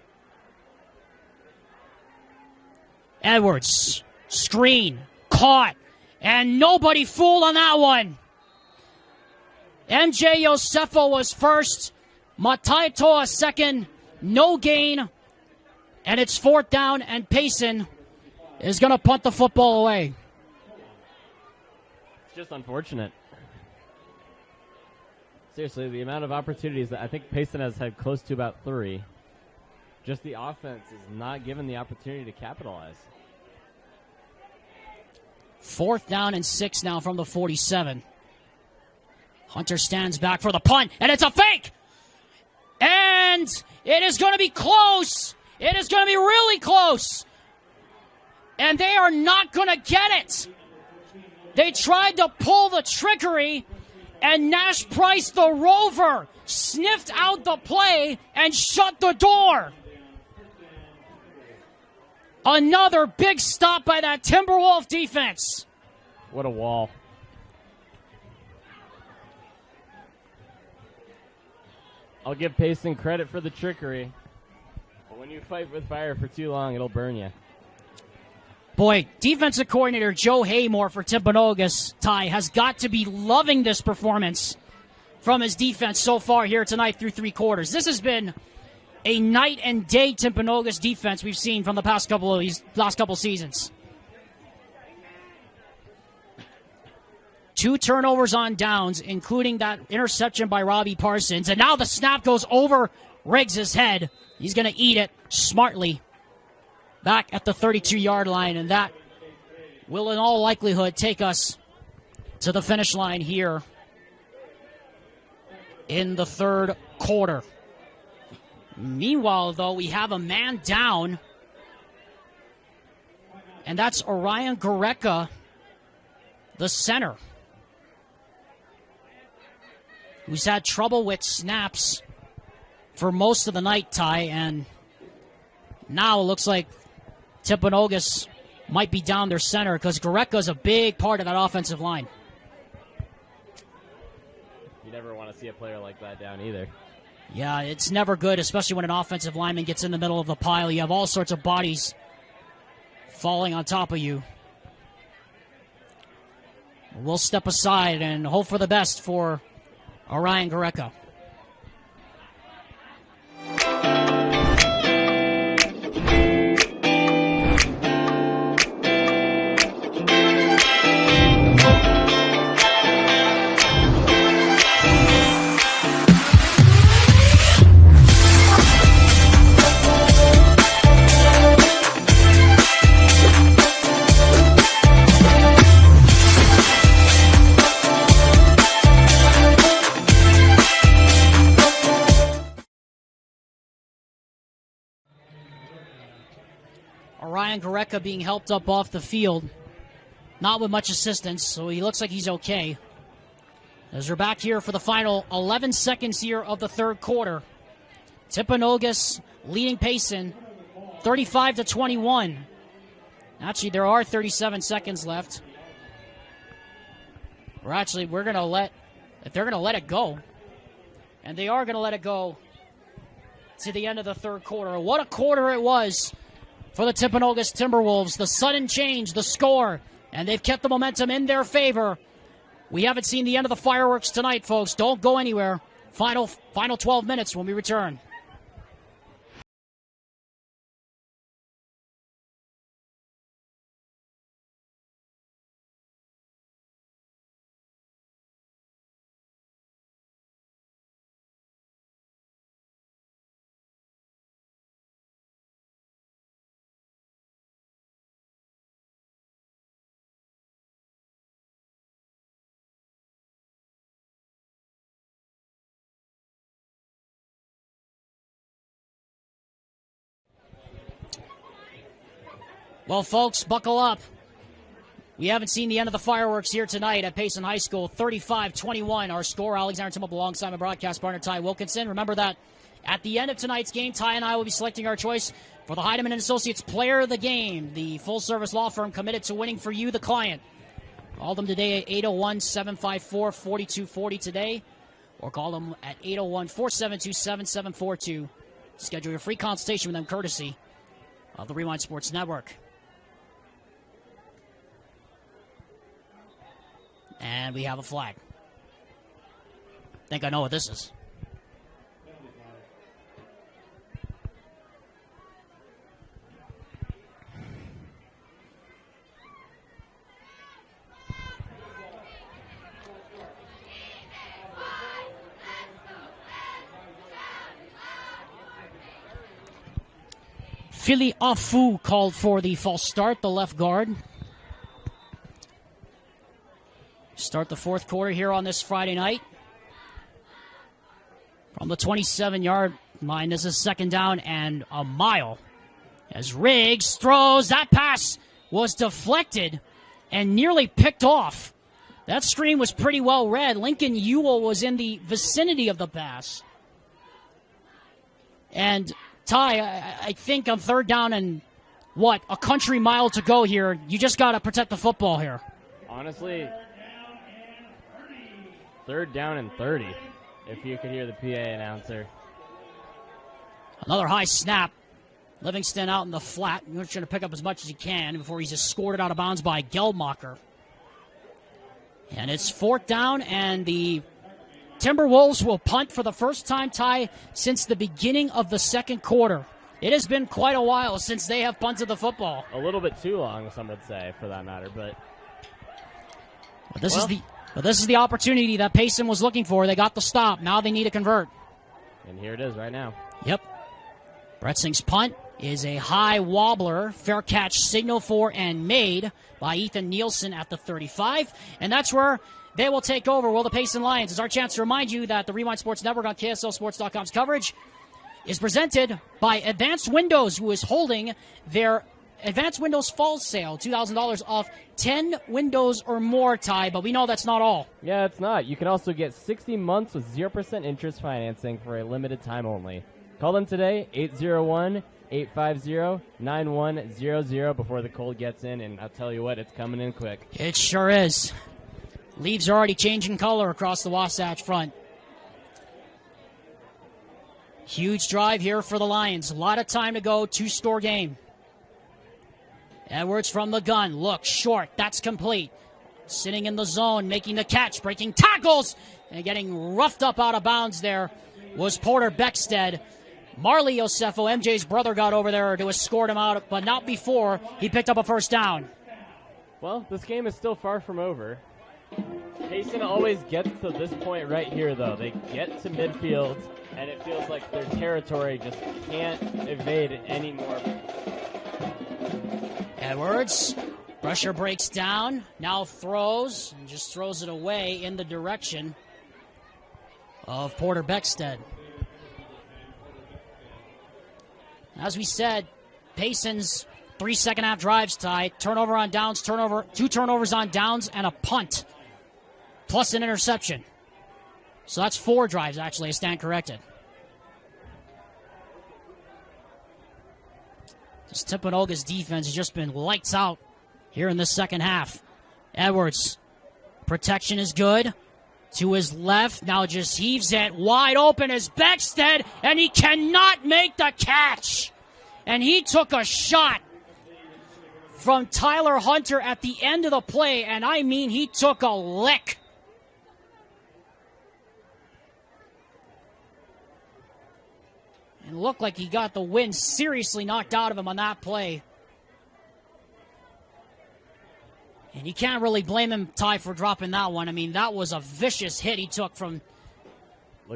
Edwards, screen, caught, and nobody fooled on that one. MJ Yosefo was first, Mataitoa second, no gain, and it's fourth down, and Payson is going to punt the football away. It's just unfortunate. Seriously, the amount of opportunities that I think Payson has had close to about 3. Just the offense is not given the opportunity to capitalize. 4th down and 6 now from the 47. Hunter stands back for the punt, and it's a fake! And it is going to be close. It is going to be really close. And they are not going to get it. They tried to pull the trickery, and Nash Price, the rover, sniffed out the play and shut the door. Another big stop by that Timberwolf defense. What a wall. I'll give Payson credit for the trickery, but when you fight with fire for too long, it'll burn you. Boy, defensive coordinator Joe Haymore for Timpanogos, Ty, has got to be loving this performance from his defense so far here tonight through 3 quarters. This has been a night and day Timpanogos defense we've seen from the last couple seasons. 2 turnovers on downs, including that interception by Robbie Parsons. And now the snap goes over Riggs' head. He's going to eat it smartly back at the 32-yard line. And that will, in all likelihood, take us to the finish line here in the 3rd quarter. Meanwhile, though, we have a man down. And that's Orion Goreka, the center, who's had trouble with snaps for most of the night, Ty, and now it looks like Timpanogos might be down their center because Goreka's a big part of that offensive line. You never want to see a player like that down either. Yeah, it's never good, especially when an offensive lineman gets in the middle of the pile. You have all sorts of bodies falling on top of you. We'll step aside and hope for the best for Orion Goreka. Orion Goreka being helped up off the field. Not with much assistance, so he looks like he's okay. As we're back here for the final 11 seconds here of the 3rd quarter. Timpanogos leading Payson 35-21. Actually, there are 37 seconds left. We're going to let, if they're going to let it go, and they are going to let it go to the end of the 3rd quarter. What a quarter it was for the Timpanogos Timberwolves. The sudden change, the score, and they've kept the momentum in their favor. We haven't seen the end of the fireworks tonight, folks. Don't go anywhere. Final 12 minutes when we return. Well, folks, buckle up. We haven't seen the end of the fireworks here tonight at Payson High School. 35-21, our score. Alexander Timble alongside my broadcast partner, Ty Wilkinson. Remember that at the end of tonight's game, Ty and I will be selecting our choice for the Heidemann & Associates Player of the Game, the full-service law firm committed to winning for you, the client. Call them today at 801-754-4240 today, or call them at 801-472-7742 to schedule your free consultation with them, courtesy of the Rewind Sports Network. And we have a flag. Think I know what this is. Philly Afu called for the false start, the left guard. Start the fourth quarter here on this Friday night. From the 27-yard line, this is second down and a mile. As Riggs throws, that pass was deflected and nearly picked off. That screen was pretty well read. Lincoln Ewell was in the vicinity of the pass. And Ty, I think on third down and a country mile to go here, you just got to protect the football here. Honestly, third down and 30, if you could hear the PA announcer. Another high snap. Livingston out in the flat. He's trying to pick up as much as he can before he's just scored out of bounds by Geldmacher. And it's fourth down, and the Timberwolves will punt for the first time, Ty, since the beginning of the second quarter. It has been quite a while since they have punted the football. A little bit too long, some would say, for that matter. But this is the opportunity that Payson was looking for. They got the stop. Now they need to convert. And here it is right now. Yep. Bretzing's punt is a high wobbler. Fair catch signal for and made by Ethan Nielsen at the 35. And that's where they will take over. Will the Payson Lions? It's our chance to remind you that the Rewind Sports Network on KSLSports.com's coverage is presented by Advanced Windows, who is holding their Advanced Windows Fall Sale. $2,000 off 10 windows or more, Ty, but we know that's not all. Yeah, it's not. You can also get 60 months with 0% interest financing for a limited time only. Call them today, 801-850-9100 before the cold gets in, and I'll tell you what, it's coming in quick. It sure is. Leaves are already changing color across the Wasatch front. Huge drive here for the Lions. A lot of time to go, two-score game. Edwards from the gun. Look, short. That's complete. Sitting in the zone, making the catch, breaking tackles, and getting roughed up out of bounds there was Porter Beckstead. Marley Yosefo, MJ's brother, got over there to escort him out, but not before he picked up a first down. Well, this game is still far from over. Payson always gets to this point right here, though. They get to midfield, and it feels like their territory just can't evade it anymore. Edwards, pressure breaks down, now throws, and just throws it away in the direction of Porter Beckstead. As we said, Payson's 3 second-half drives, tied. Turnover on downs, two turnovers on downs, and a punt, plus an interception. So that's 4 drives, actually, I stand corrected. This Timpanogos defense has just been lights out here in the second half. Edwards, protection is good. To his left, now just heaves it wide open as Beckstead, and he cannot make the catch. And he took a shot from Tyler Hunter at the end of the play, and I mean he took a lick. And looked like he got the wind seriously knocked out of him on that play. And you can't really blame him, Ty, for dropping that one. I mean, that was a vicious hit he took from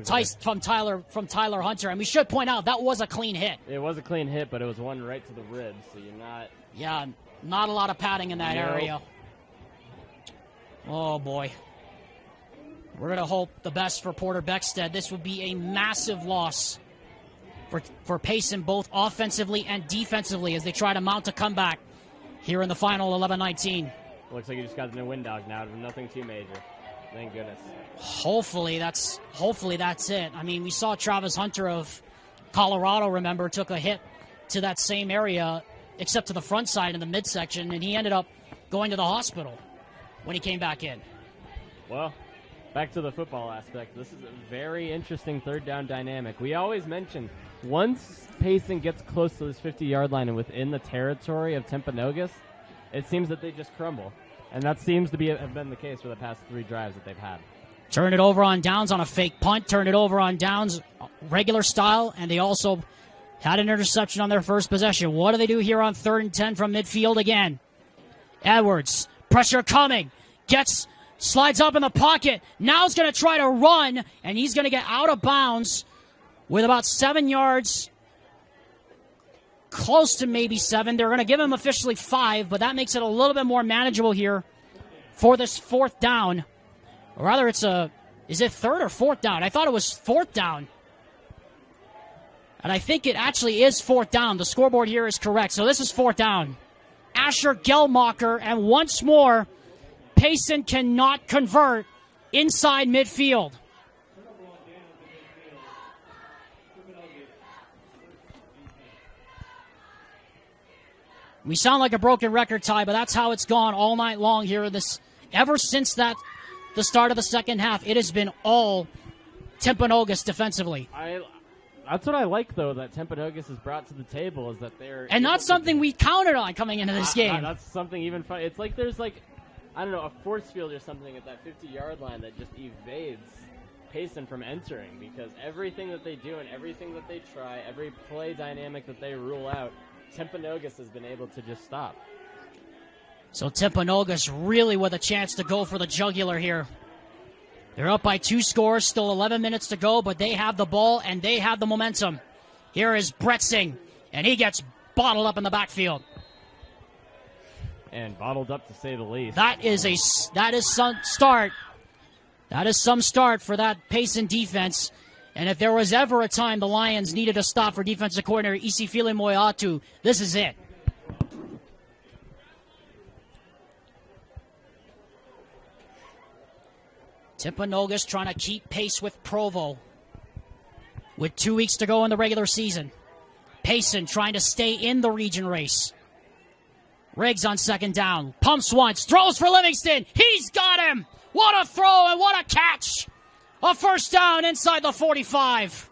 Tyler Hunter. And we should point out that was a clean hit. It was a clean hit, but it was one right to the ribs, so you're not... Yeah, not a lot of padding in that area. Oh, boy. We're going to hope the best for Porter Beckstead. This would be a massive loss for Payson, both offensively and defensively, as they try to mount a comeback here in the final 11-19. Looks like you just got the new wind dog now. Nothing too major. Thank goodness. Hopefully that's it. I mean, we saw Travis Hunter of Colorado, remember, took a hit to that same area, except to the front side in the midsection, and he ended up going to the hospital when he came back in. Well, back to the football aspect. This is a very interesting third down dynamic. We always mention once Payson gets close to this 50-yard line and within the territory of Timpanogos, it seems that they just crumble. And that seems to have been the case for the past 3 drives that they've had. Turn it over on downs on a fake punt, turn it over on downs regular style, and they also had an interception on their first possession. What do they do here on 3rd and 10 from midfield again? Edwards, pressure coming, slides up in the pocket, now he's going to try to run, and he's going to get out of bounds with about 7 yards close to maybe 7. They're going to give him officially 5, but that makes it a little bit more manageable here for this 4th down. Or rather, is it 3rd or 4th down? I thought it was 4th down. And I think it actually is 4th down. The scoreboard here is correct. So this is 4th down. Asher Gelmacher, and once more, Payson cannot convert inside midfield. We sound like a broken record, Ty, but that's how it's gone all night long here. Ever since the start of the second half, it has been all Timpanogos defensively. That's what I like, though, that Timpanogos has brought to the table, is that they're... And not something we counted on coming into this game. That's something even fun. It's like there's, I don't know, a force field or something at that 50-yard line that just evades Payson from entering, because everything that they do and everything that they try, every play dynamic that they rule out, Timpanogos has been able to just stop. So Timpanogos really with a chance to go for the jugular here. They're up by 2 scores, still 11 minutes to go, but they have the ball and they have the momentum. Here is Bretzing, and he gets bottled up in the backfield. And bottled up, to say the least. That is some start. That is some start for that Payson defense. And if there was ever a time the Lions needed a stop for defensive coordinator Isifile Moeatu, this is it. Timpanogos trying to keep pace with Provo. With 2 weeks to go in the regular season. Payson trying to stay in the region race. Riggs on 2nd down. Pumps once. Throws for Livingston. He's got him. What a throw and what a catch. A 1st down inside the 45.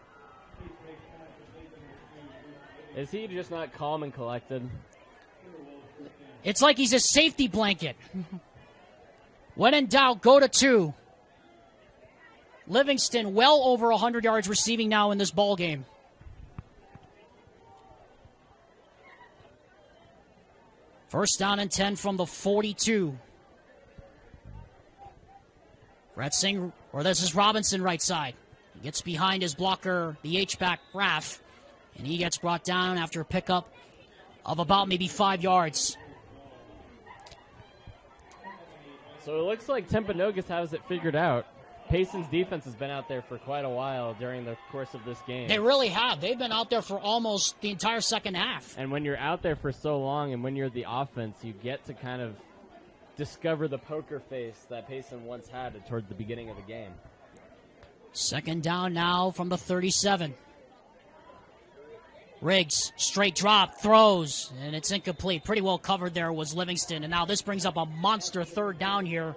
Is he just not calm and collected? It's like he's a safety blanket. When in doubt, go to 2. Livingston well over 100 yards receiving now in this ball game. First down and 10 from the 42. Bretzing, or this is Robinson right side. He gets behind his blocker, the H-back Raff, and he gets brought down after a pickup of about maybe 5 yards. So it looks like Timpanogos has it figured out. Payson's defense has been out there for quite a while during the course of this game. They really have. They've been out there for almost the entire second half. And when you're out there for so long and when you're the offense, you get to kind of discover the poker face that Payson once had toward the beginning of the game. 2nd down now from the 37. Riggs, straight drop, throws, and it's incomplete. Pretty well covered there was Livingston. And now this brings up a monster 3rd down here.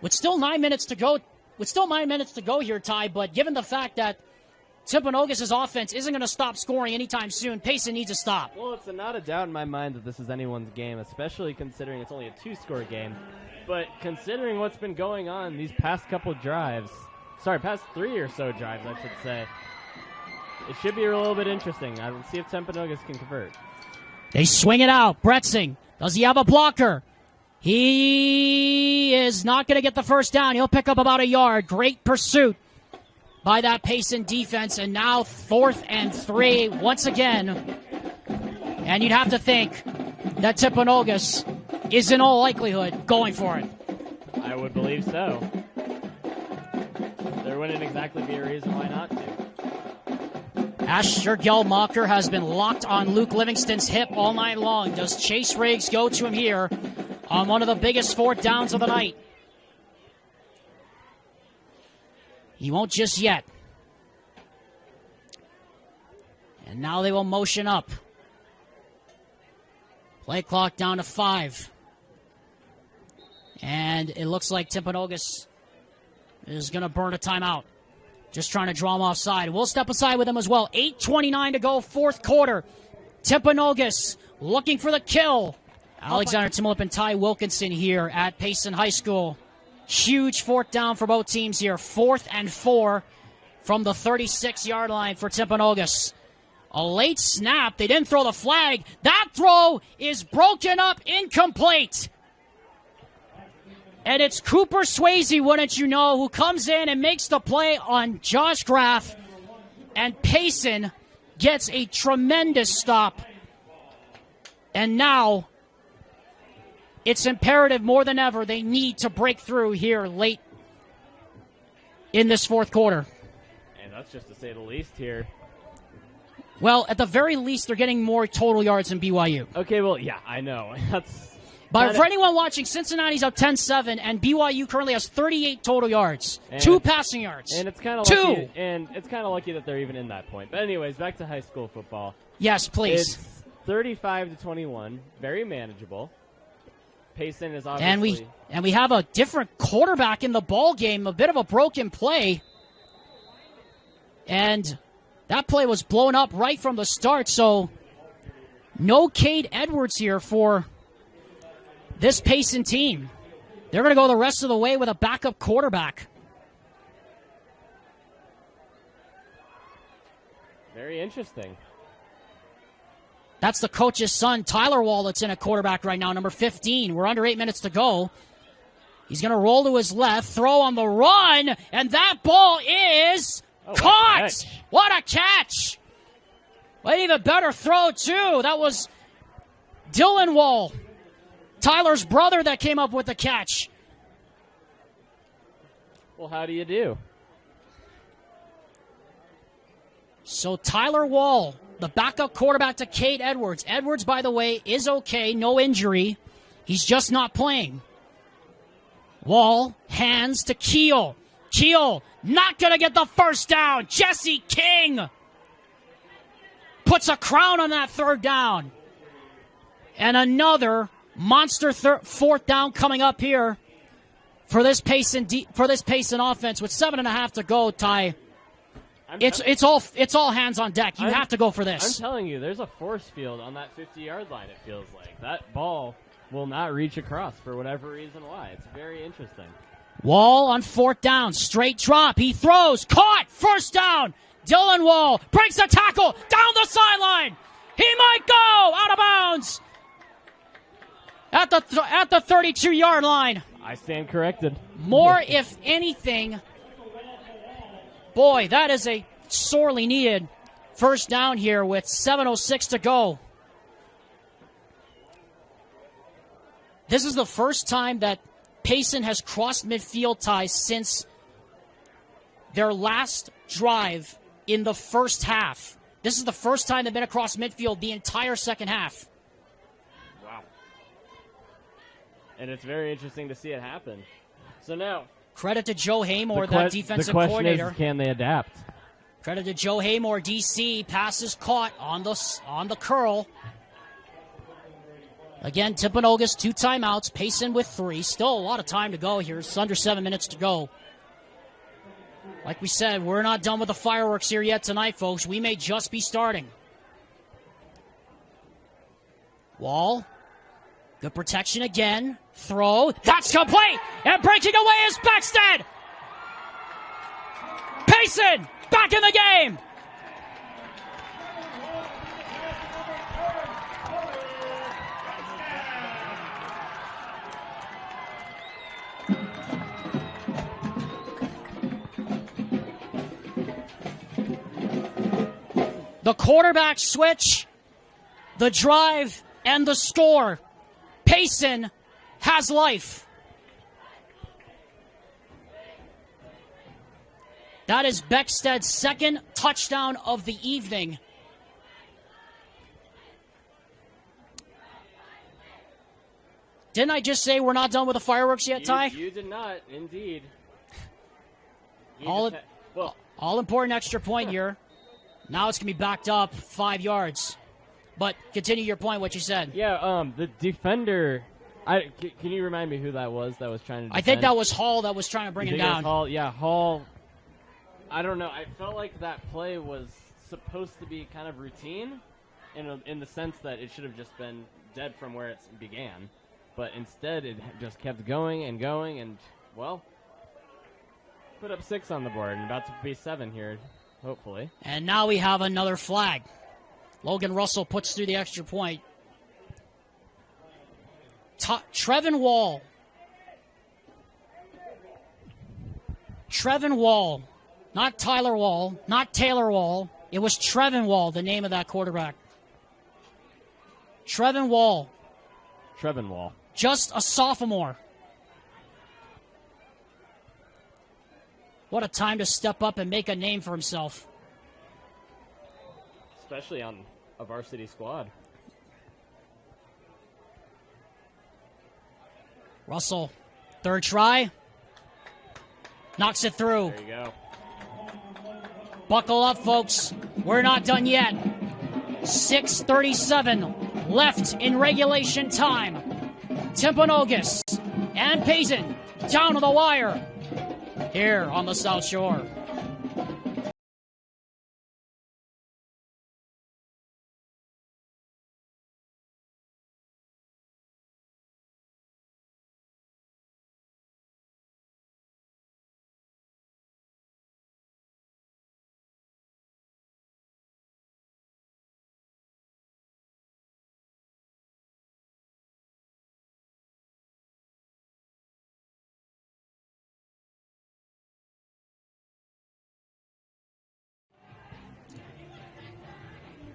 With still 9 minutes to go here, Ty, but given the fact that Timpanogos' offense isn't going to stop scoring anytime soon, Payson needs a stop. Well, it's not a doubt in my mind that this is anyone's game, especially considering it's only a 2-score game. But considering what's been going on these past couple drives, past 3 or so drives, I should say, it should be a little bit interesting. I'll see if Timpanogos can convert. They swing it out. Bretzing, does he have a blocker? He is not going to get the 1st down. He'll pick up about a yard. Great pursuit by that Payson defense. And now 4th and 3 once again. And you'd have to think that Timpanogos is in all likelihood going for it. I would believe so. There wouldn't exactly be a reason why not to. Asher Gelmacher has been locked on Luke Livingston's hip all night long. Does Chase Riggs go to him here on one of the biggest 4th downs of the night? He won't just yet. And now they will motion up. Play clock down to 5. And it looks like Timpanogos is going to burn a timeout. Just trying to draw him offside. We'll step aside with him as well. 8:29 to go, 4th quarter. Timpanogos looking for the kill. Alexander Timolip and Ty Wilkinson here at Payson High School. Huge 4th down for both teams here. 4th and 4 from the 36-yard line for Timpanogos. A late snap. They didn't throw the flag. That throw is broken up, incomplete. And it's Cooper Swayze, wouldn't you know, who comes in and makes the play on Josh Graff. And Payson gets a tremendous stop And now it's imperative more than ever. They need to break through here late in this fourth quarter. And that's just to say the least here. Well, at the very least, they're getting more total yards than BYU. Okay, well, yeah, I know. But for anyone watching, Cincinnati's up 10-7, and BYU currently has 38 total yards, and 2 passing yards. And it's kind of lucky. And it's kind of lucky that they're even in that point. But anyways, back to high school football. Yes, please. It's 35-21, very manageable. Payson is obviously, and we have a different quarterback in the ball game, a bit of a broken play, and that play was blown up right from the start. So no Cade Edwards here for this Payson team. They're going to go the rest of the way with a backup quarterback. Very interesting. That's the coach's son, Tyler Wall, that's in a quarterback right now, number 15. We're under 8 minutes to go. He's going to roll to his left, throw on the run, and that ball is caught! What a catch! An even better throw, too. That was Dylan Wall, Tyler's brother, that came up with the catch. Well, how do you do? So Tyler Wall, the backup quarterback to Cade Edwards. Edwards, by the way, is okay, no injury. He's just not playing. Wall, hands to Keel. Keel, not going to get the first down. Jesse King puts a crown on that third down. And another monster fourth down coming up here for this Payson offense with 7.5 to go, Ty. It's all hands on deck. You have to go for this. I'm telling you, there's a force field on that 50-yard line, it feels like. That ball will not reach across for whatever reason why. It's very interesting. Wall on fourth down. Straight drop. He throws. Caught. First down. Dylan Wall breaks the tackle. Down the sideline. He might go out of bounds at the 32-yard line. I stand corrected. More, if anything. Boy, that is a sorely needed first down here with 7:06 to go. This is the first time that Payson has crossed midfield ties since their last drive in the first half. This is the first time they've been across midfield the entire second half. Wow. And it's very interesting to see it happen. So now, credit to Joe Haymore, that defensive coordinator. The question is, can they adapt? Credit to Joe Haymore, DC. Passes caught on the curl. Again, Timpanogos, 2 timeouts. Payson with 3. Still a lot of time to go here. It's under 7 minutes to go. Like we said, we're not done with the fireworks here yet tonight, folks. We may just be starting. Wall. Good protection again. Throw. That's complete. And breaking away is Beckstead. Payson back in the game. The quarterback switch, the drive, and the score. Payson has life. That is Beckstead's second touchdown of the evening. Didn't I just say we're not done with the fireworks yet, Ty? You did not, indeed. All important extra point here. Now it's going to be backed up 5 yards. But continue your point, what you said. Yeah, the defender, can you remind me who that was that was trying to defend? I think that was Hall that was trying to bring him down. Hall? Yeah, Hall. I don't know. I felt like that play was supposed to be kind of routine in the sense that it should have just been dead from where it began. But instead, it just kept going and going and, well, put up 6 on the board and about to be 7 here. Hopefully. And now we have another flag. Logan Russell puts through the extra point. Trevin Wall. Trevin Wall. Not Tyler Wall. Not Taylor Wall. It was Trevin Wall, the name of that quarterback. Trevin Wall. Trevin Wall. Just a sophomore. What a time to step up and make a name for himself. Especially on a varsity squad. Russell, third try. Knocks it through. There you go. Buckle up, folks. We're not done yet. 6:37 left in regulation time. Timpanogos and Payson down to the wire here on the South Shore.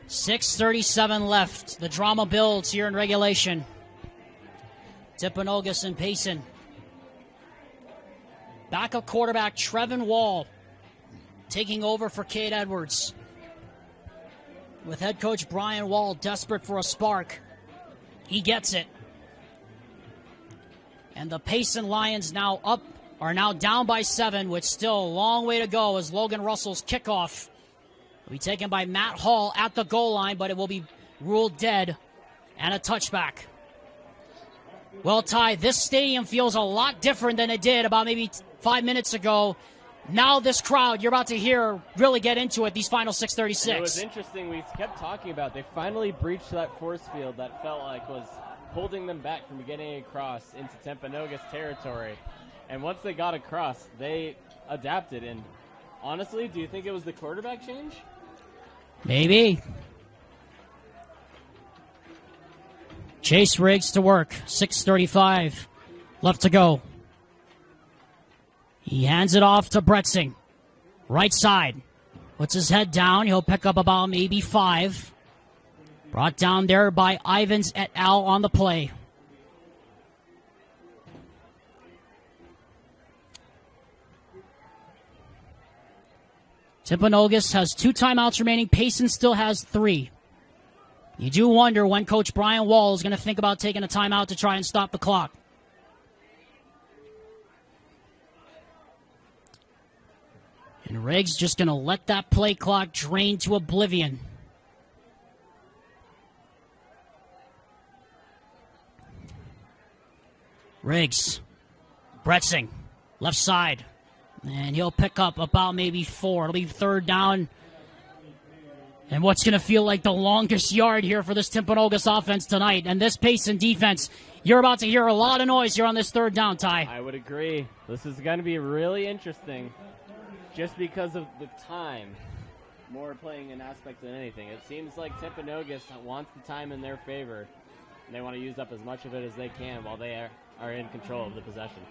.37 left. The drama builds here in regulation. Timpanogos and Payson. Backup quarterback Trevin Wall taking over for Cade Edwards. With head coach Brian Wall desperate for a spark. He gets it. And the Payson Lions are now down by 7 with still a long way to go as Logan Russell's kickoff will be taken by Matt Hall at the goal line, but it will be ruled dead and a touchback. Well, Ty, this stadium feels a lot different than it did about maybe 5 minutes ago. Now this crowd you're about to hear really get into it, these final 6:36. It was interesting. We kept talking about they finally breached that force field that felt like was holding them back from getting across into Timpanogos territory. And once they got across, they adapted. And honestly, do you think it was the quarterback change? Maybe. Chase Riggs to work. 6:35 left to go. He hands it off to Bretzing. Right side. Puts his head down. He'll pick up about maybe 5. Brought down there by Ivins et al. On the play. Timpanogos has 2 timeouts remaining. Payson still has 3. You do wonder when Coach Brian Wall is going to think about taking a timeout to try and stop the clock. And Riggs just going to let that play clock drain to oblivion. Riggs. Bretzing. Left side. And he'll pick up about maybe 4. It'll be third down. And what's going to feel like the longest yard here for this Timpanogos offense tonight. And this Payson defense, you're about to hear a lot of noise here on this third down, Ty. I would agree. This is going to be really interesting just because of the time. More playing an aspect than anything. It seems like Timpanogos wants the time in their favor. And they want to use up as much of it as they can while they are in control of the possession.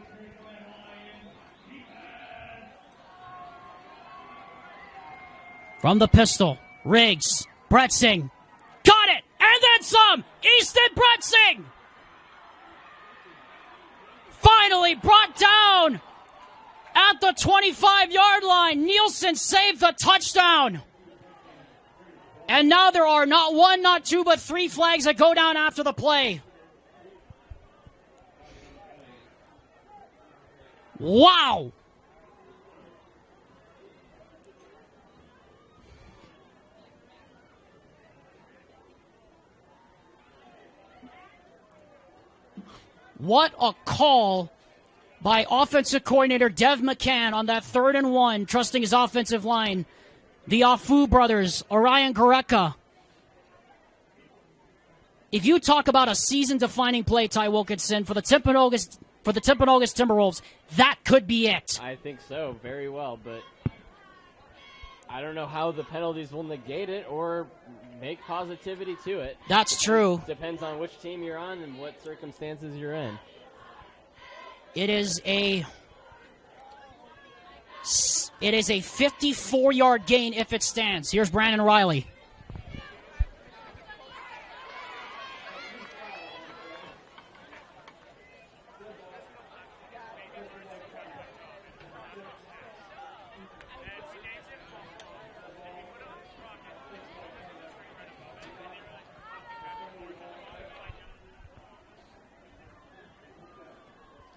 From the pistol, Riggs, Bretzing, got it, and then some, Easton Bretzing! Finally brought down at the 25-yard line. Nielsen saved the touchdown. And now there are not 1, not 2, but 3 flags that go down after the play. Wow! What a call by offensive coordinator Dev McCann on that 3rd and 1, trusting his offensive line. The Afu brothers, Orion Goreka. If you talk about a season-defining play, Ty Wilkinson, for the Timpanogos Timberwolves, that could be it. I think so, very well, but I don't know how the penalties will negate it or make positivity to it. That's true. Depends on which team you're on and what circumstances you're in. It is a 54-yard gain if it stands. Here's Brandon Riley.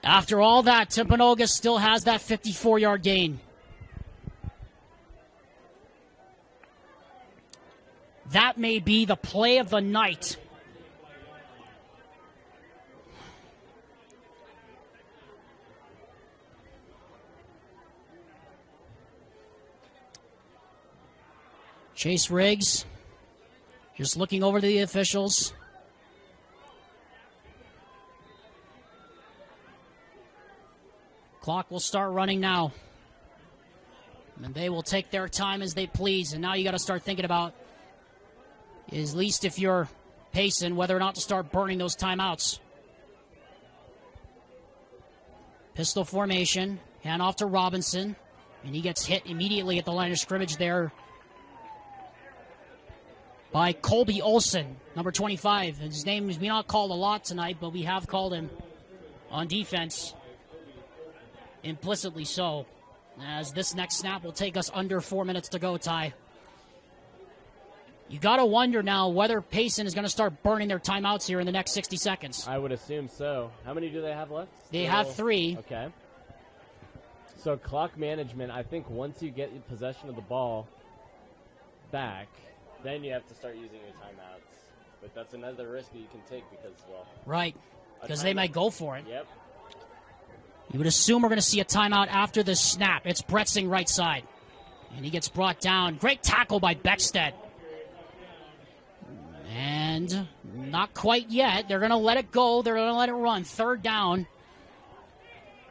After all that, Timpanogos still has that 54-yard gain. That may be the play of the night. Chase Riggs just looking over to the officials. Clock will start running now. And they will take their time as they please. And now you got to start thinking about, at least if you're Payson, whether or not to start burning those timeouts. Pistol formation. Hand off to Robinson. And he gets hit immediately at the line of scrimmage there by Colby Olson, number 25. His name is not called a lot tonight, but we have called him on defense. Implicitly so, as this next snap will take us under 4 minutes to go, Ty. You got to wonder now whether Payson is going to start burning their timeouts here in the next 60 seconds. I would assume so. How many do they have left? They have 3. Okay. So clock management, I think once you get possession of the ball back, then you have to start using your timeouts. But that's another risk that you can take because, well... Right, because they might go for it. Yep. You would assume we're going to see a timeout after the snap. It's Bretzing right side. And he gets brought down. Great tackle by Beckstead. And not quite yet. They're going to let it go. They're going to let it run. 3rd down.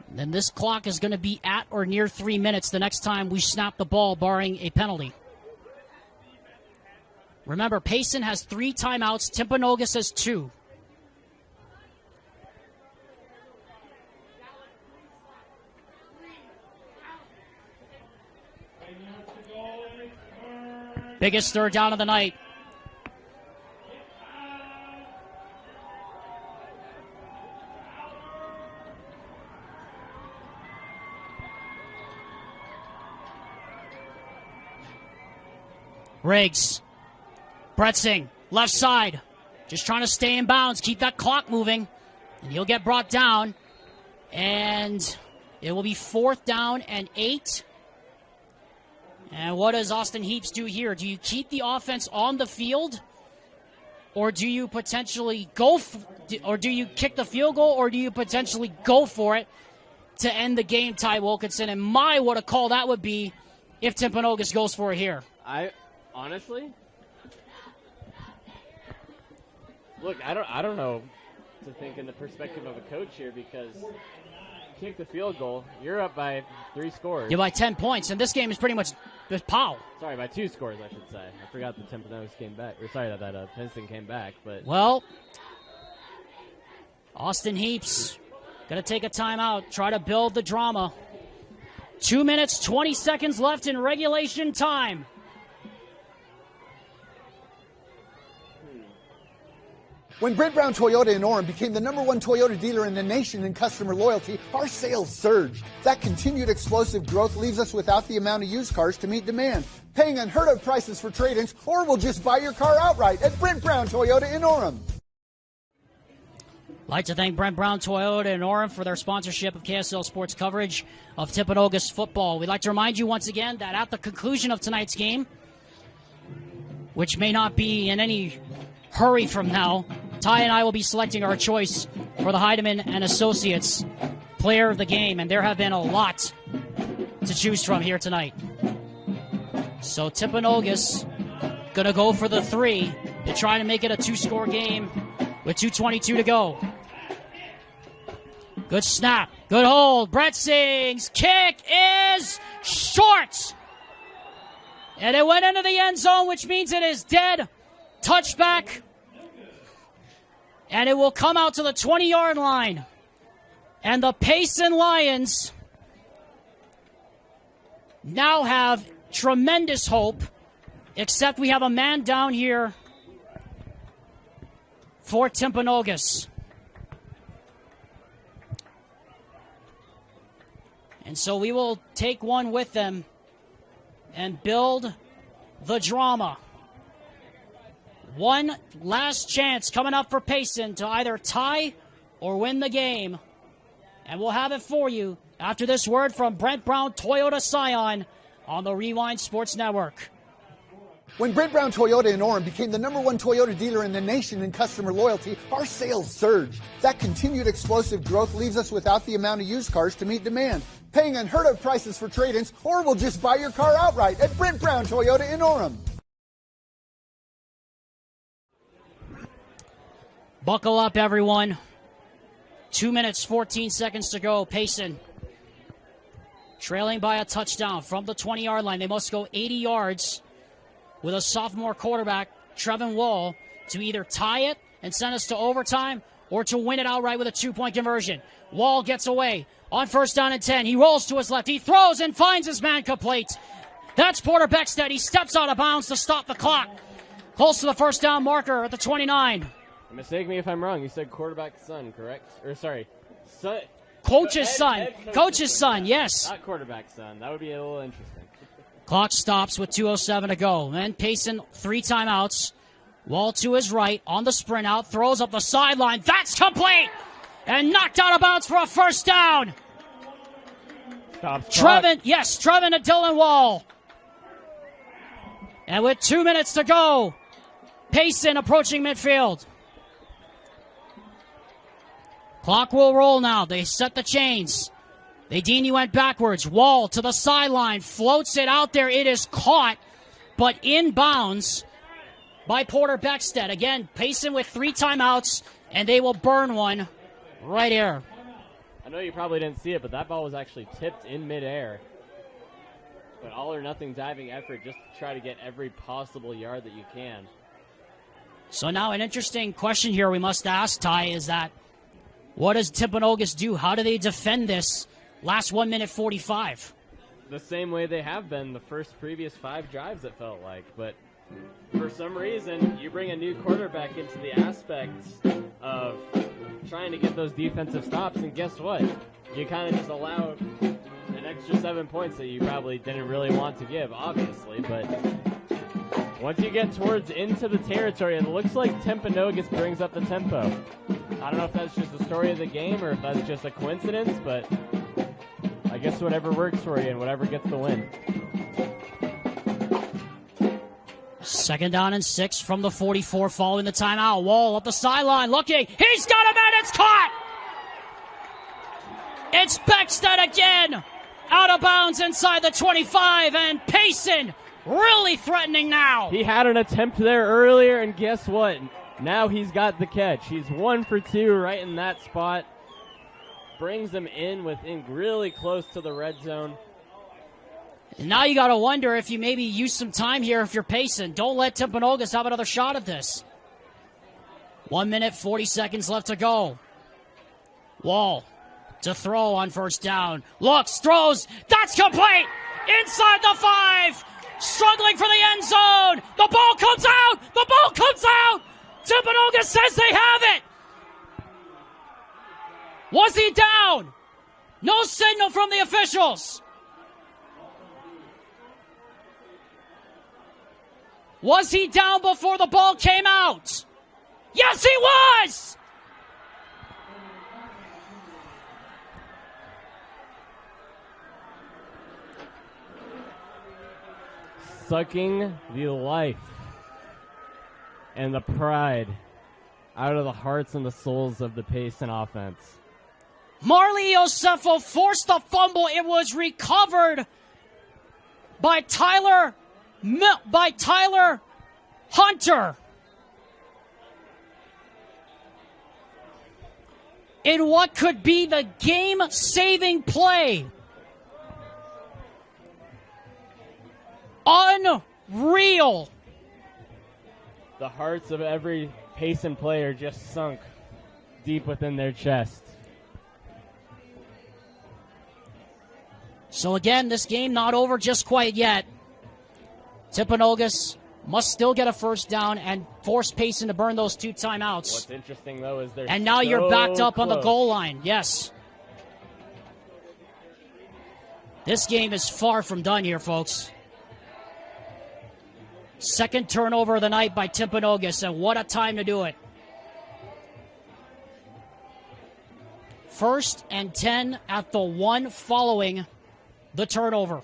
And then this clock is going to be at or near 3 minutes the next time we snap the ball, barring a penalty. Remember, Payson has 3 timeouts. Timpanogos has 2. Biggest 3rd down of the night. Riggs. Bretzing, left side. Just trying to stay in bounds, keep that clock moving. And he'll get brought down. And it will be 4th down and 8. And what does Austin Heaps do here? Do you keep the offense on the field? Or do you potentially or do you kick the field goal? Or do you potentially go for it to end the game, Ty Wilkinson? And what a call that would be if Timpanogos goes for it here. Honestly, look, I don't know to think in the perspective of a coach here because kick the field goal, you're up by 3 scores. You're by 10 points, and this game is pretty much just pow. Sorry, by 2 scores, I should say. I forgot that Timpanogos came back. Or sorry that Payson came back, but well, Austin Heaps gonna take a timeout, try to build the drama. 2 minutes, 20 seconds left in regulation time. When Brent Brown Toyota in Orem became the #1 Toyota dealer in the nation in customer loyalty, our sales surged. That continued explosive growth leaves us without the amount of used cars to meet demand, paying unheard of prices for trade-ins, or we'll just buy your car outright at Brent Brown Toyota in Orem. I'd like to thank Brent Brown Toyota in Orem for their sponsorship of KSL Sports coverage of Timpanogos football. We'd like to remind you once again that at the conclusion of tonight's game, which may not be in any hurry from now, Ty and I will be selecting our choice for the Heidemann and Associates player of the game, and there have been a lot to choose from here tonight. So Timpanogos gonna go for the 3 to try to make it a 2-score game with 2:22 to go. Good snap, good hold. Bretzing's kick is short, and it went into the end zone, which means it is dead. Touchback. And it will come out to the 20-yard line. And the Payson Lions now have tremendous hope, except we have a man down here for Timpanogos. And so we will take one with them and build the drama. One last chance coming up for Payson to either tie or win the game. And we'll have it for you after this word from Brent Brown Toyota Scion on the Rewind Sports Network. When Brent Brown Toyota in Orem became the #1 Toyota dealer in the nation in customer loyalty, our sales surged. That continued explosive growth leaves us without the amount of used cars to meet demand, paying unheard of prices for trade-ins, or we'll just buy your car outright at Brent Brown Toyota in Orem. Buckle up, everyone. 2 minutes, 14 seconds to go. Payson trailing by a touchdown from the 20-yard line. They must go 80 yards with a sophomore quarterback, Trevin Wall, to either tie it and send us to overtime or to win it outright with a 2-point conversion. Wall gets away on 1st down and 10. He rolls to his left. He throws and finds his man complete. That's Porter Beckstead. He steps out of bounds to stop the clock. Close to the 1st down marker at the 29. Mistake me if I'm wrong. You said quarterback's son, correct? Or sorry, son. Coach's son. Coach's son, yes. Not quarterback's son. That would be a little interesting. Clock stops with 2:07 to go. Then Payson, 3 timeouts. Wall to his right on the sprint out. Throws up the sideline. That's complete! And knocked out of bounds for a 1st down. Trevin to Dylan Wall. And with 2 minutes to go, Payson approaching midfield. Clock will roll now. They set the chains. They went backwards. Wall to the sideline. Floats it out there. It is caught, but inbounds by Porter Beckstead. Again, Payson with 3 timeouts, and they will burn one right here. I know you probably didn't see it, but that ball was actually tipped in midair. But all or nothing diving effort just to try to get every possible yard that you can. So now an interesting question here we must ask, Ty, is that what does Timpanogos do? How do they defend this last 1 minute 45? The same way they have been the previous 5 drives, it felt like. But for some reason, you bring a new quarterback into the aspects of trying to get those defensive stops, and guess what? You kind of just allow an extra 7 points that you probably didn't really want to give, obviously. But once you get towards into the territory, it looks like Timpanogos brings up the tempo. I don't know if that's just the story of the game or if that's just a coincidence, but I guess whatever works for you and whatever gets the win. 2nd down and 6 from the 44 following the timeout. Wall up the sideline looking. He's got him and it's caught! It's Beckstead again! Out of bounds inside the 25, and Payson really threatening now. He had an attempt there earlier, and guess what? Now he's got the catch. He's 1 for 2 right in that spot. Brings them in within really close to the red zone. And now you got to wonder if you maybe use some time here if you're Payson. Don't let Timpanogos have another shot at this. 1 minute, 40 seconds left to go. Wall to throw on 1st down. Looks, throws. That's complete! Inside the 5! Struggling for the end zone! The ball comes out! The ball comes out! Timpanogos says they have it! Was he down? No signal from the officials. Was he down before the ball came out? Yes, he was! Sucking the life and the pride out of the hearts and the souls of the Payson offense. Marley Iosefo forced the fumble. It was recovered by Tyler Hunter. In what could be the game-saving play. Unreal. The hearts of every Payson player just sunk deep within their chest. So again, this game not over just quite yet. Timpanogos must still get a 1st down and force Payson to burn those 2 timeouts. What's interesting, though, is they're and now so you're backed up close. on the goal line. Yes. This game is far from done here, folks. 2nd turnover of the night by Timpanogos, and what a time to do it. 1st and 10 at the 1 following the turnover.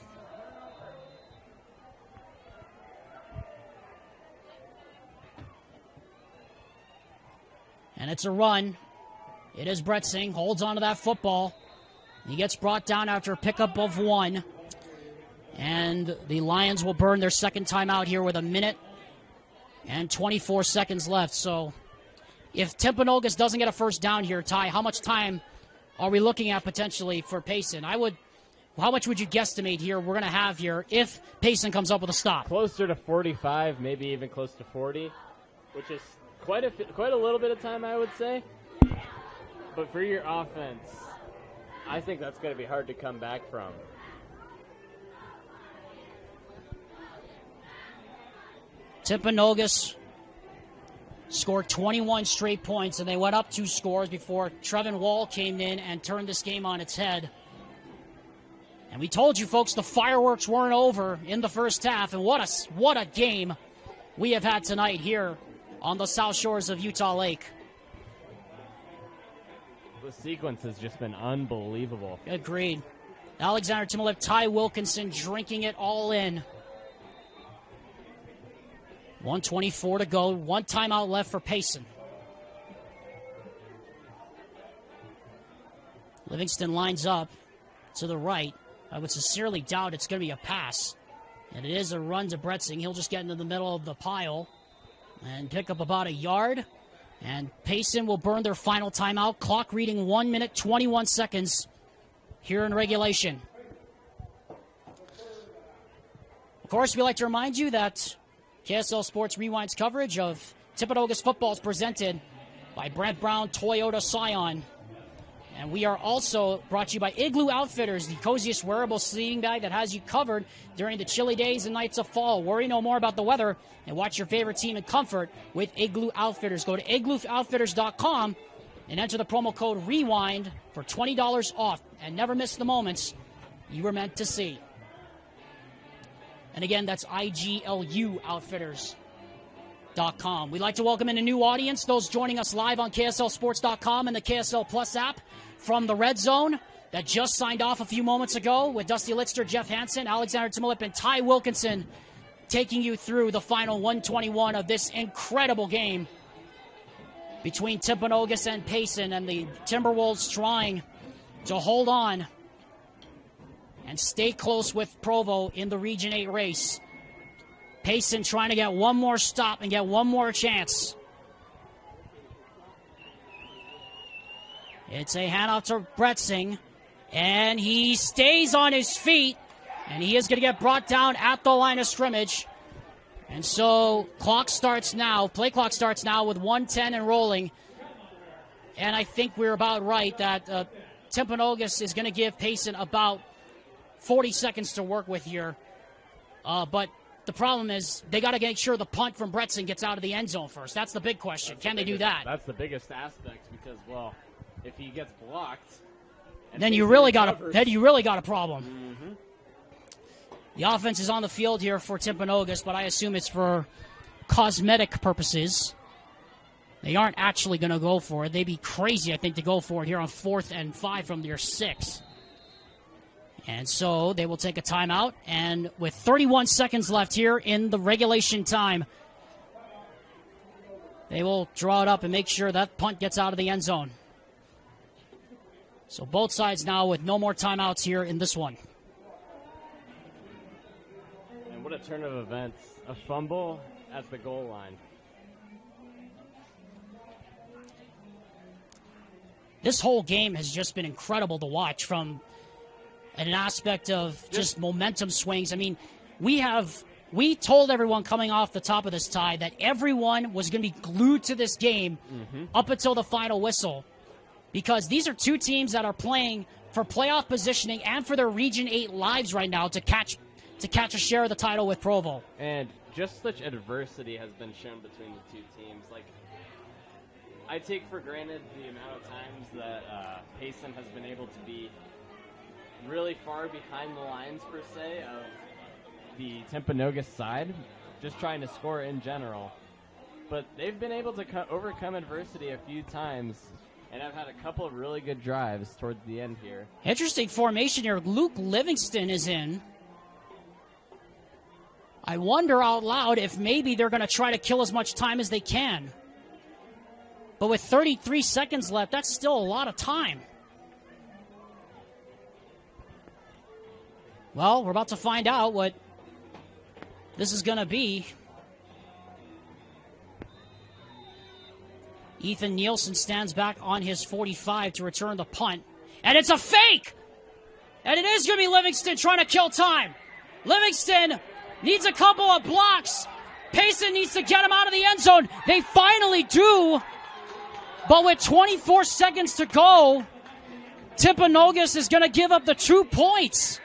And it's a run. It is Bretzing, holds onto that football. He gets brought down after a pickup of 1. And the Lions will burn their second timeout here with 1 minute and 24 seconds left. So if Timpanogos doesn't get a first down here, Ty, how much time are we looking at potentially for Payson? How much would you guesstimate here we're going to have here if Payson comes up with a stop? Closer to 45, maybe even close to 40, which is quite a little bit of time, I would say. But for your offense, I think that's going to be hard to come back from. Timpanogos scored 21 straight points, and they went up 2 scores before Trevin Wall came in and turned this game on its head. And we told you, folks, the fireworks weren't over in the first half, and what a game we have had tonight here on the South Shores of Utah Lake. The sequence has just been unbelievable. Agreed. Alexander Timolip, Ty Wilkinson drinking it all in. 1:24 to go. 1 timeout left for Payson. Livingston lines up to the right. I would sincerely doubt it's going to be a pass. And it is a run to Bretzing. He'll just get into the middle of the pile and pick up about 1 yard. And Payson will burn their final timeout. Clock reading 1 minute, 21 seconds here in regulation. Of course, we like to remind you that KSL Sports Rewind's coverage of Timpanogos football is presented by Brent Brown Toyota Scion. And we are also brought to you by Igloo Outfitters, the coziest wearable sleeping bag that has you covered during the chilly days and nights of fall. Worry no more about the weather and watch your favorite team in comfort with Igloo Outfitters. Go to igloooutfitters.com and enter the promo code REWIND for $20 off. And never miss the moments you were meant to see. And again, that's IGLUoutfitters.com. We'd like to welcome in a new audience, those joining us live on KSLSports.com and the KSL Plus app from the Red Zone that just signed off a few moments ago with Dusty Litzter, Jeff Hansen, Alexander Timolip, and Ty Wilkinson taking you through the final 121 of this incredible game between Timpanogos and Payson, and the Timberwolves trying to hold on and stay close with Provo in the Region 8 race. Payson trying to get one more stop and get one more chance. It's a handoff to Bretzing, and he stays on his feet, and he is going to get brought down at the line of scrimmage. And so clock starts now, play clock starts now with 1:10 and rolling. And I think we're about right that Timpanogos is going to give Payson about 40 seconds to work with here. But the problem is they got to make sure the punt from Bretzing gets out of the end zone first. That's the big question. Can they do that? That's the biggest aspect because, well, if he gets blocked, then you really got a problem. Mm-hmm. The offense is on the field here for Timpanogos, but I assume it's for cosmetic purposes. They aren't actually going to go for it. They'd be crazy, I think, to go for it here on 4th and 5 from their 6. And so they will take a timeout, and with 31 seconds left here in the regulation time, they will draw it up and make sure that punt gets out of the end zone. So both sides now with no more timeouts here in this one. And what a turn of events. A fumble at the goal line. This whole game has just been incredible to watch from an aspect of just momentum swings. I mean, we told everyone coming off the top of this tie that everyone was going to be glued to this game up until the final whistle, because these are two teams that are playing for playoff positioning and for their Region 8 lives right now to catch a share of the title with Provo. And just such adversity has been shown between the two teams. Like, I take for granted the amount of times that Payson has been able to be really far behind the lines, per se, of the Timpanogos side, just trying to score in general. But they've been able to overcome adversity a few times, and have had a couple of really good drives towards the end here. Interesting formation here. Luke Livingston is in. I wonder out loud if maybe they're going to try to kill as much time as they can. But with 33 seconds left, that's still a lot of time. Well, we're about to find out what this is going to be. Ethan Nielsen stands back on his 45 to return the punt. And it's a fake! And it is going to be Livingston trying to kill time. Livingston needs a couple of blocks. Payson needs to get him out of the end zone. They finally do. But with 24 seconds to go, Timpanogos is going to give up the 2 points.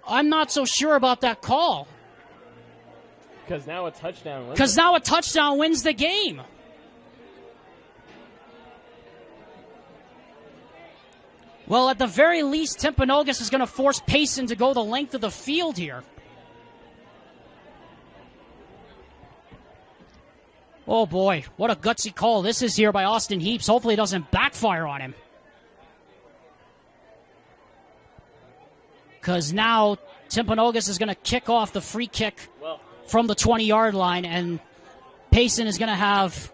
I'm not so sure about that call. Because now a touchdown wins the game. Well, at the very least, Timpanogos is going to force Payson to go the length of the field here. Oh boy, what a gutsy call this is here by Austin Heaps. Hopefully it doesn't backfire on him. Because now Timpanogos is going to kick off the free kick from the 20-yard line, and Payson is going to have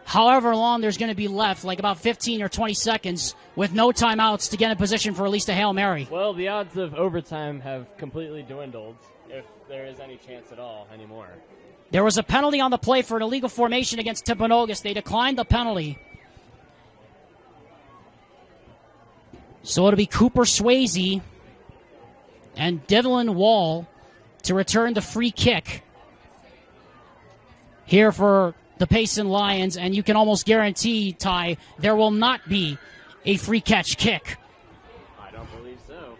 however long there's going to be left, like about 15 or 20 seconds, with no timeouts to get in position for at least a Hail Mary. Well, the odds of overtime have completely dwindled, if there is any chance at all anymore. There was a penalty on the play for an illegal formation against Timpanogos. They declined the penalty. So it'll be Cooper Swayze and Devlin Wall to return the free kick here for the Payson Lions, and you can almost guarantee, Ty, there will not be a free catch kick. I don't believe so.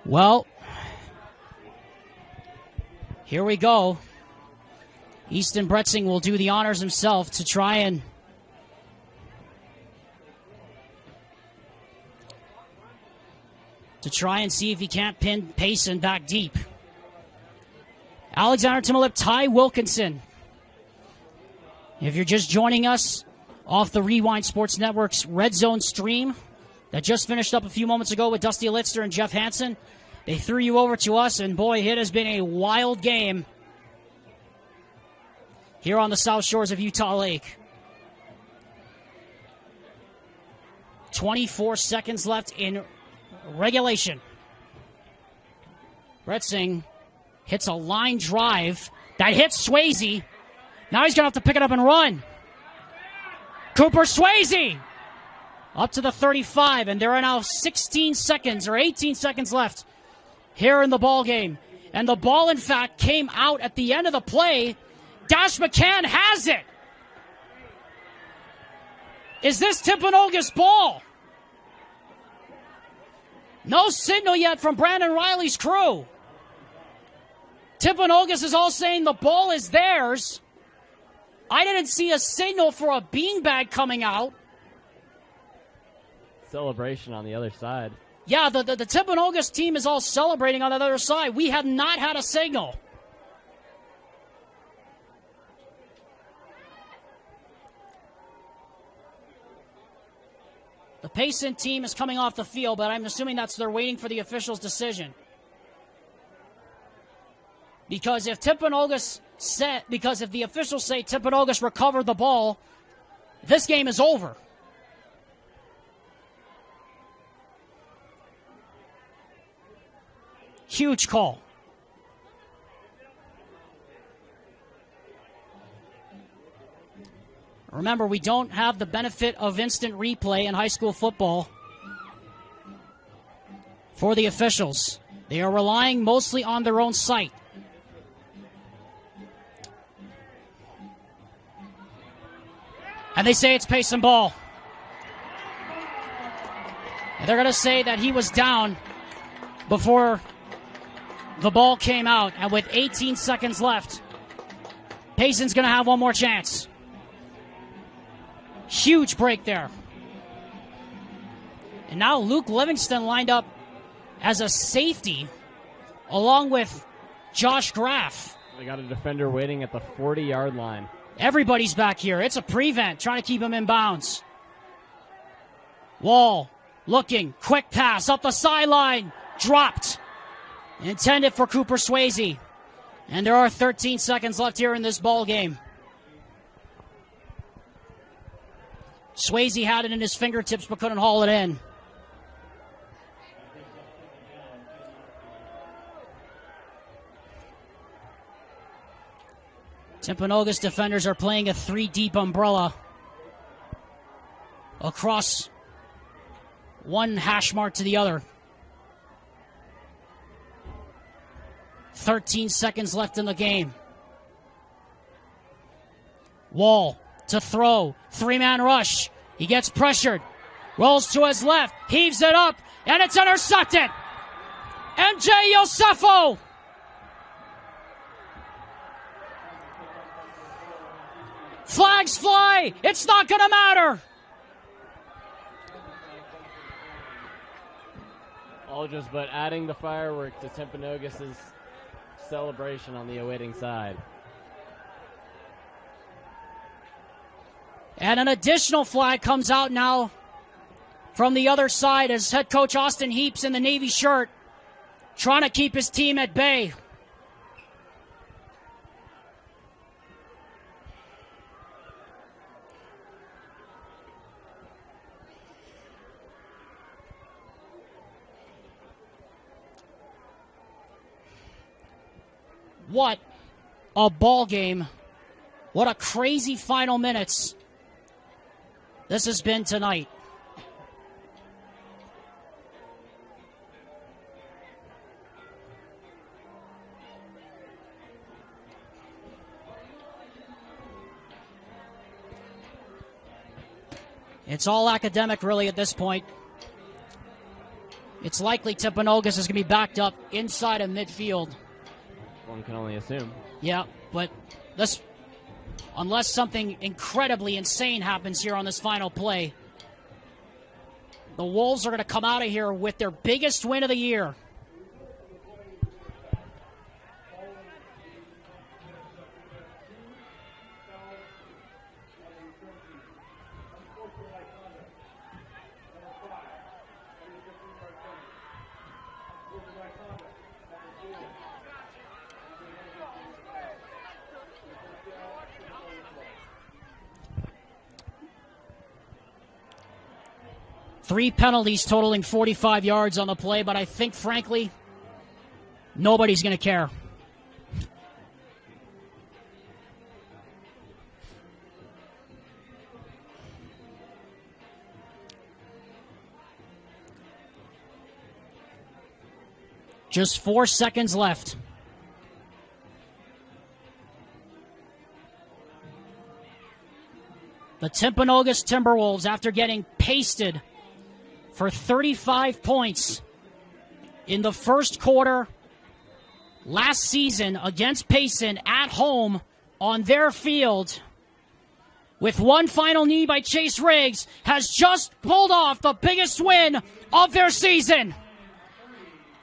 Well, here we go. Easton Bretzing will do the honors himself to try and see if he can't pin Payson back deep. Alexander Timolip, Ty Wilkinson. If you're just joining us off the Rewind Sports Network's Red Zone stream that just finished up a few moments ago with Dusty Litzter and Jeff Hansen, they threw you over to us, and boy, it has been a wild game here on the South Shores of Utah Lake. 24 seconds left in regulation. Bretzing hits a line drive that hits Swayze. Now he's going to have to pick it up and run. Cooper Swayze up to the 35, and there are now 16 seconds or 18 seconds left here in the ball game. And the ball, in fact, came out at the end of the play. Dash McCann has it. Is this Timpanogos' ball? No signal yet from Brandon Riley's crew. Timpanogos is all saying the ball is theirs. I didn't see a signal for a beanbag coming out. Celebration on the other side. Yeah, the Timpanogos team is all celebrating on the other side. We have not had a signal. The Payson team is coming off the field, but I'm assuming they're waiting for the official's decision. Because if the officials say Timpanogos recovered the ball, this game is over. Huge call. Remember, we don't have the benefit of instant replay in high school football for the officials. They are relying mostly on their own sight. And they say it's Payson ball. And they're going to say that he was down before the ball came out. And with 18 seconds left, Payson's going to have one more chance. Huge break there. And now Luke Livingston lined up as a safety along with Josh Graff. They got a defender waiting at the 40-yard line. Everybody's back here. It's a prevent, trying to keep him in bounds. Wall looking, quick pass up the sideline, dropped. Intended for Cooper Swayze. And there are 13 seconds left here in this ball game. Swayze had it in his fingertips but couldn't haul it in. Timpanogos defenders are playing a three-deep umbrella across one hash mark to the other. 13 seconds left in the game. Wall to throw. Three-man rush. He gets pressured. Rolls to his left. Heaves it up. And it's intercepted. MJ Yosefo. Flags fly. It's not going to matter. All just but adding the fireworks to Timpanogos' celebration on the awaiting side. And an additional flag comes out now from the other side as head coach Austin Heaps in the Navy shirt trying to keep his team at bay. What a ball game. What a crazy final minutes this has been tonight. It's all academic really at this point. It's likely Timpanogos is going to be backed up inside of midfield. One can only assume. Yeah, but this, unless something incredibly insane happens here on this final play, the Wolves are going to come out of here with their biggest win of the year. Three penalties totaling 45 yards on the play, but I think, frankly, nobody's going to care. Just 4 seconds left. The Timpanogos Timberwolves, after getting pasted for 35 points in the first quarter last season against Payson at home on their field, with one final knee by Chase Riggs, has just pulled off the biggest win of their season.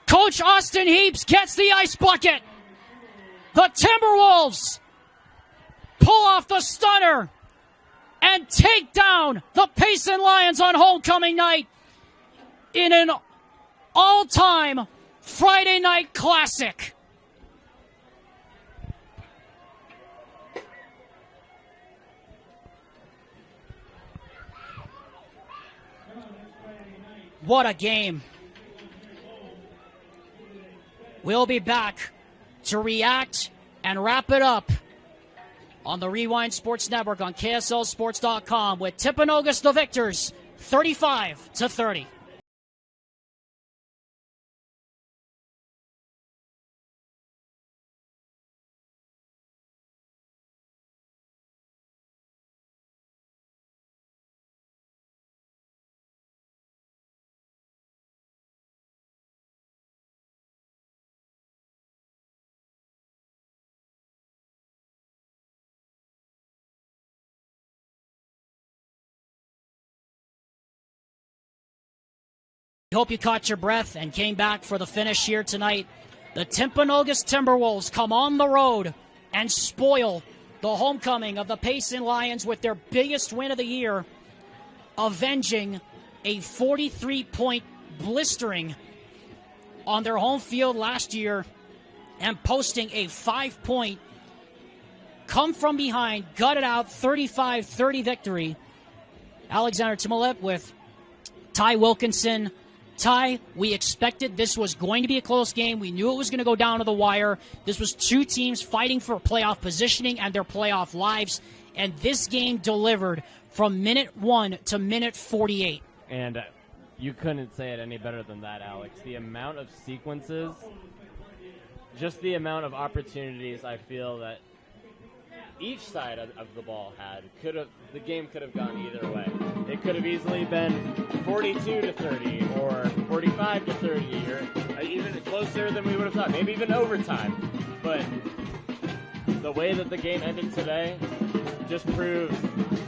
Coach Austin Heaps gets the ice bucket. The Timberwolves pull off the stunner and take down the Payson Lions on homecoming night in an all-time Friday night classic. What a game. We'll be back to react and wrap it up on the Rewind Sports Network on KSLSports.com with Timpanogos the victors, 35-30. Hope you caught your breath and came back for the finish here tonight. The Timpanogos Timberwolves come on the road and spoil the homecoming of the Payson Lions with their biggest win of the year, avenging a 43-point blistering on their home field last year and posting a 5-point come from behind, gutted out 35-30 victory. Alexander Timolep with Ty Wilkinson. Ty, we expected this was going to be a close game. We knew it was going to go down to the wire. This was two teams fighting for playoff positioning and their playoff lives, and this game delivered from minute 1 to minute 48. And you couldn't say it any better than that, Alex. The amount of sequences, just the amount of opportunities I feel that each side of the ball had, the game could have gone either way. It could have easily been 42-30 or 45-30 or even closer than we would have thought, maybe even overtime. But the way that the game ended today just proves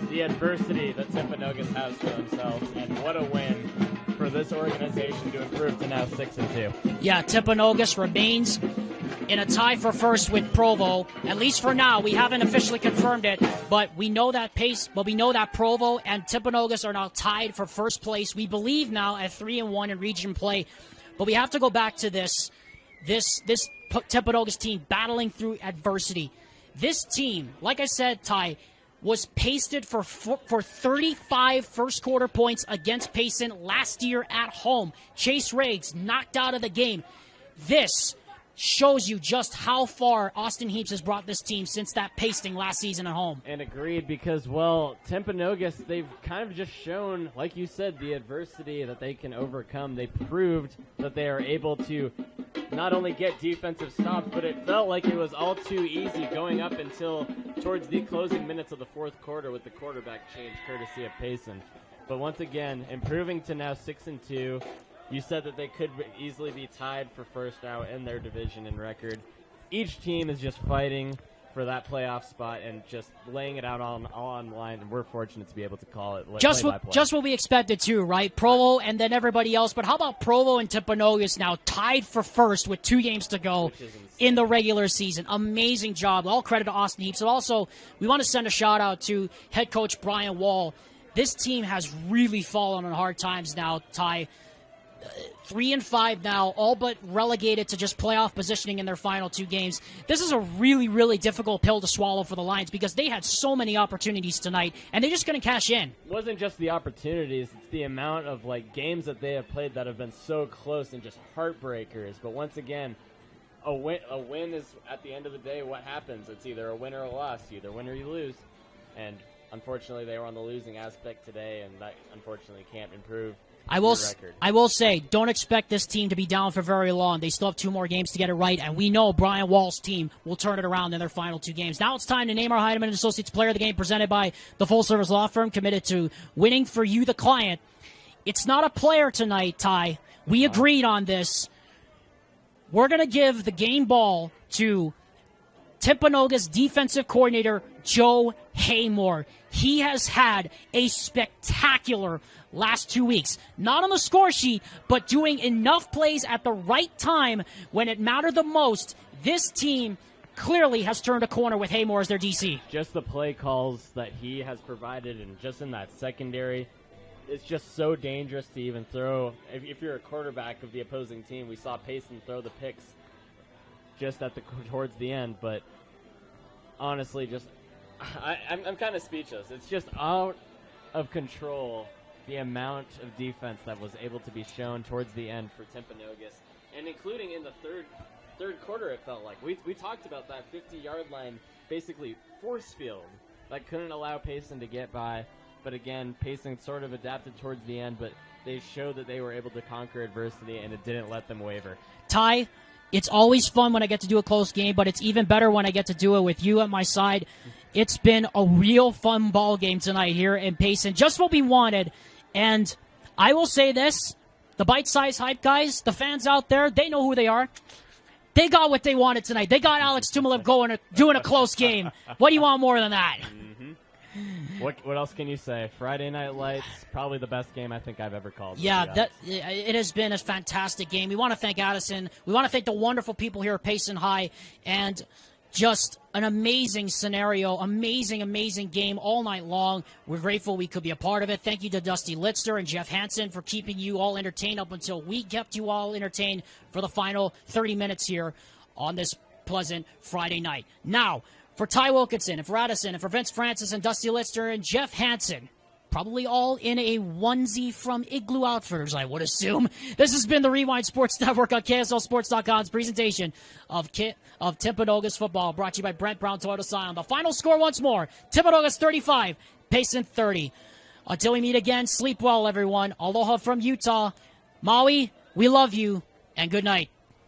the adversity that Timpanogos has for themselves, and what a win for this organization to improve to now 6-2. Yeah, Timpanogos remains in a tie for first with Provo. At least for now, we haven't officially confirmed it, but we know that Provo and Timpanogos are now tied for first place. We believe now at 3-1 in region play, but we have to go back to this Timpanogos team battling through adversity. This team, like I said, Ty, was pasted for 35 first-quarter points against Payson last year at home. Chase Riggs knocked out of the game. This shows you just how far Austin Heaps has brought this team since that pasting last season at home. And agreed, because, well, Timpanogos, they've kind of just shown, like you said, the adversity that they can overcome. They proved that they are able to not only get defensive stops, but it felt like it was all too easy going up until towards the closing minutes of the fourth quarter with the quarterback change, courtesy of Payson. But once again, improving to now 6-2. You said that they could easily be tied for first now in their division in record. Each team is just fighting for that playoff spot and just laying it out on line, and we're fortunate to be able to call it just what we expected too, right? Provo and then everybody else. But how about Provo and Timpanogos now tied for first with 2 games to go in the regular season? Amazing job. All credit to Austin Heaps. And also, we want to send a shout-out to head coach Brian Wall. This team has really fallen on hard times now, Ty. 3-5 now, all but relegated to just playoff positioning in their final 2 games. This is a really, really difficult pill to swallow for the Lions because they had so many opportunities tonight, and they just couldn't cash in. It wasn't just the opportunities, it's the amount of games that they have played that have been so close and just heartbreakers. But once again, a win is, at the end of the day, what happens. It's either a win or a loss. You either win or you lose. And unfortunately, they were on the losing aspect today, and that unfortunately can't improve. I will say, don't expect this team to be down for very long. They still have 2 more games to get it right, and we know Brian Wall's team will turn it around in their final 2 games. Now it's time to name our Heidemann & Associates Player of the Game, presented by the full-service law firm committed to winning for you, the client. It's not a player tonight, Ty. We agreed on this. We're going to give the game ball to Timpanogos defensive coordinator Joe Haymore. He has had a spectacular last 2 weeks. Not on the score sheet, but doing enough plays at the right time when it mattered the most. This team clearly has turned a corner with Haymore as their DC. Just the play calls that he has provided, and just in that secondary, it's just so dangerous to even throw. If you're a quarterback of the opposing team, we saw Payson throw the picks just towards the end, but honestly, I'm kind of speechless. It's just out of control, the amount of defense that was able to be shown towards the end for Timpanogos, and including in the third quarter, it felt like. We talked about that 50-yard line, basically force field, that couldn't allow Payson to get by. But again, Payson sort of adapted towards the end, but they showed that they were able to conquer adversity, and it didn't let them waver. Ty, it's always fun when I get to do a close game, but it's even better when I get to do it with you at my side. It's been a real fun ball game tonight here in Payson. Just what we wanted. And I will say this, the bite-size hype guys, the fans out there, they know who they are. They got what they wanted tonight. They got Alex Tumalev doing a close game. What do you want more than that? What else can you say? Friday Night Lights, probably the best game I think I've ever called. Yeah, it has been a fantastic game. We want to thank Addison. We want to thank the wonderful people here at Payson High, and just an amazing scenario, amazing game all night long. We're grateful we could be a part of it. Thank you to Dusty Litzter and Jeff Hansen for keeping you all entertained up until we kept you all entertained for the final 30 minutes here on this pleasant Friday night. Now, for Ty Wilkinson and for Addison and for Vince Francis and Dusty Litzter and Jeff Hansen, probably all in a onesie from Igloo Outfitters, I would assume. This has been the Rewind Sports Network on KSLSports.com's presentation of Timpanogos football, brought to you by Brent Brown Toyota Scion. The final score once more, Timpanogos 35, Payson 30. Until we meet again, sleep well, everyone. Aloha from Utah. Maui, we love you, and good night.